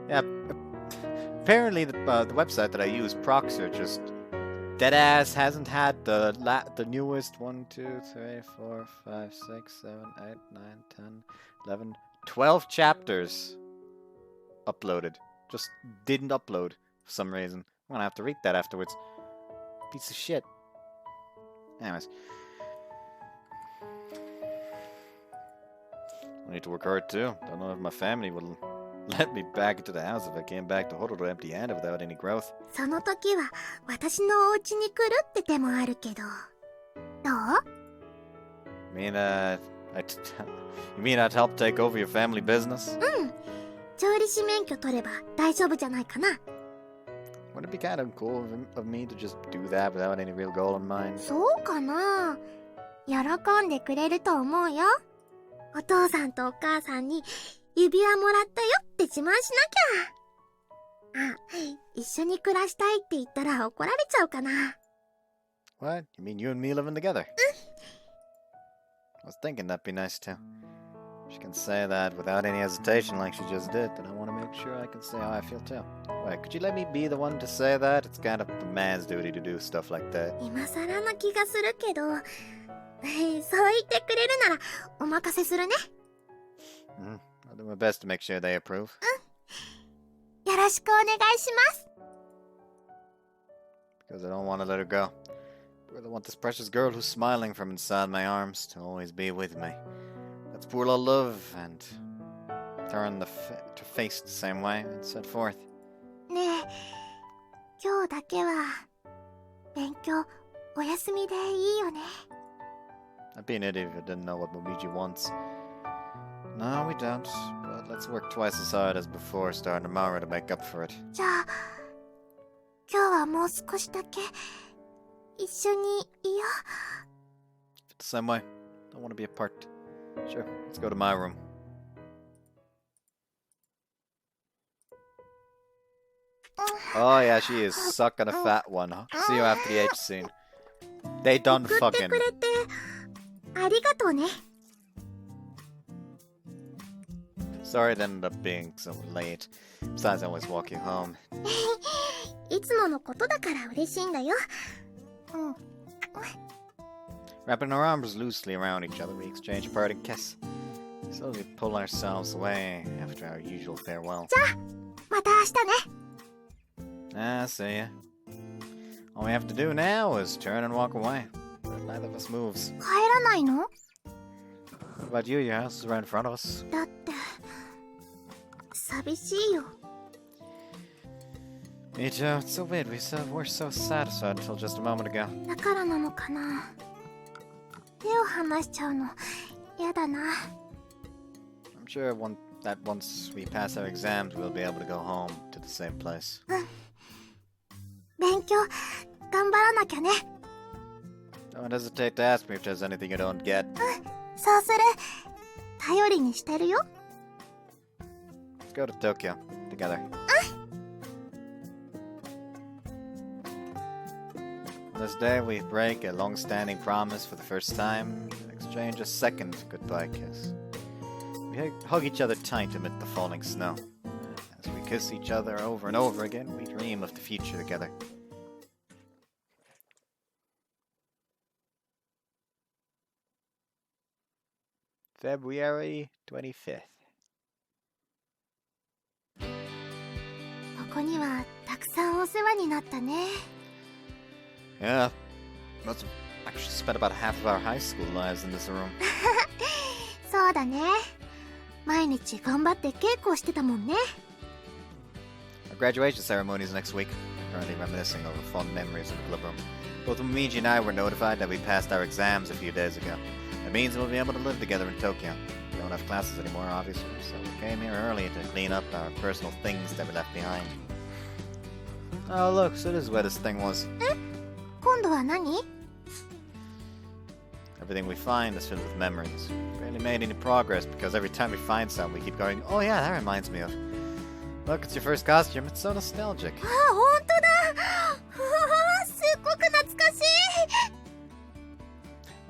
Yeah, apparently the website that I use, Proxer, just deadass hasn't had the newest 1, 2, 3, 4, 5, 6, 7, 8, 9, 10, 11, 12 chapters uploaded. Just didn't upload for some reason. I'm gonna have to read that afterwards. Piece of shit. Anyways. I need to work hard too. Don't know if my family will let me back into the house if I came back to Hodoro empty-handed without any growth. その時は私のお家に来るって手もあるけど、どう？ You mean I'd help take over your family business? うん。調理師免許取れば大丈夫じゃないかな。Wouldn't it be kind of cool of me to just do that without any real goal in mind? そうかな。喜んでくれると思うよ。お父さんとお母さんに指輪もらったよって自慢しなきゃ。あ、一緒に暮らしたいって言ったら怒られちゃうかな。What? You mean you and me living together? I was thinking that'd be nice too. She can say that without any hesitation like she just did, then I want to make sure I can say how I feel too. Wait, could you let me be the one to say that? It's kind of the man's duty to do stuff like that. 今更な気がするけど、そう言ってくれるならお任せするね。I'll do my best to make sure they approve. よろしくお願いします。 Because I don't want to let her go. I really want this precious girl who's smiling from inside my arms to always be with me. Let's pour our love and turn to face the same way and set forth. ねえ、今日だけは勉強お休みでいいよね。 I'd be an idiot if I didn't know what Momiji wants. No, we don't. But let's work twice as hard as before starting tomorrow to make up for it. じゃあ、今日はもう少しだけ一緒にいよう。 The same way. Don't want to be apart. Sure, let's go to my room. Oh yeah, she is sucking a fat one. See you after the H scene. They done 送って fucking. くれてありがとうね。 Sorry it ended up being so late. Besides, I always walk you home. いつものことだから嬉しいんだよ。Wrapping our arms loosely around each other, we exchange a parting kiss. Slowly pull ourselves away after our usual farewell. じゃあ、また明日ね。 Ah, see ya. All we have to do now is turn and walk away. But neither of us moves. 帰らないの？ What about you? Your house is right in front of us. だって寂しいよ。 Me too. It's so weird. We were so satisfied until just a moment ago. だからなのかな。手を離しちゃうのやだな。 I'm sure that once we pass our exams, we'll be able to go home to the same place. 勉強頑張らなきゃね。 Don't hesitate to ask me if there's anything you don't get. そうする。頼りにしてるよ。 Let's go to Tokyo together. On this day, we break a long-standing promise for the first time and exchange a second goodbye kiss. We hug each other tight amid the falling snow. As we kiss each other over and over again, we dream of the future together. February 25th. ここにはたくさんお世話になったね。 Yeah, must have actually spent about half of our high school lives in this room. そうだね。毎日頑張って稽古をしてたもんね。 Our graduation ceremony is next week. currently reminiscing over fond memories in the club room. Both Momiji and I were notified that we passed our exams a few days ago. It means we'll be able to live together in Tokyo. We don't have classes anymore, obviously, so we came here early to clean up our personal things that we left behind. Oh look, so this is where this thing was. 今度は何？ Everything we find is filled with memories. We barely made any progress because every time we find some, we keep going, oh yeah, that reminds me of. Look, it's your first costume. It's so nostalgic. あ、本当だ。すっごく懐かしい。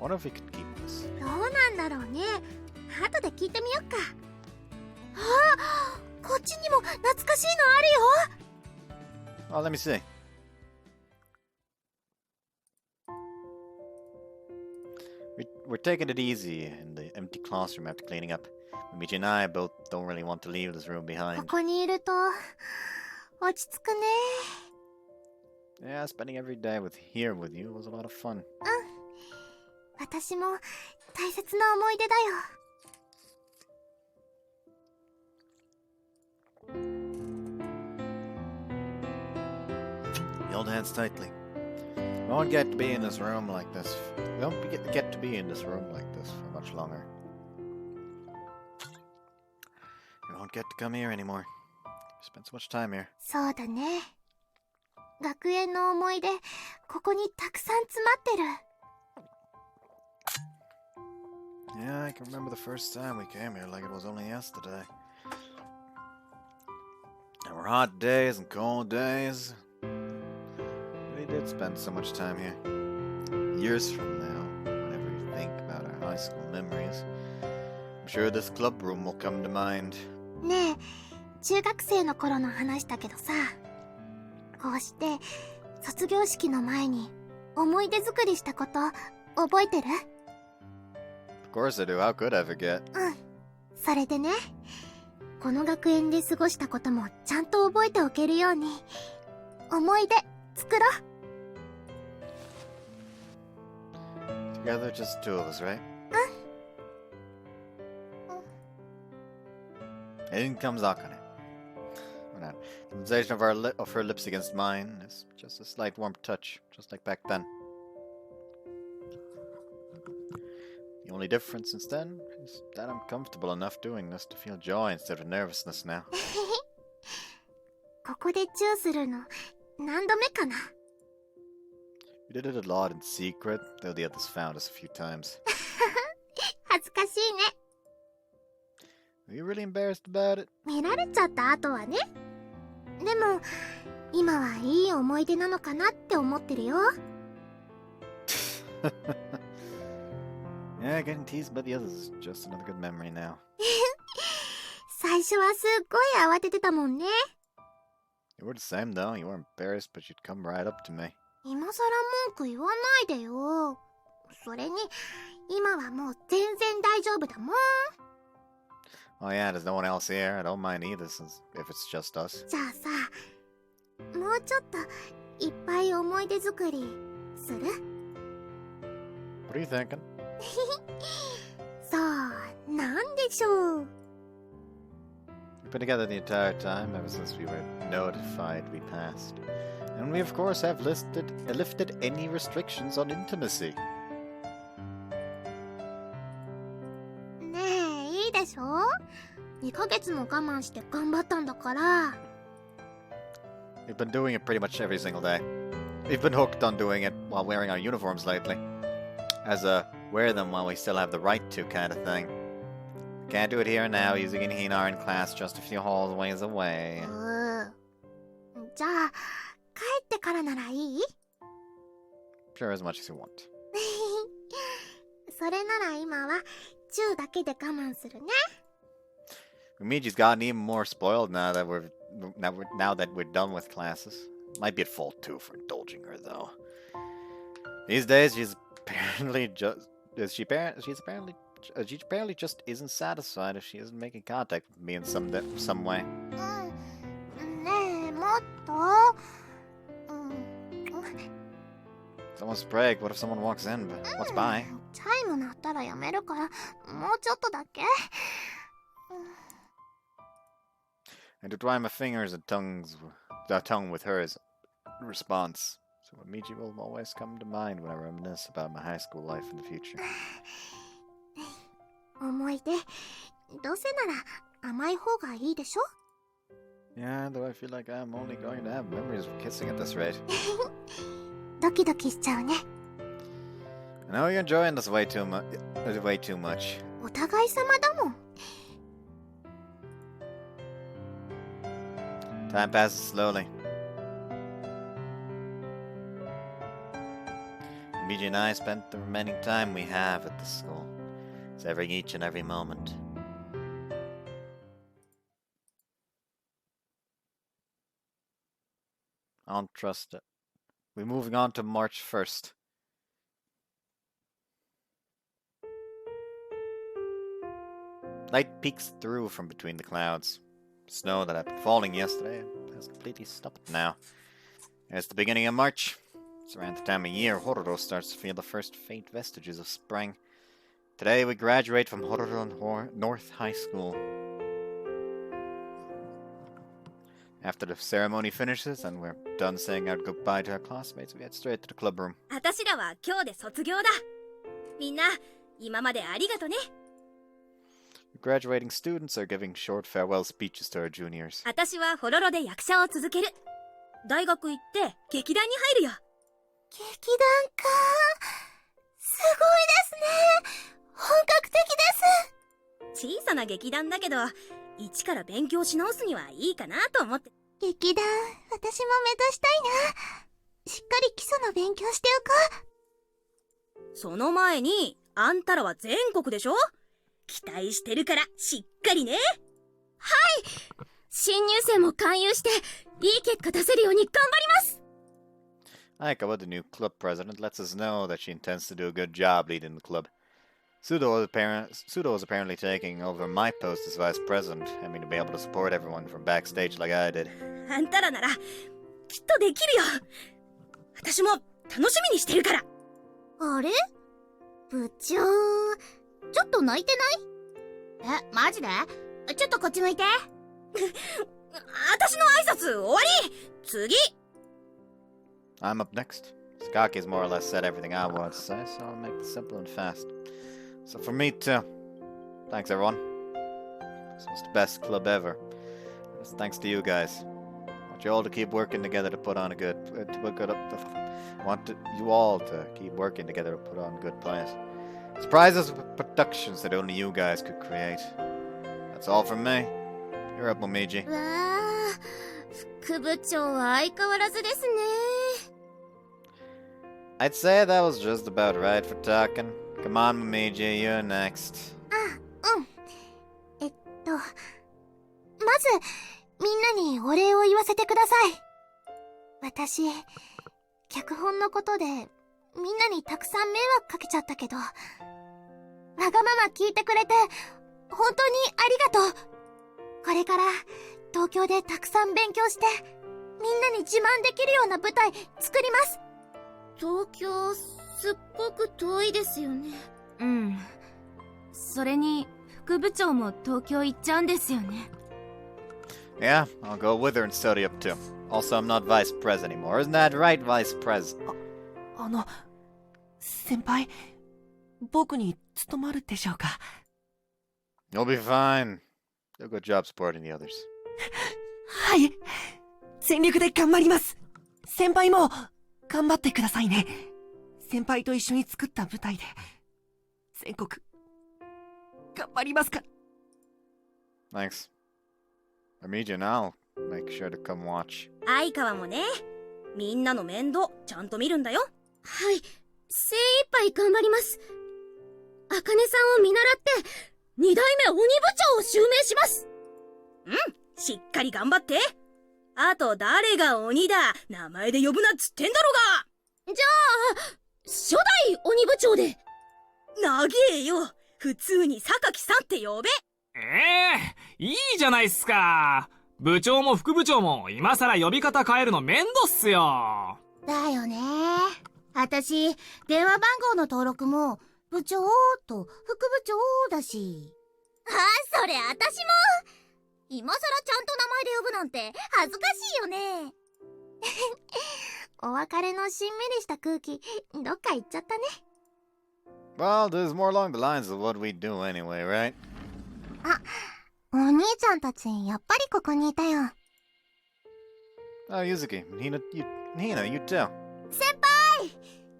I wonder if we could keep this. どうなんだろうね。後で聞いてみよっか。あ、こっちにも懐かしいのあるよ。 Oh, let me see. We're taking it easy in the empty classroom after cleaning up. Momiji and I both don't really want to leave this room こ behind. こにいると落ち着くね。 Yeah, spending every day here with you was a lot of fun. 私も大切な思い出だよ。 We held hands tightly. We won't get to be in this room like this. We won't get to be in this room like this for much longer. We won't get to come here anymore. We spent so much time here. そうだね。学園の思い出、ここにたくさん詰まってる。 Yeah, I can remember the first time we came here like it was only yesterday. There were hot days and cold days. We did spend so much time here. Years from now, whenever you think about our high school memories, I'm sure this club room will come to mind. ねえ、中学生の頃の話だけどさ、こうして卒業式の前に思い出作りしたこと覚えてる？ Of course I do. How could I forget? うん。それでね、この学園で過ごしたこともちゃんと覚えておけるように思い出作ろう。 Together, just two of us, right? In comes Akane. The sensation of her lips against mine is just a slight warm touch, just like back then. The only difference since then is that I'm comfortable enough doing this to feel joy instead of nervousness now. ここでチューするの何度目かな？ We did it a lot in secret, though the others found us a few times. 恥ずかしいね。 Were you really embarrassed about it? 見られちゃった後はね。でも今はいい思い出なのかなって思ってるよ。 Yeah, getting teased by the others is just another good memory now. 最初はすっごい慌ててたもんね。 You were the same though. You were embarrassed, but you'd come right up to me. 今さら文句言わないでよ。それに今はもう全然大丈夫だもん。 Oh yeah, there's no one else here. I don't mind either, since if it's just us. じゃあさ、もうちょっといっぱい思い出作りする？ What are you thinking? さあ、なんでしょう。 We've been together the entire time, ever since we were notified we passed. And we of course have lifted any restrictions on intimacy. ねえ、いいでしょ？2ヶ月も我慢して頑張ったんだから。 We've been doing it pretty much every single day. We've been hooked on doing it while wearing our uniforms lately. As a wear them while we still have the right to kind of thing. Can't do it here and now, using in Hinar in class just a few hallways away. じゃあ、帰ってからならいい？ Sure, as much as you want. それなら今はチューだけで我慢するね。 Momiji's gotten even more spoiled now that we're done with classes. Might be at fault too for indulging her though. These days she's apparently she apparently just isn't satisfied if she isn't making contact with me in some way. ねえ、もっと。Someone's break. What if someone walks in? But what's by? チャイム鳴ったらやめるから、もうちょっとだけ。And to dry my fingers and tongue with hers. response. So Momiji will always come to mind when I reminisce about my high school life in the future. 思い出、どうせなら甘い方がいいでしょ? Yeah, though I feel like I'm only going to have memories of kissing at this rate. ドキドキしちゃうね。I know you're enjoying this way too much. お互い様だもん。Time passes slowly. Momiji and I spent the remaining time we have at the school, savoring each and every moment. I don't trust it. We're moving on to March 1st. Light peeks through from between the clouds. Snow that had been falling yesterday has completely stopped now. It's the beginning of March. It's around the time of year Hororo starts to feel the first faint vestiges of spring. Today we graduate from Hororo North High School. After the ceremony finishes and we're done saying our goodbye to our classmates, we head straight to the club room. 私らは今日で卒業だ。みんな、今までありがとね。The graduating students are giving short farewell speeches to our juniors. 私はホロロで役者を続ける。大学行って劇団に入るよ。劇団か。すごいですね。本格的です。小さな劇団だけど、一から勉強し直すにはいいかなと思って。劇団、私も目指したいな。しっかり基礎の勉強しておこう。その前に、あんたらは全国でしょ？期待してるからしっかりね。はい。新入生も勧誘していい結果出せるように頑張ります。Haruka, the new club president, lets us know that she intends to do a good job leading the club. Sudo is apparently taking over my post as vice president, aiming to be able to support everyone from backstage like I did. あんたらならきっとできるよ。私も楽しみにしてるから。あれ？部長、ちょっと泣いてない？え、マジで？ちょっとこっち向いて。私の挨拶終わり！次！ I'm up next. Skaki's more or less said everything I wanted to say, so I'll make it simple and fast. So for me too. Thanks everyone. This was the best club ever. It's thanks to you guys. I want you all to keep working together to put on a good... I want you all to keep working together to put on good plays. Surprises with productions that only you guys could create. That's all from me. You're up, Momiji. わあ、副部長は相変わらずですね。I'd say that was just about right for talking. Come on, Momiji, you're next. うん。まず、みんなにお礼を言わせてください。私、脚本のことで、みんなにたくさん迷惑かけちゃったけど、わがまま聞いてくれて、本当にありがとう。これから、東京でたくさん勉強して、みんなに自慢できるような舞台作ります。東京、すっごく遠いですよね。うん。それに、副部長も東京行っちゃうんですよね。Yeah, I'll go with her and study up too. Also, I'm not vice pres anymore. Isn't that right, vice pres? 先輩、僕に務まるでしょうか？ You'll be fine. Do a good job supporting the others. はい。全力で頑張ります。先輩も、頑張ってくださいね。先輩と一緒に作った舞台で、全国、頑張りますから。Thanks. Momiji and I'll make sure to come watch. 相川もね、みんなの面倒ちゃんと見るんだよ。はい、精一杯頑張ります。茜さんを見習って、二代目鬼部長を襲名します。うん、しっかり頑張って。あと誰が鬼だ、名前で呼ぶなっつってんだろが。じゃあ、初代鬼部長で。長えよ。普通に榊さんって呼べ。いいじゃないっすか。部長も副部長も今さら呼び方変えるの面倒っすよ。だよね。私、電話番号の登録も、部長と副部長だし。あ、それ私も。今さらちゃんと名前で呼ぶなんて恥ずかしいよね。別れのしんみりした空気、どっか行っちゃったね。Well, there's more along the lines of what we do anyway, right? あ、お兄ちゃんたち、やっぱりここにいたよ。Oh, Yuzuki, Hina, you too. 先輩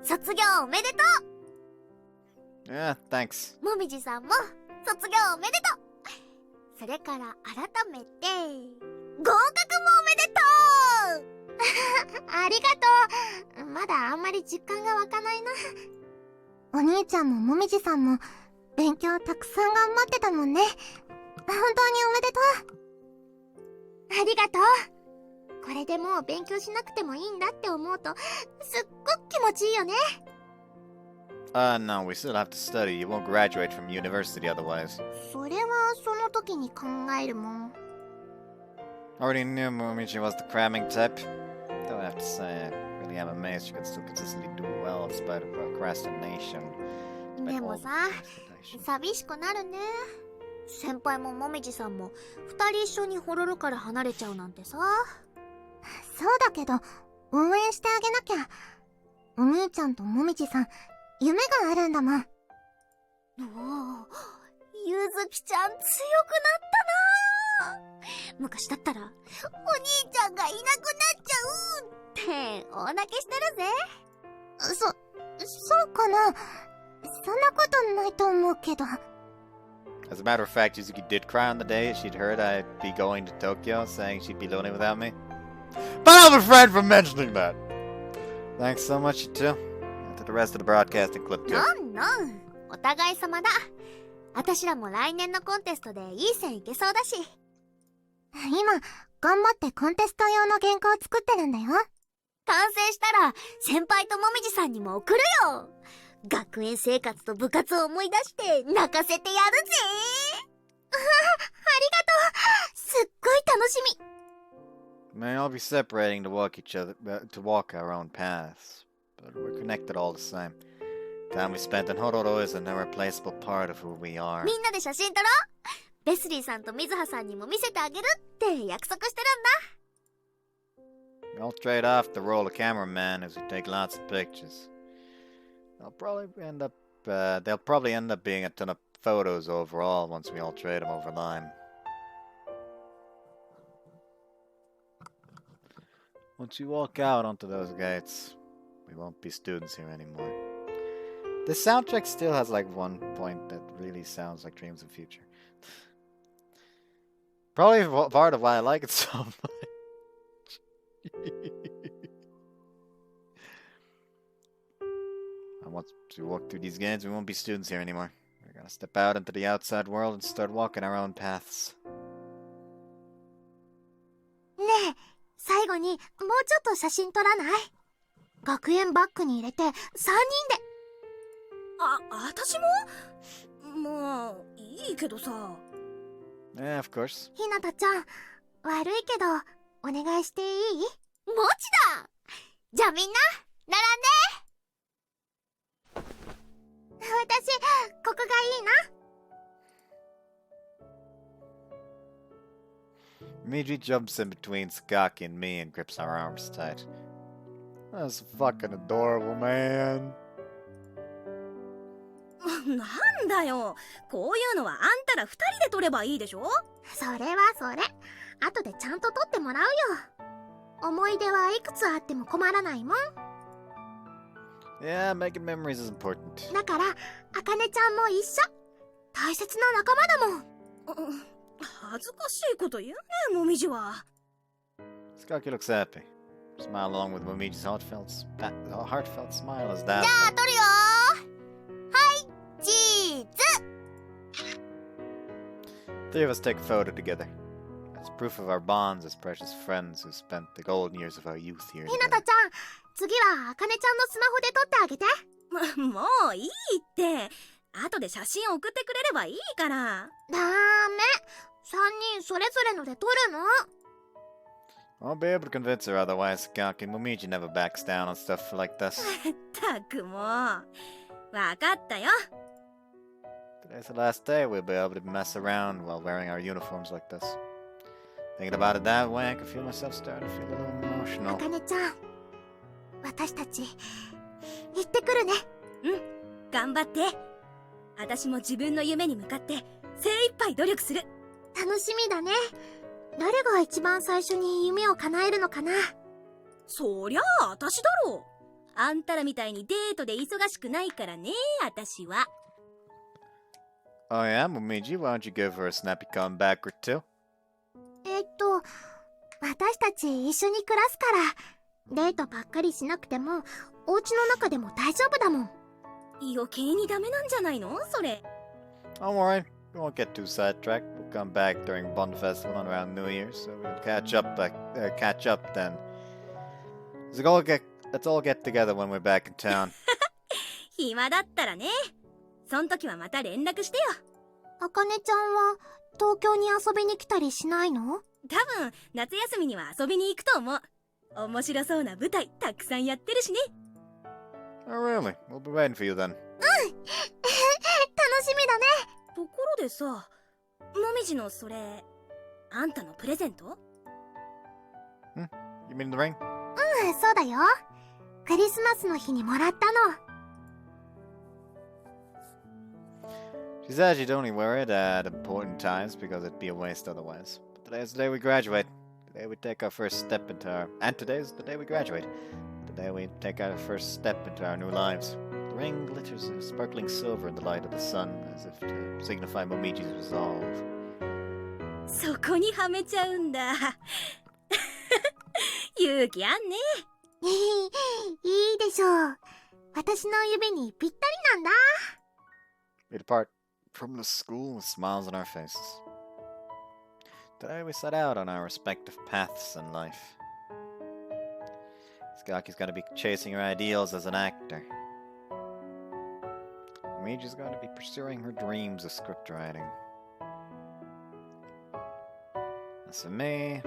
卒業おめでと Yeah, thanks. うもみじさんも卒業おめでとうそれから改めて、合格もおめでとうありがとうまだあんまり実感が湧かないな。お兄ちゃんももみじさんも勉強たくさん頑張ってたもんね。本当におめでとう。ありがとう。これでもう勉強しなくてもいいんだって思うとすっごく気持ちいいよね。No, we still have to study. You won't graduate from university otherwise. それはその時に考えるもん。Already knew Momiji was the cramming type. Though I have to say, I really am amazed she could still consistently do well in spite of procrastination. でもさ、寂しくなるね。先輩ももみじさんも二人一緒にホロロから離れちゃうなんてさ。そうだけど、応援してあげなきゃ。お兄ちゃんともみじさん、夢があるんだもん。おお、ゆずきちゃん強くなったな。昔だったら、お兄ちゃんがいなくなっちゃうって大泣きしてるぜ。そうかな。そんなことないと思うけど。As a matter of fact, Yuzuki did cry on the day she'd heard I'd be going to Tokyo, saying she'd be lonely without me. But I'll refrain from mentioning that. Thanks so much, you two. To the rest of the broadcasting clip too. なんお互い様だ。私らも来年のコンテストでいい線いけそうだし。今、頑張ってコンテスト用の原稿を作ってるんだよ。完成したら、先輩ともみじさんにも送るよ。学園生活と部活を思い出して泣かせてやるぜ。ありがとう。すっごい楽しみ。May all be separating to walk our own paths, but we're connected all the same. Time we spent in Hororo is an irreplaceable part of who we are. みんなで写真撮ろう。ベスリーさんと水葉さんにも見せてあげるって約束してるんだ。I'll trade off the role of cameraman as we take lots of pictures. They'll probably end up being a ton of photos overall once we all trade them over line. Once you walk out onto those gates, we won't be students here anymore. The soundtrack still has like one point that really sounds like Dreams of the Future. Probably part of why I like it so much. And once we walk through these gates, we won't be students here anymore. We're gonna step out into the outside world and start walking our own paths. ねえ、最後にもうちょっと写真撮らない？学園バッグに入れて3人で。私も？まあ、いいけどさ。Yeah, of course. ひなたちゃん、悪いけど、お願いしていい？もちだ！じゃあみんな、並んで！私、ここがいいな。Momiji jumps in between Sakaki and me and grips our arms tight. That's fucking adorable, man. なんだよ。こういうのはあんたら2人で撮ればいいでしょ？それはそれ。後でちゃんと撮ってもらうよ。思い出はいくつあっても困らないもん。Yeah, making memories is important. だから、あかねちゃんも一緒。大切な仲間だもん。恥ずかしいこと言うね、もみじは。Sakaki looks happy. Smile along with Momiji's heartfelt smile as that. じゃあ撮るよー。はい、チーズ。 Three of us take a photo together. As proof of our bonds as precious friends who spent the golden years of our youth here ひなた together. ちゃん、次はあかねちゃんのスマホで撮ってあげて。もういいって。後で写真送ってくれればいいから。ダメ。3人それぞれので撮るの。I'll be able to convince her otherwise, Sakaki. Momiji never backs down on stuff like this. ったくもう。わかったよ。Today's the last day we'll be able to mess around while wearing our uniforms like this. Thinking about it that way, I can feel myself starting to feel a little あ emotional. かねちゃん、私たち行ってくるね。うん、頑張って。私も自分の夢に向かって精一杯努力する。楽しみだね。誰が一番最初に夢を叶えるのかな。そりゃあ私だろう。あんたらみたいにデートで忙しくないからね、私は。Oh yeah, Momiji, why don't you give her a snappy comeback or two? 私たち一緒に暮らすから、デートばっかりしなくても、お家の中でも大丈夫だもん。余計にダメなんじゃないのそれ。Don't worry, we won't get too sidetracked. We'll come back during Bond Festival and around New Year, so we'll catch up then. Let's all get together when we're back in town. 暇だったらね。そん時はまた連絡してよ。あかねちゃんは東京に遊びに来たりしないの？多分夏休みには遊びに行くと思う。面白そうな舞台たくさんやってるしね。Oh really? We'll be waiting for you then. 楽しみだね。ところでさ、もみじのそれ、あんたのプレゼント？ You mean the ring? そうだよ。クリスマスの日にもらったの。She said she'd only wear it at important times because it'd be a waste otherwise. But today's the day we graduate. Today we take our first step into our... And today's the day we graduate. Today we take our first step into our new lives. The ring glitters a sparkling silver in the light of the sun, as if to signify Momiji's resolve. そこにはめちゃうんだ。勇気あんね。いいでしょう。私の指にぴったりなんだ。 We depart from the school with smiles on our faces. Today we set out on our respective paths in life. Skaki's going to be chasing her ideals as an actor. Momiji's going to be pursuing her dreams of script writing. As for me,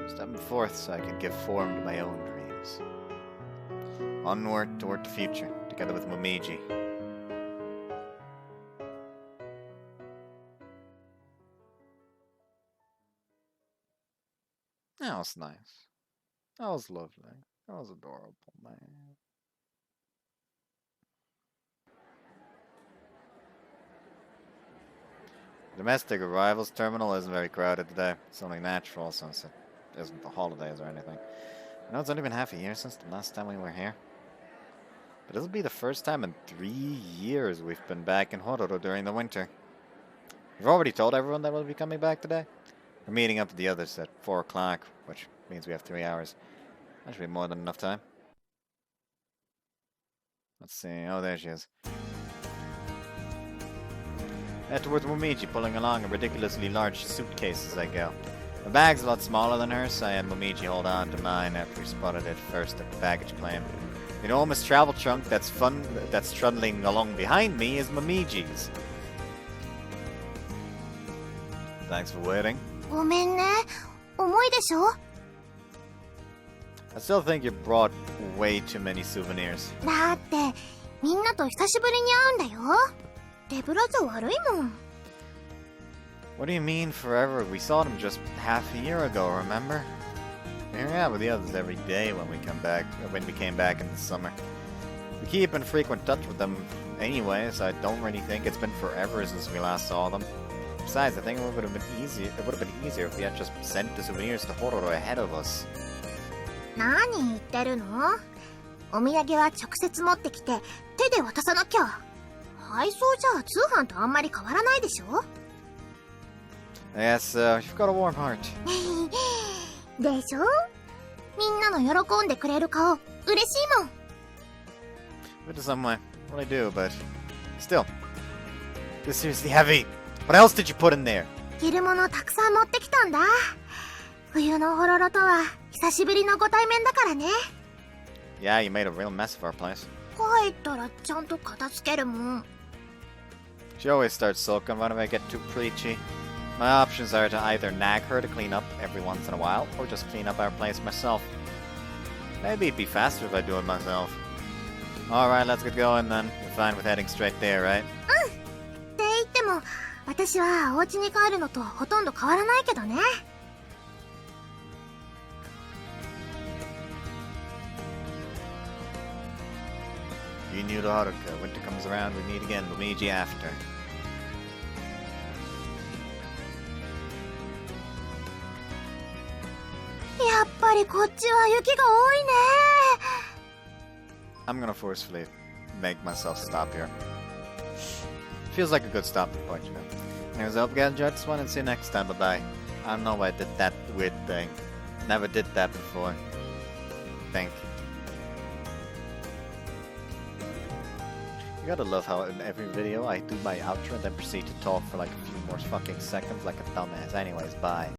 stepping forth so I can give form to my own dreams. Onward toward the future, together with Momiji. That was nice. That was lovely. That was adorable, man. The domestic arrivals terminal isn't very crowded today. It's only natural since it isn't the holidays or anything. I know it's only been half a year since the last time we were here. But it'll be the first time in 3 years we've been back in Hororo during the winter. We've already told everyone that we'll be coming back today. We're meeting up with the others at 4 o'clock, which means we have 3 hours. That should be more than enough time. Let's see. Oh, there she is. Head towards Momiji, pulling along a ridiculously large suitcase as I go. My bag's a lot smaller than hers, so I had Momiji hold on to mine after we spotted it first at the baggage claim. The enormous travel trunk that's trundling along behind me is Momiji's. Thanks for waiting. ごめんね。重いでしょ？ I still think you brought way too many souvenirs. だってみんなと久しぶりに会うんだよ。手ぶらじゃ悪いもん。What do you mean forever? We saw them just half a year ago, remember? We hang out with the others every day when we came back in the summer. We keep in frequent touch with them anyway, so I don't really think it's been forever since we last saw them. Besides, I think it would have been easier if we had just sent the souvenirs to Hororo ahead of us. 何言ってるの？お土産は直接持ってきて手で渡さなきゃ。配送じゃ通販とあんまり変わらないでしょ？ Yes, you've got a warm heart. でしょ？みんなの喜んでくれる顔、嬉しいもん。But in some way, well, I do, but still, this is seriously heavy. What else did you put in there? 着るものたくさん持ってきたんだ。冬のホロロとは久しぶりのご対面だからね。Yeah, you made a real mess of our place. 帰ったらちゃんと片付けるもん。She always starts sulking whenever I get too preachy. My options are to either nag her to clean up every once in a while, or just clean up our place myself. Maybe it'd be faster if I do it myself. Alright, let's get going then. You're fine with heading straight there, right? って言っても、私はお家に帰るのとほとんど変わらないけどね。You knew to Haruka. Winter comes around, we meet again. Momiji after. I'm gonna forcefully make myself stop here. Feels like a good stopping point, you know. Anyways, I hope you guys enjoyed this one and see you next time. Bye bye. I don't know why I did that weird thing. Never did that before. Think. You gotta love how in every video I do my outro and then proceed to talk for like a few more fucking seconds like a dumbass. Anyways, bye.